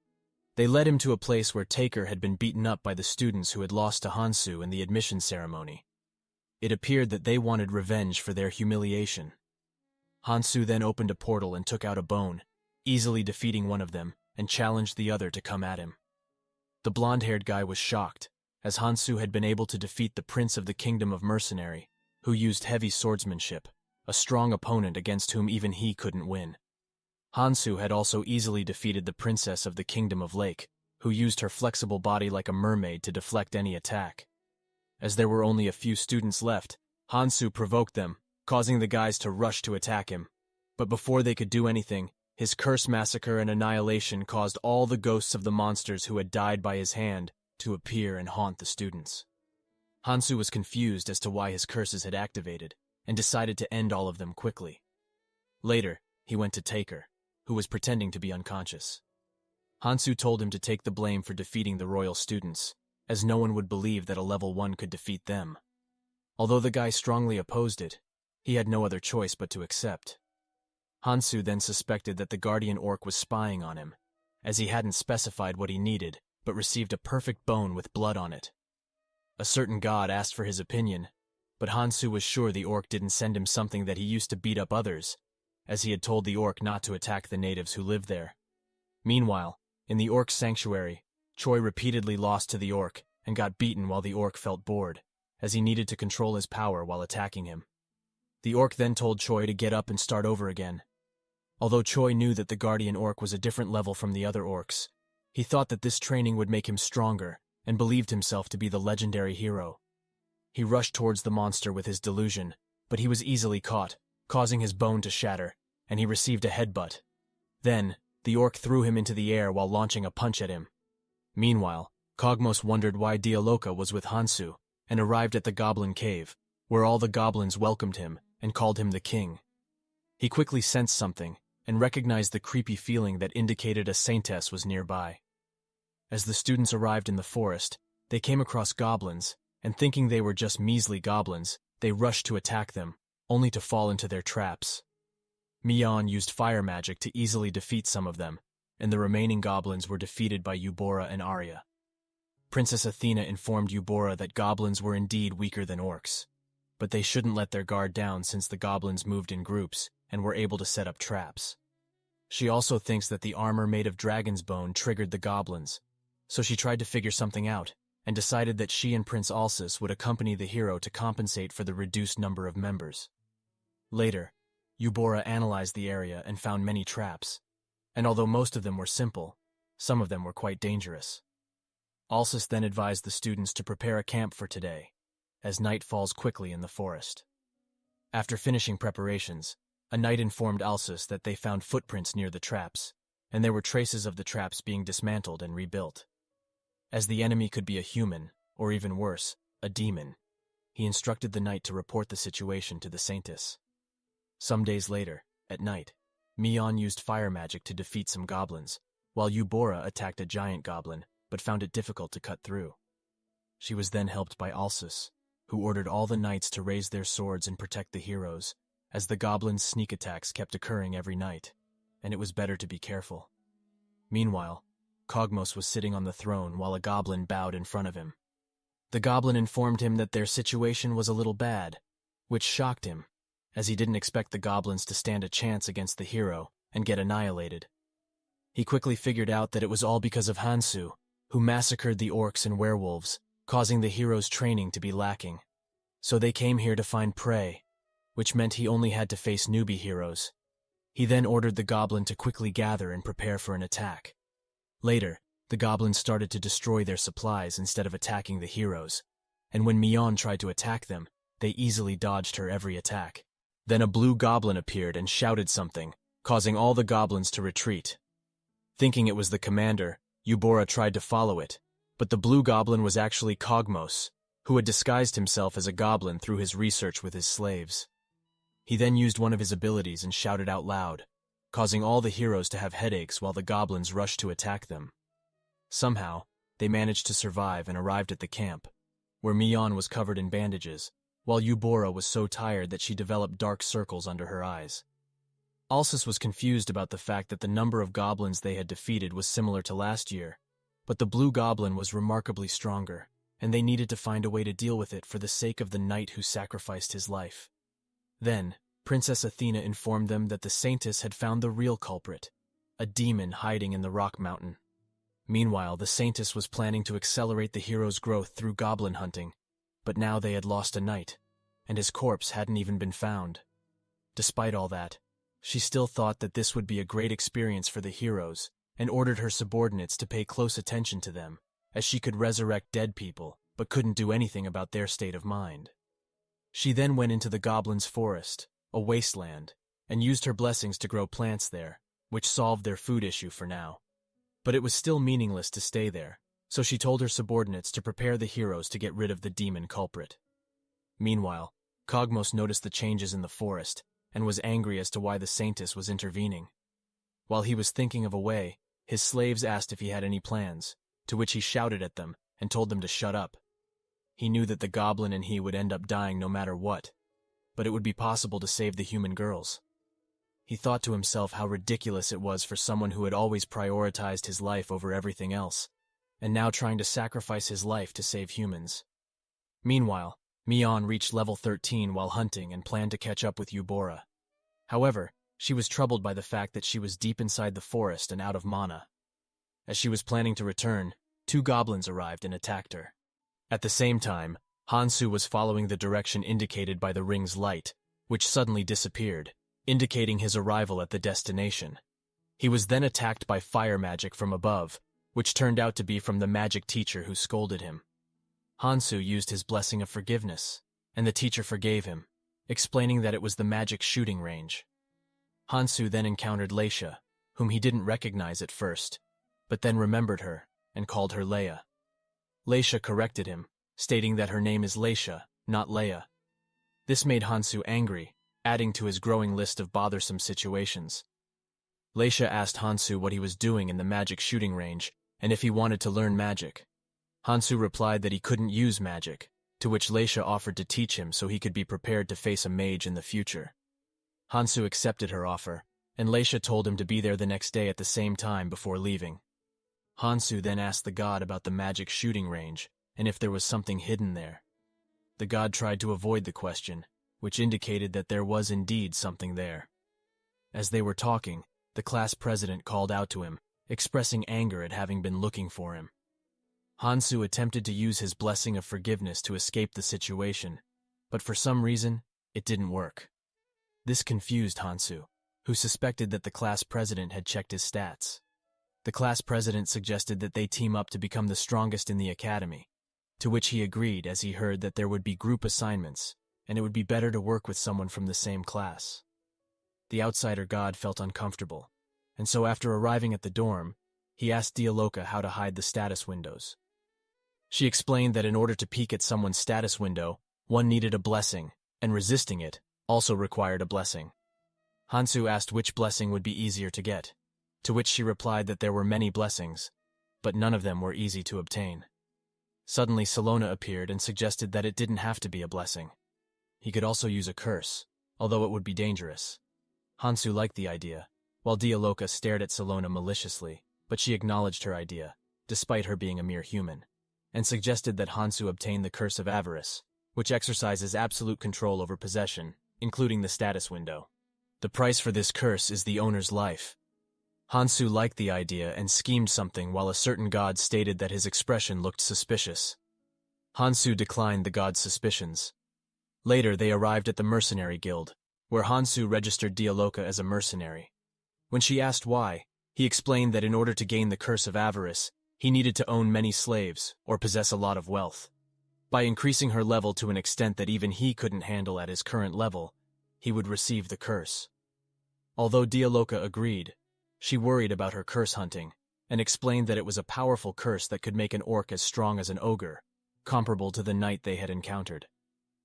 They led him to a place where Taker had been beaten up by the students who had lost to Hansu in the admission ceremony. It appeared that they wanted revenge for their humiliation. Hansu then opened a portal and took out a bone, easily defeating one of them, and challenged the other to come at him. The blonde-haired guy was shocked, as Hansu had been able to defeat the Prince of the Kingdom of Mercenary, who used heavy swordsmanship, a strong opponent against whom even he couldn't win. Hansu had also easily defeated the Princess of the Kingdom of Lake, who used her flexible body like a mermaid to deflect any attack. As there were only a few students left, Hansu provoked them, causing the guys to rush to attack him. But before they could do anything, his curse massacre and annihilation caused all the ghosts of the monsters who had died by his hand to appear and haunt the students. Hansu was confused as to why his curses had activated, and decided to end all of them quickly. Later, he went to Taker, who was pretending to be unconscious. Hansu told him to take the blame for defeating the royal students, as no one would believe that a level 1 could defeat them. Although the guy strongly opposed it, he had no other choice but to accept. Hansu then suspected that the Guardian Orc was spying on him, as he hadn't specified what he needed, but received a perfect bone with blood on it. A certain god asked for his opinion, but Hansu was sure the orc didn't send him something that he used to beat up others, as he had told the orc not to attack the natives who lived there. Meanwhile, in the orc's sanctuary, Choi repeatedly lost to the orc and got beaten while the orc felt bored, as he needed to control his power while attacking him. The orc then told Choi to get up and start over again. Although Choi knew that the guardian orc was a different level from the other orcs, he thought that this training would make him stronger and believed himself to be the legendary hero. He rushed towards the monster with his delusion, but he was easily caught, causing his bone to shatter, and he received a headbutt. Then, the orc threw him into the air while launching a punch at him. Meanwhile, Kogmos wondered why Dialoka was with Hansu and arrived at the goblin cave, where all the goblins welcomed him and called him the king. He quickly sensed something and recognized the creepy feeling that indicated a saintess was nearby. As the students arrived in the forest, they came across goblins, and thinking they were just measly goblins, they rushed to attack them, only to fall into their traps. Mion used fire magic to easily defeat some of them, and the remaining goblins were defeated by Eubora and Arya. Princess Athena informed Eubora that goblins were indeed weaker than orcs, but they shouldn't let their guard down since the goblins moved in groups and were able to set up traps. She also thinks that the armor made of dragon's bone triggered the goblins, so she tried to figure something out and decided that she and Prince Alsus would accompany the hero to compensate for the reduced number of members. Later, Eubora analyzed the area and found many traps, and although most of them were simple, some of them were quite dangerous. Alsus then advised the students to prepare a camp for today, as night falls quickly in the forest. After finishing preparations, a knight informed Alsus that they found footprints near the traps, and there were traces of the traps being dismantled and rebuilt. As the enemy could be a human, or even worse, a demon, he instructed the knight to report the situation to the saintess. Some days later, at night, Mion used fire magic to defeat some goblins, while Eubora attacked a giant goblin, but found it difficult to cut through. She was then helped by Alsus, who ordered all the knights to raise their swords and protect the heroes, as the goblins' sneak attacks kept occurring every night, and it was better to be careful. Meanwhile, Kogmos was sitting on the throne while a goblin bowed in front of him. The goblin informed him that their situation was a little bad, which shocked him, as he didn't expect the goblins to stand a chance against the hero and get annihilated. He quickly figured out that it was all because of Hansu, who massacred the orcs and werewolves, causing the hero's training to be lacking. So they came here to find prey, which meant he only had to face newbie heroes. He then ordered the goblin to quickly gather and prepare for an attack. Later, the goblins started to destroy their supplies instead of attacking the heroes, and when Mion tried to attack them, they easily dodged her every attack. Then a blue goblin appeared and shouted something, causing all the goblins to retreat. Thinking it was the commander, Eubora tried to follow it, but the blue goblin was actually Kogmos, who had disguised himself as a goblin through his research with his slaves. He then used one of his abilities and shouted out loud, causing all the heroes to have headaches while the goblins rushed to attack them. Somehow, they managed to survive and arrived at the camp, where Mion was covered in bandages, while Eubora was so tired that she developed dark circles under her eyes. Alsus was confused about the fact that the number of goblins they had defeated was similar to last year, but the blue goblin was remarkably stronger, and they needed to find a way to deal with it for the sake of the knight who sacrificed his life. Then, Princess Athena informed them that the saintess had found the real culprit, a demon hiding in the rock mountain. Meanwhile, the saintess was planning to accelerate the hero's growth through goblin hunting, but now they had lost a knight, and his corpse hadn't even been found. Despite all that, she still thought that this would be a great experience for the heroes, and ordered her subordinates to pay close attention to them, as she could resurrect dead people, but couldn't do anything about their state of mind. She then went into the goblins' forest, a wasteland, and used her blessings to grow plants there, which solved their food issue for now. But it was still meaningless to stay there, so she told her subordinates to prepare the heroes to get rid of the demon culprit. Meanwhile, Kogmos noticed the changes in the forest, and was angry as to why the saintess was intervening. While he was thinking of a way, his slaves asked if he had any plans, to which he shouted at them and told them to shut up. He knew that the goblin and he would end up dying no matter what, but it would be possible to save the human girls. He thought to himself how ridiculous it was for someone who had always prioritized his life over everything else, and now trying to sacrifice his life to save humans. Meanwhile, Mion reached level 13 while hunting and planned to catch up with Eubora. However, she was troubled by the fact that she was deep inside the forest and out of mana. As she was planning to return, 2 goblins arrived and attacked her. At the same time, Hansu was following the direction indicated by the ring's light, which suddenly disappeared, indicating his arrival at the destination. He was then attacked by fire magic from above, which turned out to be from the magic teacher who scolded him. Hansu used his blessing of forgiveness, and the teacher forgave him, explaining that it was the magic shooting range. Hansu then encountered Leisha, whom he didn't recognize at first, but then remembered her and called her Leia. Leisha corrected him, stating that her name is Leisha, not Leia. This made Hansu angry, adding to his growing list of bothersome situations. Leisha asked Hansu what he was doing in the magic shooting range and if he wanted to learn magic. Hansu replied that he couldn't use magic, to which Leisha offered to teach him so he could be prepared to face a mage in the future. Hansu accepted her offer, and Leisha told him to be there the next day at the same time before leaving. Hansu then asked the god about the magic shooting range and if there was something hidden there. The god tried to avoid the question, which indicated that there was indeed something there. As they were talking, the class president called out to him, expressing anger at having been looking for him. Hansu attempted to use his blessing of forgiveness to escape the situation, but for some reason, it didn't work. This confused Hansu, who suspected that the class president had checked his stats. The class president suggested that they team up to become the strongest in the academy, to which he agreed as he heard that there would be group assignments, and it would be better to work with someone from the same class. The outsider god felt uncomfortable, and so after arriving at the dorm, he asked Dialoka how to hide the status windows. She explained that in order to peek at someone's status window, one needed a blessing, and resisting it also required a blessing. Hansu asked which blessing would be easier to get, to which she replied that there were many blessings, but none of them were easy to obtain. Suddenly Salona appeared and suggested that it didn't have to be a blessing. He could also use a curse, although it would be dangerous. Hansu liked the idea, while Dialoka stared at Salona maliciously, but she acknowledged her idea, despite her being a mere human, and suggested that Hansu obtain the Curse of Avarice, which exercises absolute control over possession, including the status window. The price for this curse is the owner's life. Hansu liked the idea and schemed something while a certain god stated that his expression looked suspicious. Hansu declined the god's suspicions. Later, they arrived at the Mercenary Guild, where Hansu registered Dialoka as a mercenary. When she asked why, he explained that in order to gain the Curse of Avarice, he needed to own many slaves or possess a lot of wealth. By increasing her level to an extent that even he couldn't handle at his current level, he would receive the curse. Although Dialoka agreed, she worried about her curse hunting and explained that it was a powerful curse that could make an orc as strong as an ogre, comparable to the knight they had encountered.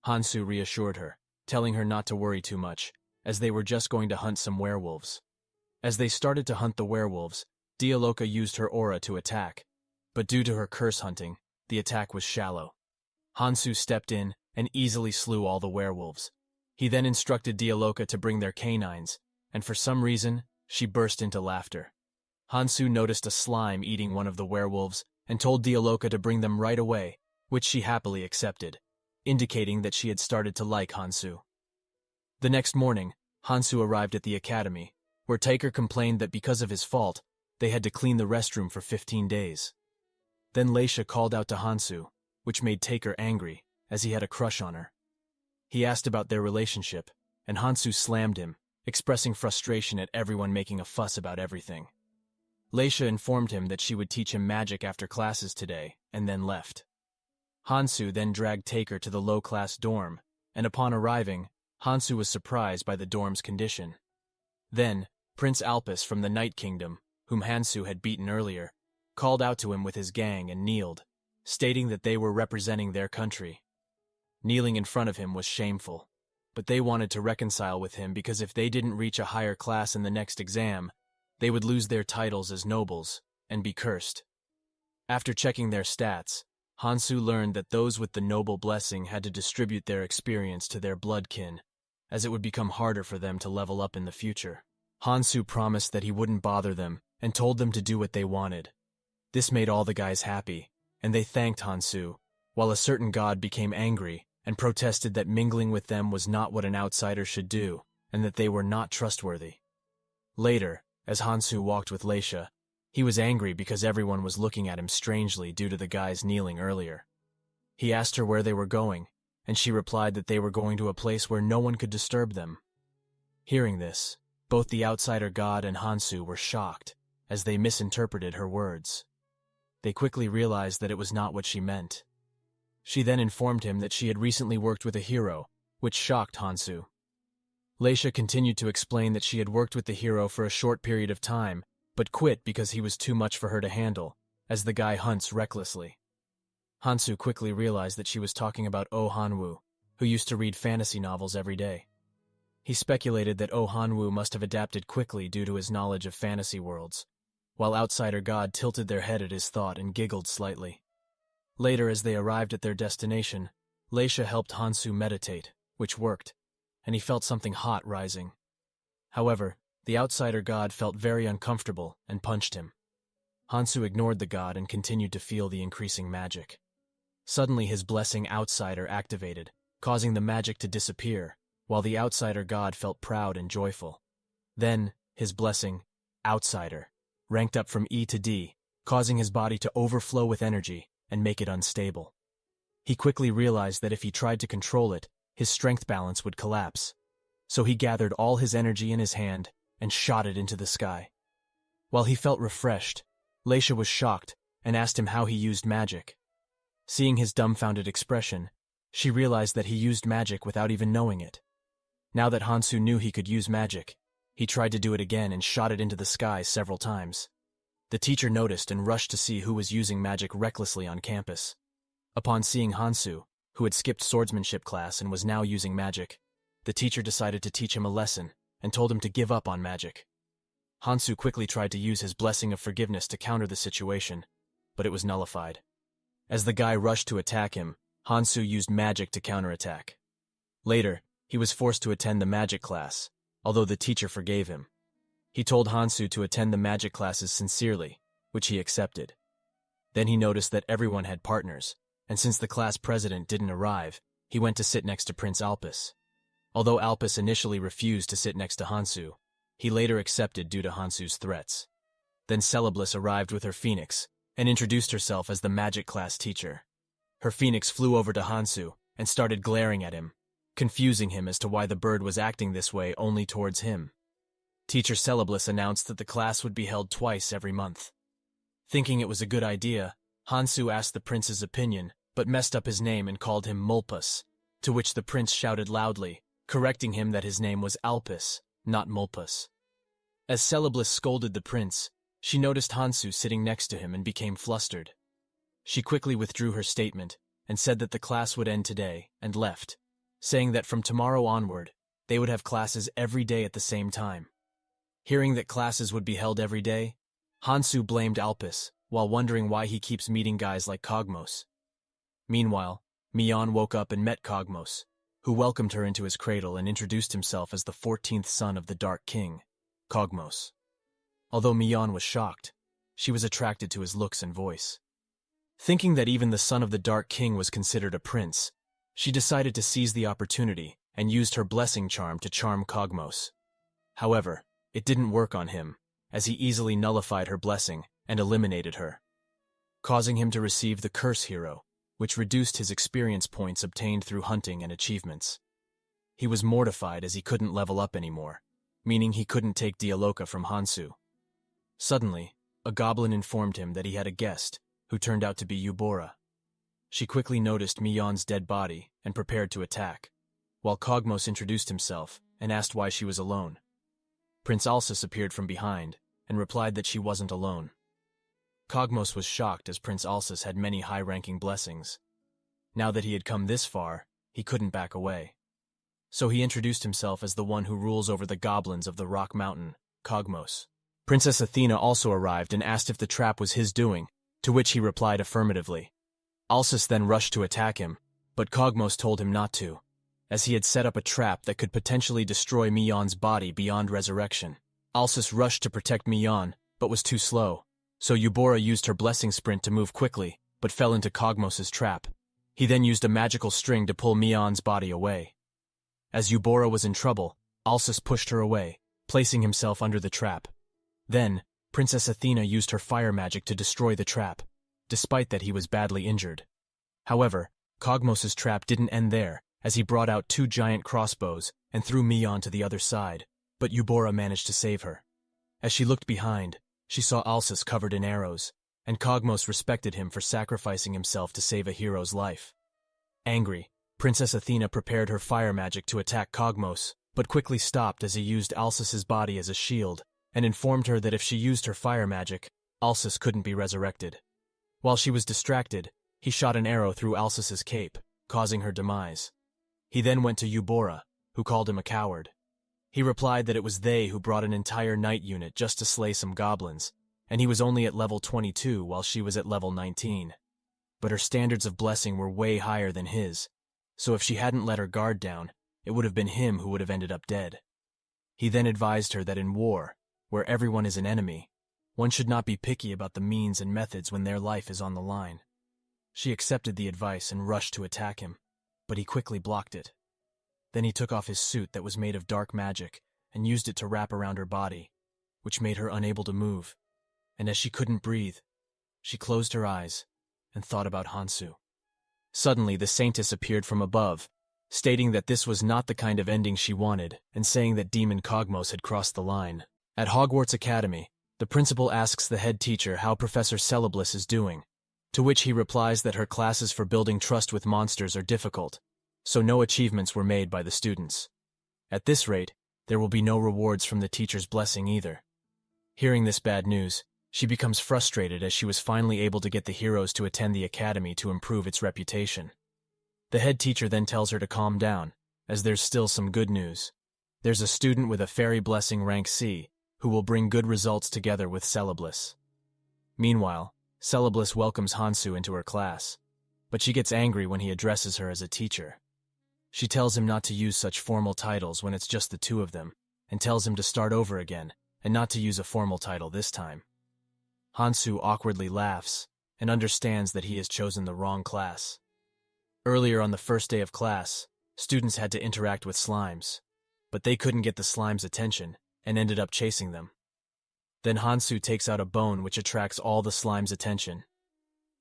Hansu reassured her, telling her not to worry too much, as they were just going to hunt some werewolves. As they started to hunt the werewolves, Dialoka used her aura to attack, but due to her curse hunting, the attack was shallow. Hansu stepped in and easily slew all the werewolves. He then instructed Dialoka to bring their canines, and for some reason, she burst into laughter. Hansu noticed a slime eating one of the werewolves and told Dialoka to bring them right away, which she happily accepted, indicating that she had started to like Hansu. The next morning, Hansu arrived at the academy, where Taker complained that because of his fault, they had to clean the restroom for 15 days. Then Leisha called out to Hansu, which made Taker angry, as he had a crush on her. He asked about their relationship, and Hansu slammed him, expressing frustration at everyone making a fuss about everything. Leisha informed him that she would teach him magic after classes today, and then left. Hansu then dragged Taker to the low-class dorm, and upon arriving, Hansu was surprised by the dorm's condition. Then, Prince Alpus from the Night Kingdom, whom Hansu had beaten earlier, called out to him with his gang and kneeled, stating that they were representing their country. Kneeling in front of him was shameful, but they wanted to reconcile with him because if they didn't reach a higher class in the next exam, they would lose their titles as nobles and be cursed. After checking their stats, Hansu learned that those with the noble blessing had to distribute their experience to their bloodkin, as it would become harder for them to level up in the future. Hansu promised that he wouldn't bother them and told them to do what they wanted. This made all the guys happy, and they thanked Hansu, while a certain god became angry and protested that mingling with them was not what an outsider should do, and that they were not trustworthy. Later, as Hansu walked with Leisha, he was angry because everyone was looking at him strangely due to the guys kneeling earlier. He asked her where they were going, and she replied that they were going to a place where no one could disturb them. Hearing this, both the outsider god and Hansu were shocked, as they misinterpreted her words. They quickly realized that it was not what she meant. She then informed him that she had recently worked with a hero, which shocked Hansu. Leisha continued to explain that she had worked with the hero for a short period of time, but quit because he was too much for her to handle, as the guy hunts recklessly. Hansu quickly realized that she was talking about Oh Hanwoo, who used to read fantasy novels every day. He speculated that Oh Hanwoo must have adapted quickly due to his knowledge of fantasy worlds, while outsider god tilted their head at his thought and giggled slightly. Later, as they arrived at their destination, Leisha helped Hansu meditate, which worked, and he felt something hot rising. However, the outsider god felt very uncomfortable and punched him. Hansu ignored the god and continued to feel the increasing magic. Suddenly his blessing outsider activated, causing the magic to disappear, while the outsider god felt proud and joyful. Then, his blessing, outsider, ranked up from E to D, causing his body to overflow with energy and make it unstable. He quickly realized that if he tried to control it, his strength balance would collapse. So he gathered all his energy in his hand and shot it into the sky. While he felt refreshed, Leisha was shocked and asked him how he used magic. Seeing his dumbfounded expression, she realized that he used magic without even knowing it. Now that Hansu knew he could use magic, he tried to do it again and shot it into the sky several times. The teacher noticed and rushed to see who was using magic recklessly on campus. Upon seeing Hansu, who had skipped swordsmanship class and was now using magic, the teacher decided to teach him a lesson and told him to give up on magic. Hansu quickly tried to use his blessing of forgiveness to counter the situation, but it was nullified. As the guy rushed to attack him, Hansu used magic to counterattack. Later, he was forced to attend the magic class, although the teacher forgave him. He told Hansu to attend the magic classes sincerely, which he accepted. Then he noticed that everyone had partners, and since the class president didn't arrive, he went to sit next to Prince Alpus. Although Alpus initially refused to sit next to Hansu, he later accepted due to Hansu's threats. Then Celebliss arrived with her phoenix and introduced herself as the magic class teacher. Her phoenix flew over to Hansu and started glaring at him, confusing him as to why the bird was acting this way only towards him. Teacher Celebliss announced that the class would be held twice every month. Thinking it was a good idea, Hansu asked the prince's opinion, but messed up his name and called him Mulpus, to which the prince shouted loudly, correcting him that his name was Alpus, not Mulpus. As Celebliss scolded the prince, she noticed Hansu sitting next to him and became flustered. She quickly withdrew her statement and said that the class would end today, and left, saying that from tomorrow onward, they would have classes every day at the same time. Hearing that classes would be held every day, Hansu blamed Alpus, while wondering why he keeps meeting guys like Kogmos. Meanwhile, Mion woke up and met Kogmos, who welcomed her into his cradle and introduced himself as the 14th son of the Dark King, Kogmos. Although Mion was shocked, she was attracted to his looks and voice. Thinking that even the son of the Dark King was considered a prince, she decided to seize the opportunity and used her blessing charm to charm Kogmos. However, it didn't work on him, as he easily nullified her blessing and eliminated her, causing him to receive the Curse Hero, which reduced his experience points obtained through hunting and achievements. He was mortified as he couldn't level up anymore, meaning he couldn't take Dialoka from Hansu. Suddenly, a goblin informed him that he had a guest, who turned out to be Eubora. She quickly noticed Mion's dead body and prepared to attack, while Kogmos introduced himself and asked why she was alone. Prince Alsus appeared from behind and replied that she wasn't alone. Kogmos was shocked as Prince Alsus had many high-ranking blessings. Now that he had come this far, he couldn't back away. So he introduced himself as the one who rules over the goblins of the Rock Mountain, Kogmos. Princess Athena also arrived and asked if the trap was his doing, to which he replied affirmatively. Alsus then rushed to attack him, but Kogmos told him not to, as he had set up a trap that could potentially destroy Mion's body beyond resurrection. Alsus rushed to protect Mion, but was too slow, so Eubora used her blessing sprint to move quickly, but fell into Kogmos' trap. He then used a magical string to pull Mion's body away. As Eubora was in trouble, Alsus pushed her away, placing himself under the trap. Then, Princess Athena used her fire magic to destroy the trap, despite that he was badly injured. However, Kogmos' trap didn't end there, as he brought out 2 giant crossbows and threw Mia onto the other side, but Eubora managed to save her. As she looked behind, she saw Alsus covered in arrows, and Kogmos respected him for sacrificing himself to save a hero's life. Angry, Princess Athena prepared her fire magic to attack Kogmos, but quickly stopped as he used Alsus's body as a shield, and informed her that if she used her fire magic, Alsus couldn't be resurrected. While she was distracted, he shot an arrow through Alsus's cape, causing her demise. He then went to Eubora, who called him a coward. He replied that it was they who brought an entire knight unit just to slay some goblins, and he was only at level 22 while she was at level 19. But her standards of blessing were way higher than his, so if she hadn't let her guard down, it would have been him who would have ended up dead. He then advised her that in war, where everyone is an enemy, one should not be picky about the means and methods when their life is on the line. She accepted the advice and rushed to attack him, but he quickly blocked it. Then he took off his suit that was made of dark magic and used it to wrap around her body, which made her unable to move, and as she couldn't breathe, she closed her eyes and thought about Hansu. Suddenly, the Saintess appeared from above, stating that this was not the kind of ending she wanted and saying that Demon Kogmos had crossed the line. At Hogwarts Academy, the principal asks the head teacher how Professor Celebliss is doing, to which he replies that her classes for building trust with monsters are difficult, so no achievements were made by the students. At this rate, there will be no rewards from the teacher's blessing either. Hearing this bad news, she becomes frustrated as she was finally able to get the heroes to attend the academy to improve its reputation. The head teacher then tells her to calm down, as there's still some good news. There's a student with a fairy blessing rank C, who will bring good results together with Celebliss. Meanwhile, Celebliss welcomes Hansu into her class, but she gets angry when he addresses her as a teacher. She tells him not to use such formal titles when it's just the two of them, and tells him to start over again, and not to use a formal title this time. Hansu awkwardly laughs, and understands that he has chosen the wrong class. Earlier on the first day of class, students had to interact with slimes, but they couldn't get the slimes' attention, and ended up chasing them. Then Hansu takes out a bone which attracts all the slimes' attention.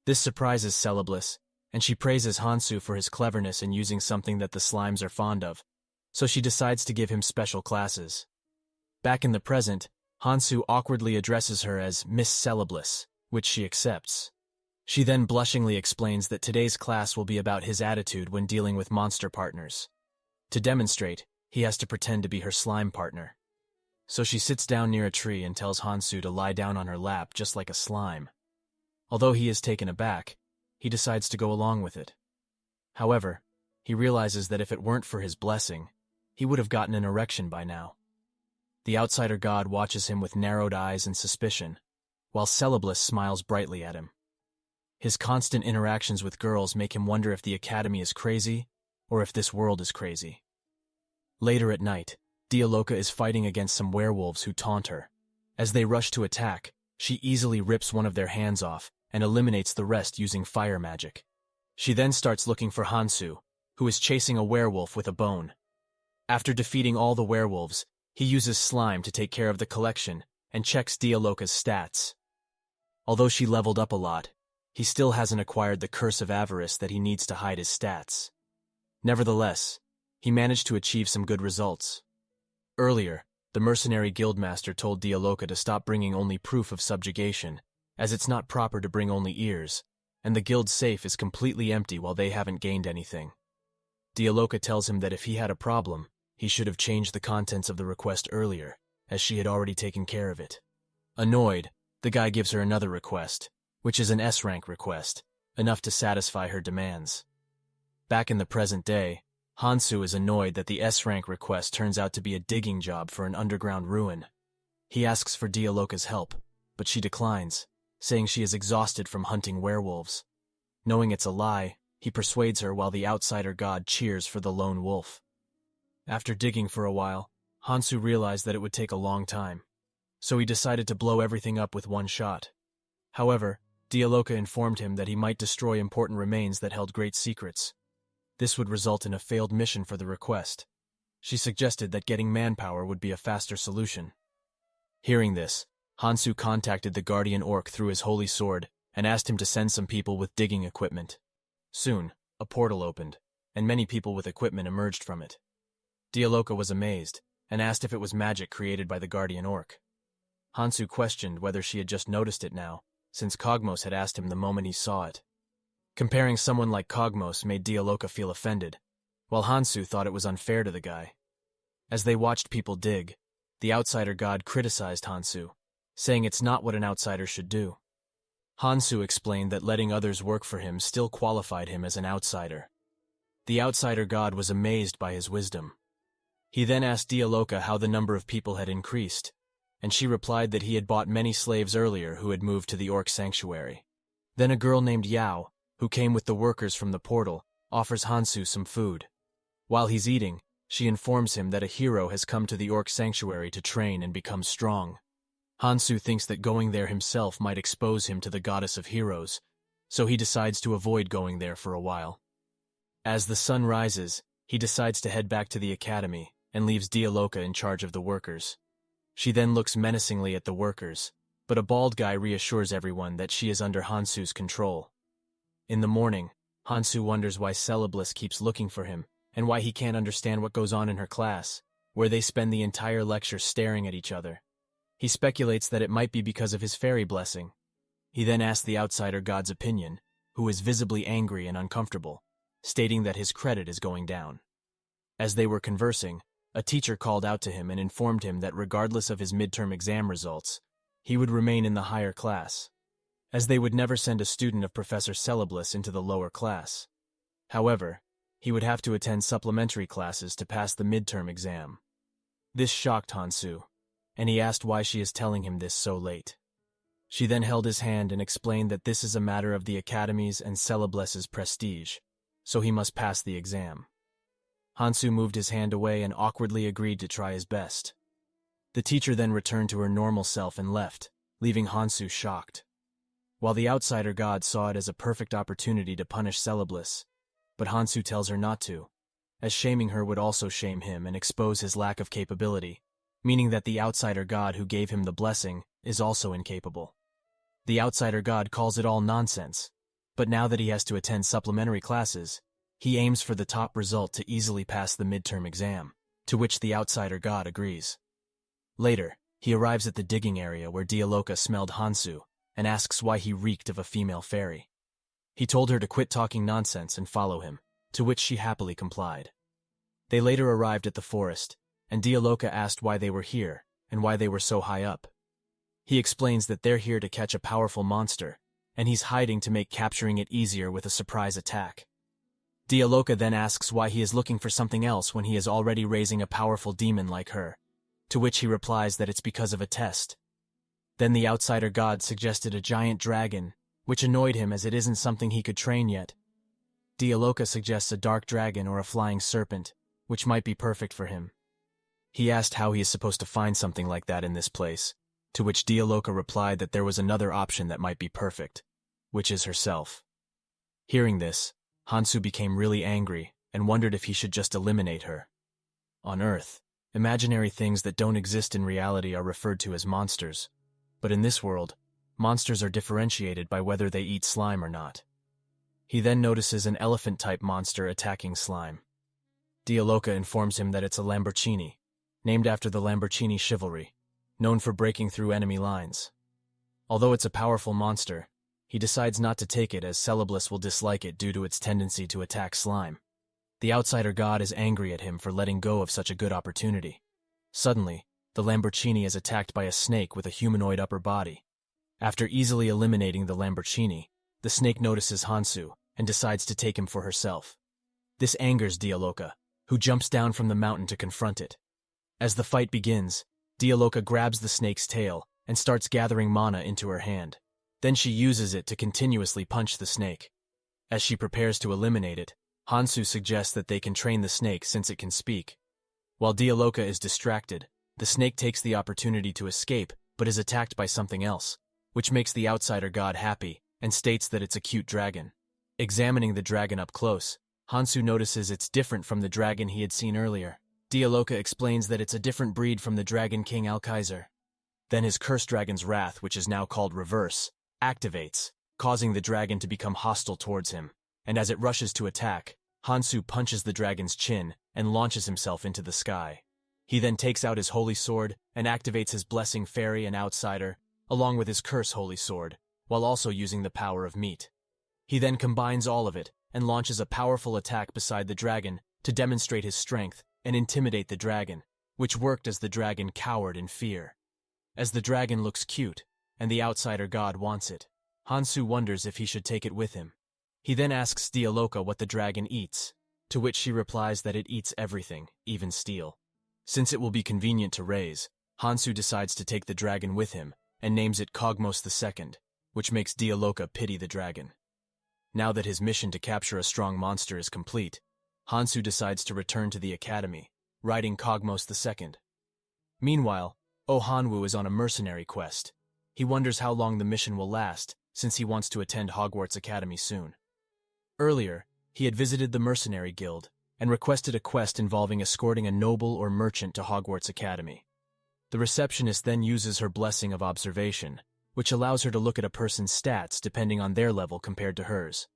This surprises Celebliss, and she praises Hansu for his cleverness in using something that the slimes are fond of, so she decides to give him special classes. Back in the present, Hansu awkwardly addresses her as Miss Celebliss, which she accepts. She then blushingly explains that today's class will be about his attitude when dealing with monster partners. To demonstrate, he has to pretend to be her slime partner. So she sits down near a tree and tells Hansu to lie down on her lap just like a slime. Although he is taken aback, he decides to go along with it. However, he realizes that if it weren't for his blessing, he would have gotten an erection by now. The outsider god watches him with narrowed eyes and suspicion, while Celebliss smiles brightly at him. His constant interactions with girls make him wonder if the academy is crazy, or if this world is crazy. Later at night, Dialoka is fighting against some werewolves who taunt her. As they rush to attack, she easily rips one of their hands off and eliminates the rest using fire magic. She then starts looking for Hansu, who is chasing a werewolf with a bone. After defeating all the werewolves, he uses slime to take care of the collection and checks Dialoka's stats. Although she leveled up a lot, he still hasn't acquired the curse of avarice that he needs to hide his stats. Nevertheless, he managed to achieve some good results. Earlier, the mercenary guildmaster told Dialoka to stop bringing only proof of subjugation, as it's not proper to bring only ears, and the guild safe is completely empty while they haven't gained anything. Dialoka tells him that if he had a problem, he should have changed the contents of the request earlier, as she had already taken care of it. Annoyed, the guy gives her another request, which is an S-rank request, enough to satisfy her demands. Back in the present day, Hansu is annoyed that the S-rank request turns out to be a digging job for an underground ruin. He asks for Dialoka's help, but she declines, saying she is exhausted from hunting werewolves. Knowing it's a lie, he persuades her while the outsider god cheers for the lone wolf. After digging for a while, Hansu realized that it would take a long time, so he decided to blow everything up with one shot. However, Dialoka informed him that he might destroy important remains that held great secrets. This would result in a failed mission for the request. She suggested that getting manpower would be a faster solution. Hearing this, Hansu contacted the guardian orc through his holy sword and asked him to send some people with digging equipment. Soon, a portal opened, and many people with equipment emerged from it. Dialoka was amazed, and asked if it was magic created by the guardian orc. Hansu questioned whether she had just noticed it now, since Kogmos had asked him the moment he saw it. Comparing someone like Kogmos made Dialoka feel offended, while Hansu thought it was unfair to the guy. As they watched people dig, the outsider god criticized Hansu, saying it's not what an outsider should do. Hansu explained that letting others work for him still qualified him as an outsider. The outsider god was amazed by his wisdom. He then asked Dialoka how the number of people had increased, and she replied that he had bought many slaves earlier who had moved to the orc sanctuary. Then a girl named Yao, who came with the workers from the portal, offers Hansu some food. While he's eating, she informs him that a hero has come to the orc sanctuary to train and become strong. Hansu thinks that going there himself might expose him to the goddess of heroes, so he decides to avoid going there for a while. As the sun rises, he decides to head back to the academy and leaves Dialoka in charge of the workers. She then looks menacingly at the workers, but a bald guy reassures everyone that she is under Hansu's control. In the morning, Hansu wonders why Celebliss keeps looking for him and why he can't understand what goes on in her class, where they spend the entire lecture staring at each other. He speculates that it might be because of his fairy blessing. He then asks the outsider god's opinion, who is visibly angry and uncomfortable, stating that his credit is going down. As they were conversing, a teacher called out to him and informed him that regardless of his midterm exam results, he would remain in the higher class, as they would never send a student of Professor Celebliss into the lower class. However, he would have to attend supplementary classes to pass the midterm exam. This shocked Hansu, and he asked why she is telling him this so late. She then held his hand and explained that this is a matter of the Academy's and Celebliss's prestige, so he must pass the exam. Hansu moved his hand away and awkwardly agreed to try his best. The teacher then returned to her normal self and left, leaving Hansu shocked. While the outsider god saw it as a perfect opportunity to punish Celebliss, but Hansu tells her not to, as shaming her would also shame him and expose his lack of capability, meaning that the outsider god who gave him the blessing is also incapable. The outsider god calls it all nonsense, but now that he has to attend supplementary classes, he aims for the top result to easily pass the midterm exam, to which the outsider god agrees. Later, he arrives at the digging area where Dialoka smelled Hansu and asks why he reeked of a female fairy. He told her to quit talking nonsense and follow him, to which she happily complied. They later arrived at the forest, and Dialoka asked why they were here and why they were so high up. He explains that they're here to catch a powerful monster, and he's hiding to make capturing it easier with a surprise attack. Dialoka then asks why he is looking for something else when he is already raising a powerful demon like her, to which he replies that it's because of a test. Then the outsider god suggested a giant dragon, which annoyed him as it isn't something he could train yet. Dialoka suggests a dark dragon or a flying serpent, which might be perfect for him. He asked how he is supposed to find something like that in this place, to which Dialoka replied that there was another option that might be perfect, which is herself. Hearing this, Hansu became really angry and wondered if he should just eliminate her. On Earth, imaginary things that don't exist in reality are referred to as monsters, but in this world, monsters are differentiated by whether they eat slime or not. He then notices an elephant-type monster attacking slime. Dialoka informs him that it's a Lamborghini, named after the Lamborghini chivalry, known for breaking through enemy lines. Although it's a powerful monster, he decides not to take it as Celebliss will dislike it due to its tendency to attack slime. The outsider god is angry at him for letting go of such a good opportunity. Suddenly, the Lamborghini is attacked by a snake with a humanoid upper body. After easily eliminating the Lamborghini, the snake notices Hansu and decides to take him for herself. This angers Dialoka, who jumps down from the mountain to confront it. As the fight begins, Dialoka grabs the snake's tail and starts gathering mana into her hand. Then she uses it to continuously punch the snake. As she prepares to eliminate it, Hansu suggests that they can train the snake since it can speak. While Dialoka is distracted, the snake takes the opportunity to escape but is attacked by something else, which makes the outsider god happy and states that it's a cute dragon. Examining the dragon up close, Hansu notices it's different from the dragon he had seen earlier. Dialoka explains that it's a different breed from the Dragon King Alkaiser. Then his cursed dragon's wrath, which is now called Reverse, activates, causing the dragon to become hostile towards him, and as it rushes to attack, Hansu punches the dragon's chin and launches himself into the sky. He then takes out his holy sword and activates his blessing fairy and outsider, along with his curse holy sword, while also using the power of meat. He then combines all of it and launches a powerful attack beside the dragon to demonstrate his strength and intimidate the dragon, which worked as the dragon cowered in fear. As the dragon looks cute, and the outsider god wants it, Hansu wonders if he should take it with him. He then asks Dialoka what the dragon eats, to which she replies that it eats everything, even steel. Since it will be convenient to raise, Hansu decides to take the dragon with him and names it Kogmos II, which makes Dialoka pity the dragon. Now that his mission to capture a strong monster is complete, Hansu decides to return to the academy, riding Kogmos II. Meanwhile, Oh Hanwoo is on a mercenary quest. He wonders how long the mission will last, since he wants to attend Hogwarts Academy soon. Earlier, he had visited the Mercenary Guild and requested a quest involving escorting a noble or merchant to Hogwarts Academy. The receptionist then uses her blessing of observation, which allows her to look at a person's stats depending on their level compared to hers.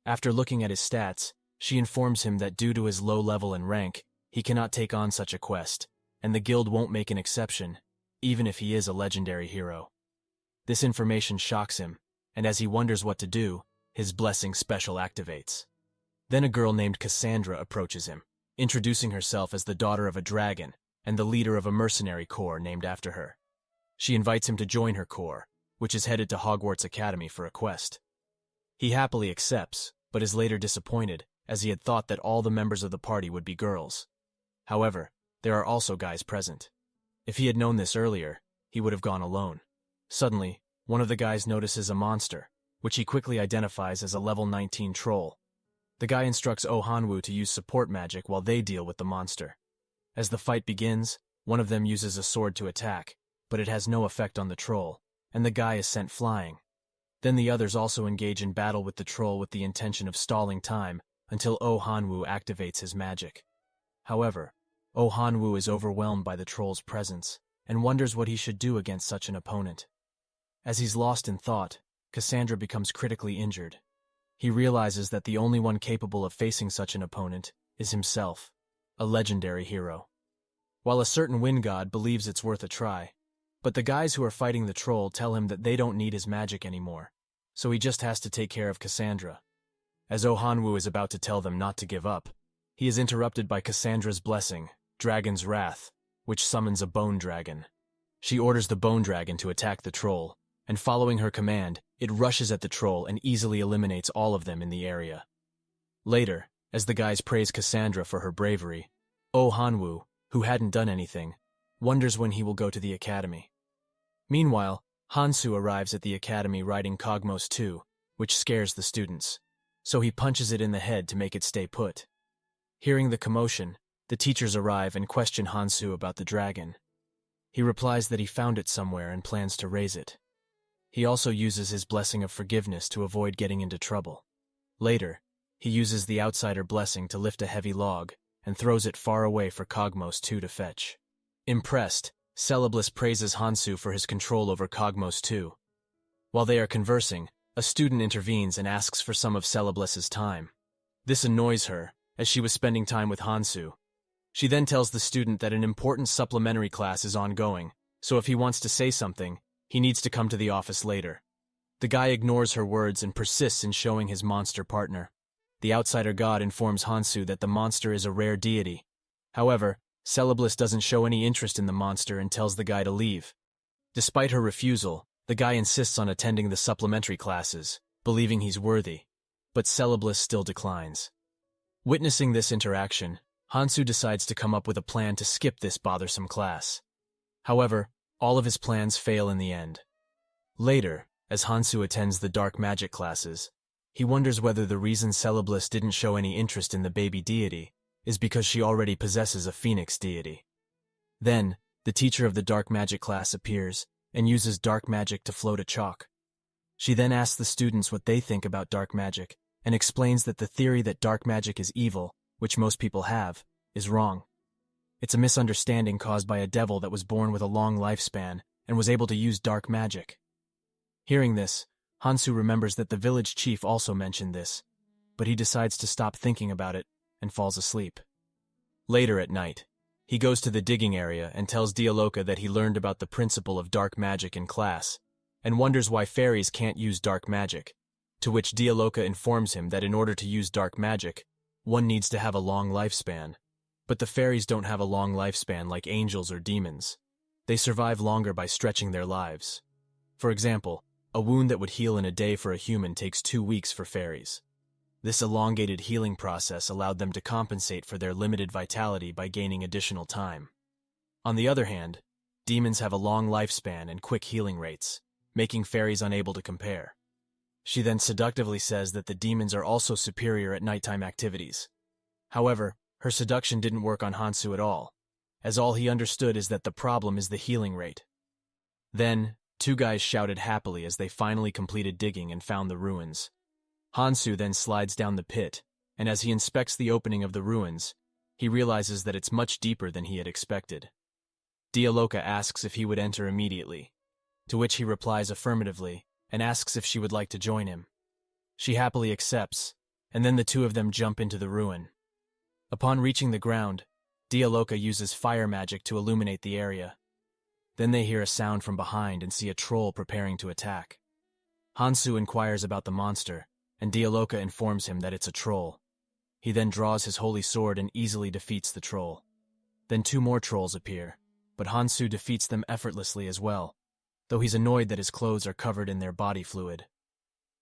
After looking at his stats, she informs him that due to his low level and rank, he cannot take on such a quest, and the guild won't make an exception, even if he is a legendary hero. This information shocks him, and as he wonders what to do, his blessing special activates. Then a girl named Cassandra approaches him, introducing herself as the daughter of a dragon and the leader of a mercenary corps named after her. She invites him to join her corps, which is headed to Hogwarts Academy for a quest. He happily accepts, but is later disappointed, as he had thought that all the members of the party would be girls. However, there are also guys present. If he had known this earlier, he would have gone alone. Suddenly, one of the guys notices a monster, which he quickly identifies as a level 19 troll. The guy instructs Oh Hanwoo to use support magic while they deal with the monster. As the fight begins, one of them uses a sword to attack, but it has no effect on the troll, and the guy is sent flying. Then the others also engage in battle with the troll with the intention of stalling time until Oh Hanwoo activates his magic. However, Oh Hanwoo is overwhelmed by the troll's presence and wonders what he should do against such an opponent. As he's lost in thought, Cassandra becomes critically injured. He realizes that the only one capable of facing such an opponent is himself, a legendary hero. While a certain wind god believes it's worth a try, but the guys who are fighting the troll tell him that they don't need his magic anymore, so he just has to take care of Cassandra. As Oh Hanwoo is about to tell them not to give up, he is interrupted by Cassandra's blessing, Dragon's Wrath, which summons a bone dragon. She orders the bone dragon to attack the troll, and following her command, it rushes at the troll and easily eliminates all of them in the area. Later, as the guys praise Cassandra for her bravery, Oh Hanwoo, who hadn't done anything, wonders when he will go to the academy. Meanwhile, Hansu arrives at the academy riding Kogmos II, which scares the students, so he punches it in the head to make it stay put. Hearing the commotion, the teachers arrive and question Hansu about the dragon. He replies that he found it somewhere and plans to raise it. He also uses his blessing of forgiveness to avoid getting into trouble. Later, he uses the outsider blessing to lift a heavy log and throws it far away for Kogmos II to fetch. Impressed, Celeblus praises Hansu for his control over Kogmos II. While they are conversing, a student intervenes and asks for some of Celeblus's time. This annoys her, as she was spending time with Hansu. She then tells the student that an important supplementary class is ongoing, so if he wants to say something, he needs to come to the office later. The guy ignores her words and persists in showing his monster partner. The outsider god informs Hansu that the monster is a rare deity. However, Celeblus doesn't show any interest in the monster and tells the guy to leave. Despite her refusal, the guy insists on attending the supplementary classes, believing he's worthy, but Celeblus still declines. Witnessing this interaction, Hansu decides to come up with a plan to skip this bothersome class. However, all of his plans fail in the end. Later, as Hansu attends the dark magic classes, he wonders whether the reason Celeblus didn't show any interest in the baby deity is because she already possesses a phoenix deity. Then, the teacher of the dark magic class appears and uses dark magic to float a chalk. She then asks the students what they think about dark magic and explains that the theory that dark magic is evil, which most people have, is wrong. It's a misunderstanding caused by a devil that was born with a long lifespan and was able to use dark magic. Hearing this, Hansu remembers that the village chief also mentioned this. but he decides to stop thinking about it and falls asleep. Later at night, he goes to the digging area and tells Dialoka that he learned about the principle of dark magic in class, and wonders why fairies can't use dark magic, to which Dialoka informs him that in order to use dark magic, one needs to have a long lifespan. But the fairies don't have a long lifespan like angels or demons. They survive longer by stretching their lives. For example, a wound that would heal in a day for a human takes 2 weeks for fairies. This elongated healing process allowed them to compensate for their limited vitality by gaining additional time. On the other hand, demons have a long lifespan and quick healing rates, making fairies unable to compare. She then seductively says that the demons are also superior at nighttime activities. However, her seduction didn't work on Hansu at all, as all he understood is that the problem is the healing rate. Then, 2 guys shouted happily as they finally completed digging and found the ruins. Hansu then slides down the pit, and as he inspects the opening of the ruins, he realizes that it's much deeper than he had expected. Dialoka asks if he would enter immediately, to which he replies affirmatively and asks if she would like to join him. She happily accepts, and then the 2 of them jump into the ruin. Upon reaching the ground, Dialoka uses fire magic to illuminate the area. Then they hear a sound from behind and see a troll preparing to attack. Hansu inquires about the monster, and Dialoka informs him that it's a troll. He then draws his holy sword and easily defeats the troll. Then 2 more trolls appear, but Hansu defeats them effortlessly as well, though he's annoyed that his clothes are covered in their body fluid.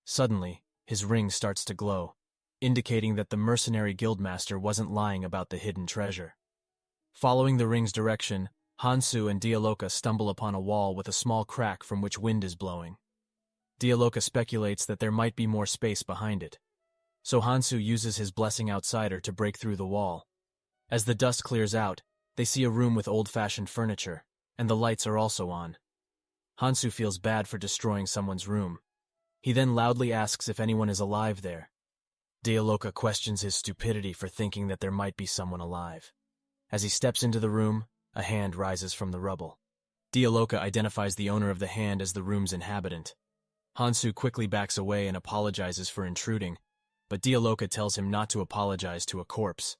Suddenly, his ring starts to glow, indicating that the mercenary guildmaster wasn't lying about the hidden treasure. Following the ring's direction, Hansu and Dialoka stumble upon a wall with a small crack from which wind is blowing. Dialoka speculates that there might be more space behind it, so Hansu uses his Blessing Outsider to break through the wall. As the dust clears out, they see a room with old-fashioned furniture, and the lights are also on. Hansu feels bad for destroying someone's room. He then loudly asks if anyone is alive there. Dialoka questions his stupidity for thinking that there might be someone alive. As he steps into the room, a hand rises from the rubble. Dialoka identifies the owner of the hand as the room's inhabitant. Hansu quickly backs away and apologizes for intruding, but Dialoka tells him not to apologize to a corpse.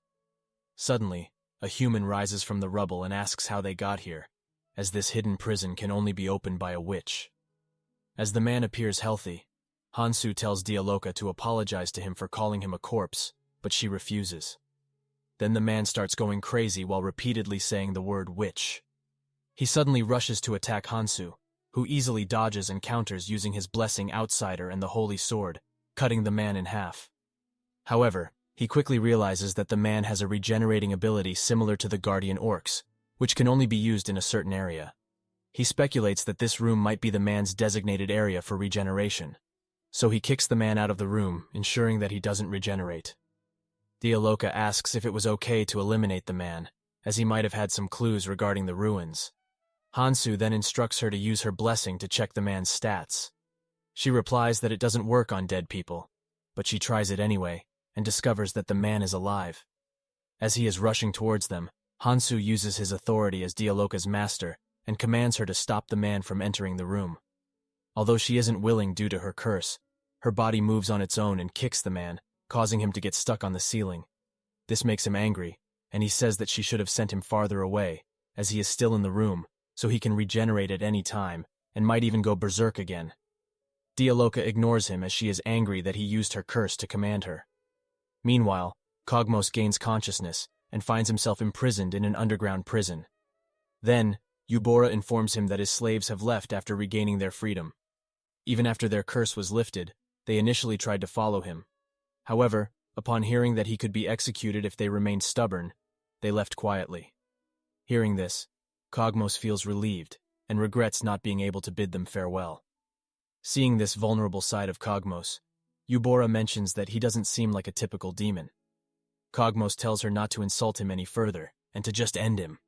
Suddenly, a human rises from the rubble and asks how they got here, as this hidden prison can only be opened by a witch. As the man appears healthy, Hansu tells Dialoka to apologize to him for calling him a corpse, but she refuses. Then the man starts going crazy while repeatedly saying the word witch. He suddenly rushes to attack Hansu, who easily dodges and counters using his Blessing Outsider and the Holy Sword, cutting the man in half. However, he quickly realizes that the man has a regenerating ability similar to the Guardian Orcs, which can only be used in a certain area. He speculates that this room might be the man's designated area for regeneration, so he kicks the man out of the room, ensuring that he doesn't regenerate. Dialoka asks if it was okay to eliminate the man, as he might have had some clues regarding the ruins. Hansu then instructs her to use her blessing to check the man's stats. She replies that it doesn't work on dead people, but she tries it anyway, and discovers that the man is alive. As he is rushing towards them, Hansu uses his authority as Dialoka's master and commands her to stop the man from entering the room. Although she isn't willing due to her curse, her body moves on its own and kicks the man, causing him to get stuck on the ceiling. This makes him angry, and he says that she should have sent him farther away, as he is still in the room, so he can regenerate at any time, and might even go berserk again. Dialoka ignores him as she is angry that he used her curse to command her. Meanwhile, Kogmos gains consciousness and finds himself imprisoned in an underground prison. Then, Eubora informs him that his slaves have left after regaining their freedom. Even after their curse was lifted, they initially tried to follow him. However, upon hearing that he could be executed if they remained stubborn, they left quietly. Hearing this, Kogmos feels relieved and regrets not being able to bid them farewell. Seeing this vulnerable side of Kogmos, Eubora mentions that he doesn't seem like a typical demon. Kogmos tells her not to insult him any further and to just end him.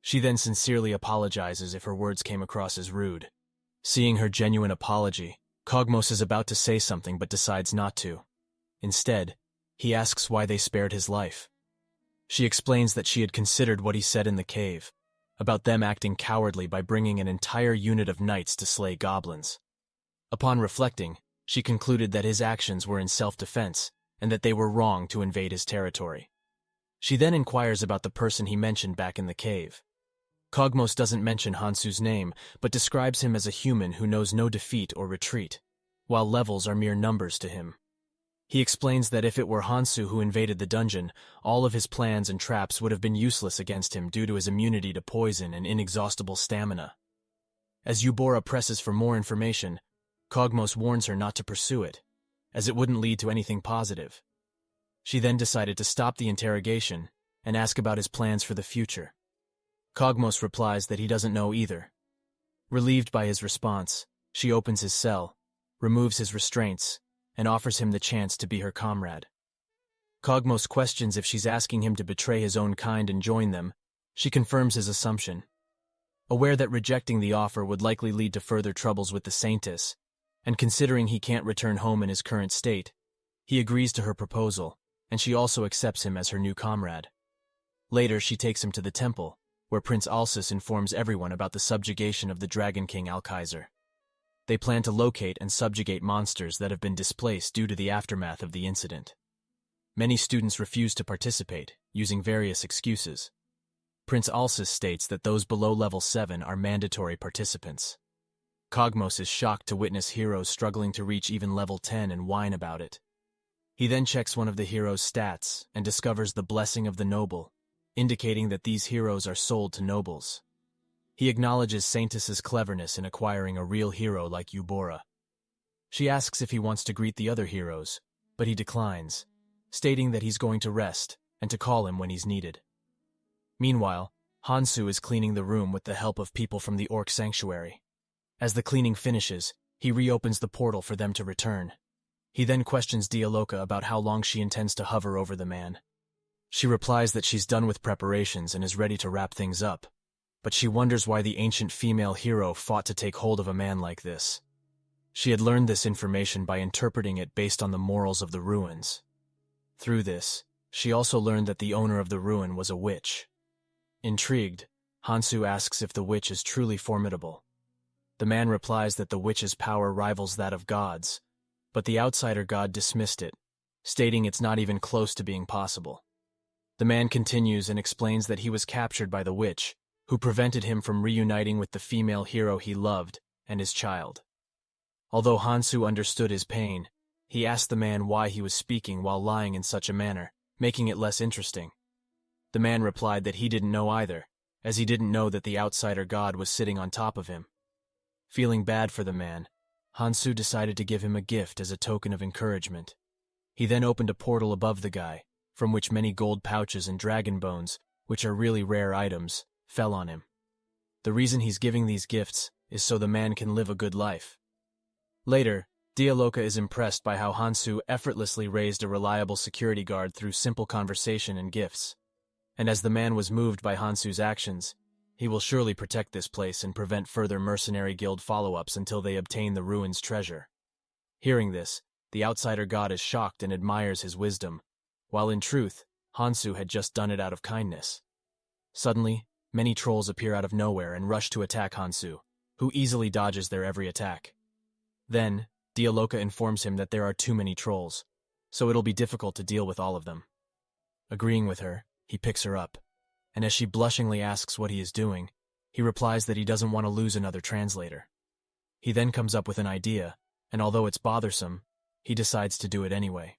She then sincerely apologizes if her words came across as rude. Seeing her genuine apology, Kogmos is about to say something but decides not to. Instead, he asks why they spared his life. She explains that she had considered what he said in the cave, about them acting cowardly by bringing an entire unit of knights to slay goblins. Upon reflecting, she concluded that his actions were in self-defense, and that they were wrong to invade his territory. She then inquires about the person he mentioned back in the cave. Kogmos doesn't mention Hansu's name, but describes him as a human who knows no defeat or retreat, while levels are mere numbers to him. He explains that if it were Hansu who invaded the dungeon, all of his plans and traps would have been useless against him due to his immunity to poison and inexhaustible stamina. As Yubora presses for more information, Kogmos warns her not to pursue it, as it wouldn't lead to anything positive. She then decided to stop the interrogation and ask about his plans for the future. Kogmos replies that he doesn't know either. Relieved by his response, she opens his cell, removes his restraints, and offers him the chance to be her comrade. Kogmos questions if she's asking him to betray his own kind and join them. She confirms his assumption. Aware that rejecting the offer would likely lead to further troubles with the Saintess, and considering he can't return home in his current state, he agrees to her proposal, and she also accepts him as her new comrade. Later, she takes him to the temple, where Prince Alsus informs everyone about the subjugation of the Dragon King Alkaiser. They plan to locate and subjugate monsters that have been displaced due to the aftermath of the incident. Many students refuse to participate, using various excuses. Prince Alsus states that those below level 7 are mandatory participants. Kogmos is shocked to witness heroes struggling to reach even level 10 and whine about it. He then checks one of the heroes' stats and discovers the Blessing of the Noble, indicating that these heroes are sold to nobles. He acknowledges Saintess's cleverness in acquiring a real hero like Yubora. She asks if he wants to greet the other heroes, but he declines, stating that he's going to rest and to call him when he's needed. Meanwhile, Hansu is cleaning the room with the help of people from the Orc Sanctuary. As the cleaning finishes, he reopens the portal for them to return. He then questions Dialoka about how long she intends to hover over the man. She replies that she's done with preparations and is ready to wrap things up, but she wonders why the ancient female hero fought to take hold of a man like this. She had learned this information by interpreting it based on the morals of the ruins. Through this, she also learned that the owner of the ruin was a witch. Intrigued, Hansu asks if the witch is truly formidable. The man replies that the witch's power rivals that of gods, but the outsider god dismissed it, stating it's not even close to being possible. The man continues and explains that he was captured by the witch, who prevented him from reuniting with the female hero he loved and his child. Although Hansu understood his pain, he asked the man why he was speaking while lying in such a manner, making it less interesting. The man replied that he didn't know either, as he didn't know that the outsider god was sitting on top of him. Feeling bad for the man, Hansu decided to give him a gift as a token of encouragement. He then opened a portal above the guy, from which many gold pouches and dragon bones, which are really rare items, fell on him. The reason he's giving these gifts is so the man can live a good life. Later, Dialoka is impressed by how Hansu effortlessly raised a reliable security guard through simple conversation and gifts. And as the man was moved by Hansu's actions, he will surely protect this place and prevent further mercenary guild follow-ups until they obtain the ruins' treasure. Hearing this, the outsider god is shocked and admires his wisdom, while in truth, Hansu had just done it out of kindness. Suddenly, many trolls appear out of nowhere and rush to attack Hansu, who easily dodges their every attack. Then, Dialoka informs him that there are too many trolls, so it'll be difficult to deal with all of them. Agreeing with her, he picks her up, and as she blushingly asks what he is doing, he replies that he doesn't want to lose another translator. He then comes up with an idea, and although it's bothersome, he decides to do it anyway.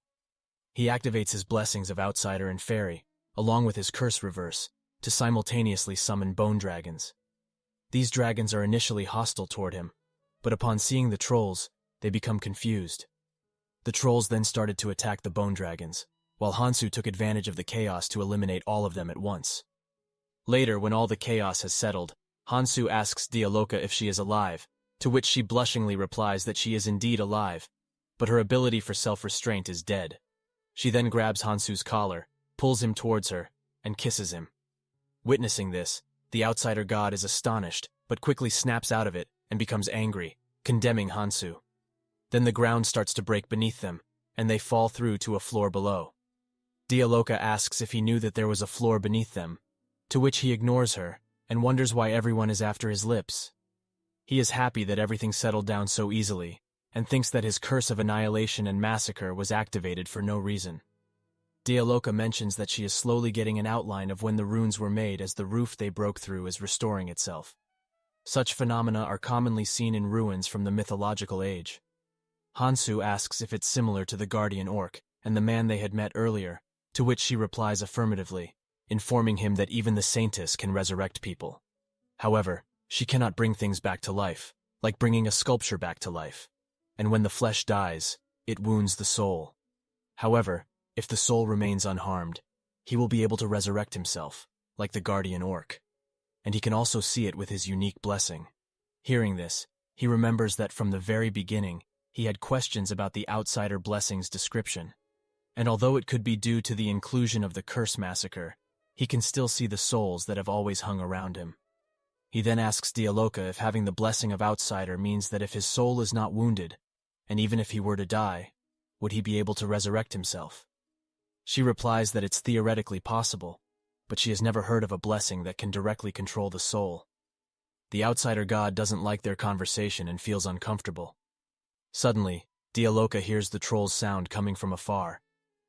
He activates his blessings of Outsider and Fairy, along with his Curse Reverse, to simultaneously summon bone dragons. These dragons are initially hostile toward him, but upon seeing the trolls, they become confused. The trolls then started to attack the bone dragons, while Hansu took advantage of the chaos to eliminate all of them at once. Later, when all the chaos has settled, Hansu asks Dialoka if she is alive, to which she blushingly replies that she is indeed alive, but her ability for self-restraint is dead. She then grabs Hansu's collar, pulls him towards her, and kisses him. Witnessing this, the outsider god is astonished, but quickly snaps out of it and becomes angry, condemning Hansu. Then the ground starts to break beneath them, and they fall through to a floor below. Dialoka asks if he knew that there was a floor beneath them, to which he ignores her and wonders why everyone is after his lips. He is happy that everything settled down so easily, and thinks that his curse of annihilation and massacre was activated for no reason. Dialoka mentions that she is slowly getting an outline of when the runes were made as the roof they broke through is restoring itself. Such phenomena are commonly seen in ruins from the mythological age. Hansu asks if it's similar to the guardian orc and the man they had met earlier, to which she replies affirmatively, informing him that even the Saintess can resurrect people. However, she cannot bring things back to life, like bringing a sculpture back to life. And when the flesh dies, it wounds the soul. However, if the soul remains unharmed, he will be able to resurrect himself, like the guardian orc. And he can also see it with his unique blessing. Hearing this, he remembers that from the very beginning, he had questions about the outsider blessing's description. And although it could be due to the inclusion of the curse massacre, he can still see the souls that have always hung around him. He then asks Dialoka if having the blessing of outsider means that if his soul is not wounded, and even if he were to die, would he be able to resurrect himself? She replies that it's theoretically possible, but she has never heard of a blessing that can directly control the soul. The outsider god doesn't like their conversation and feels uncomfortable. Suddenly, Dialoka hears the troll's sound coming from afar,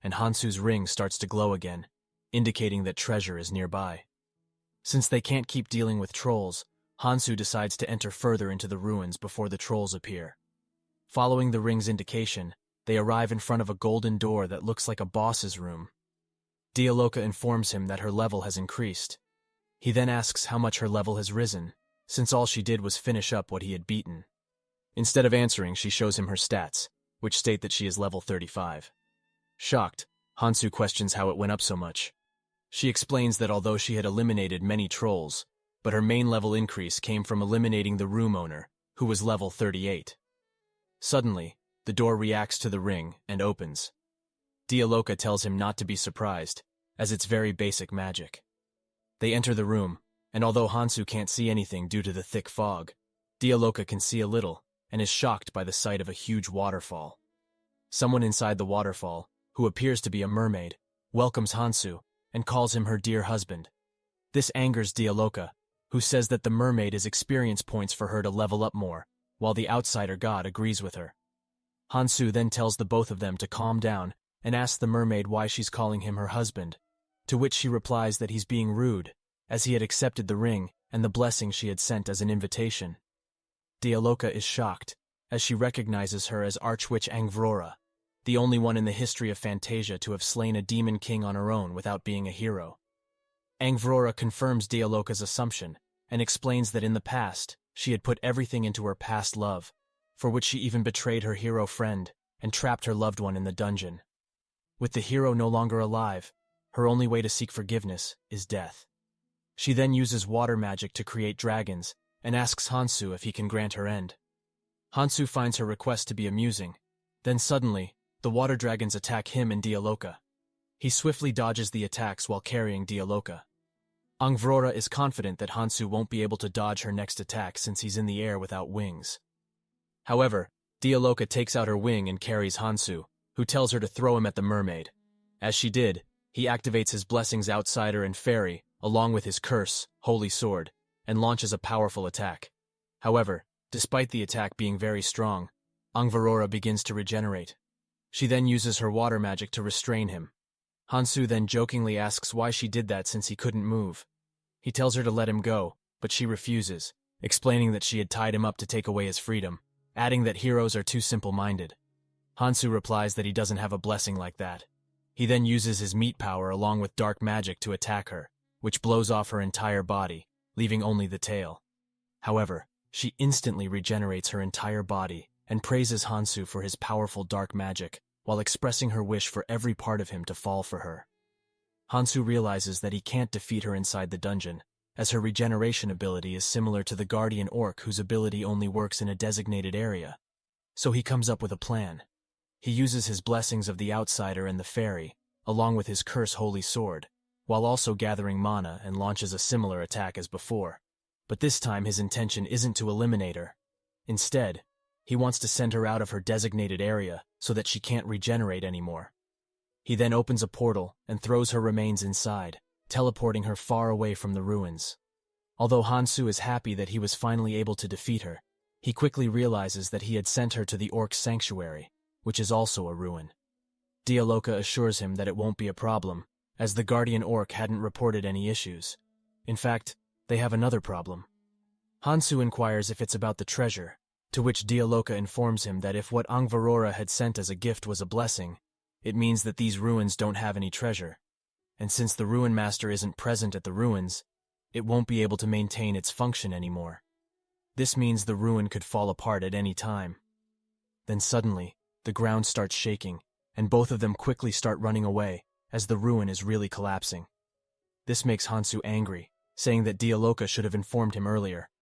and Hansu's ring starts to glow again, indicating that treasure is nearby. Since they can't keep dealing with trolls, Hansu decides to enter further into the ruins before the trolls appear. Following the ring's indication, they arrive in front of a golden door that looks like a boss's room. Dialoka informs him that her level has increased. He then asks how much her level has risen, since all she did was finish up what he had beaten. Instead of answering, she shows him her stats, which state that she is level 35. Shocked, Hansu questions how it went up so much. She explains that although she had eliminated many trolls, but her main level increase came from eliminating the room owner, who was level 38. Suddenly, the door reacts to the ring and opens. Dialoka tells him not to be surprised, as it's very basic magic. They enter the room, and although Hansu can't see anything due to the thick fog, Dialoka can see a little and is shocked by the sight of a huge waterfall. Someone inside the waterfall, who appears to be a mermaid, welcomes Hansu and calls him her dear husband. This angers Dialoka, who says that the mermaid is experience points for her to level up more, while the outsider god agrees with her. Hansu then tells the both of them to calm down and asks the mermaid why she's calling him her husband, to which she replies that he's being rude, as he had accepted the ring and the blessing she had sent as an invitation. Dialoka is shocked, as she recognizes her as Archwitch Angvrora, the only one in the history of Fantasia to have slain a demon king on her own without being a hero. Angvrora confirms Dialoka's assumption and explains that in the past, she had put everything into her past love, for which she even betrayed her hero friend and trapped her loved one in the dungeon. With the hero no longer alive, her only way to seek forgiveness is death. She then uses water magic to create dragons and asks Hansu if he can grant her end. Hansu finds her request to be amusing. Then suddenly, the water dragons attack him and Dialoka. He swiftly dodges the attacks while carrying Dialoka. Angvrora is confident that Hansu won't be able to dodge her next attack since he's in the air without wings. However, Dialoka takes out her wing and carries Hansu, who tells her to throw him at the mermaid. As she did, he activates his blessings Outsider and Fairy, along with his curse, Holy Sword, and launches a powerful attack. However, despite the attack being very strong, Angvrora begins to regenerate. She then uses her water magic to restrain him. Hansu then jokingly asks why she did that since he couldn't move. He tells her to let him go, but she refuses, explaining that she had tied him up to take away his freedom, adding that heroes are too simple-minded. Hansu replies that he doesn't have a blessing like that. He then uses his meat power along with dark magic to attack her, which blows off her entire body, leaving only the tail. However, she instantly regenerates her entire body and praises Hansu for his powerful dark magic, while expressing her wish for every part of him to fall for her. Hansu realizes that he can't defeat her inside the dungeon, as her regeneration ability is similar to the Guardian Orc whose ability only works in a designated area. So he comes up with a plan. He uses his blessings of the Outsider and the Fairy, along with his curse Holy Sword, while also gathering mana and launches a similar attack as before. But this time his intention isn't to eliminate her. Instead, he wants to send her out of her designated area so that she can't regenerate anymore. He then opens a portal and throws her remains inside, teleporting her far away from the ruins. Although Hansu is happy that he was finally able to defeat her, He quickly realizes that he had sent her to the Orc Sanctuary, which is also a ruin. Dialoka assures him that it won't be a problem, as the Guardian Orc hadn't reported any issues. In fact, they have another problem. Hansu inquires if it's about the treasure, to which Dialoka informs him that if what Angvarora had sent as a gift was a blessing, it means that these ruins don't have any treasure. And since the Ruin Master isn't present at the ruins, it won't be able to maintain its function anymore. This means the ruin could fall apart at any time. Then suddenly, the ground starts shaking, and both of them quickly start running away, as the ruin is really collapsing. This makes Hansu angry, saying that Dialoka should have informed him earlier,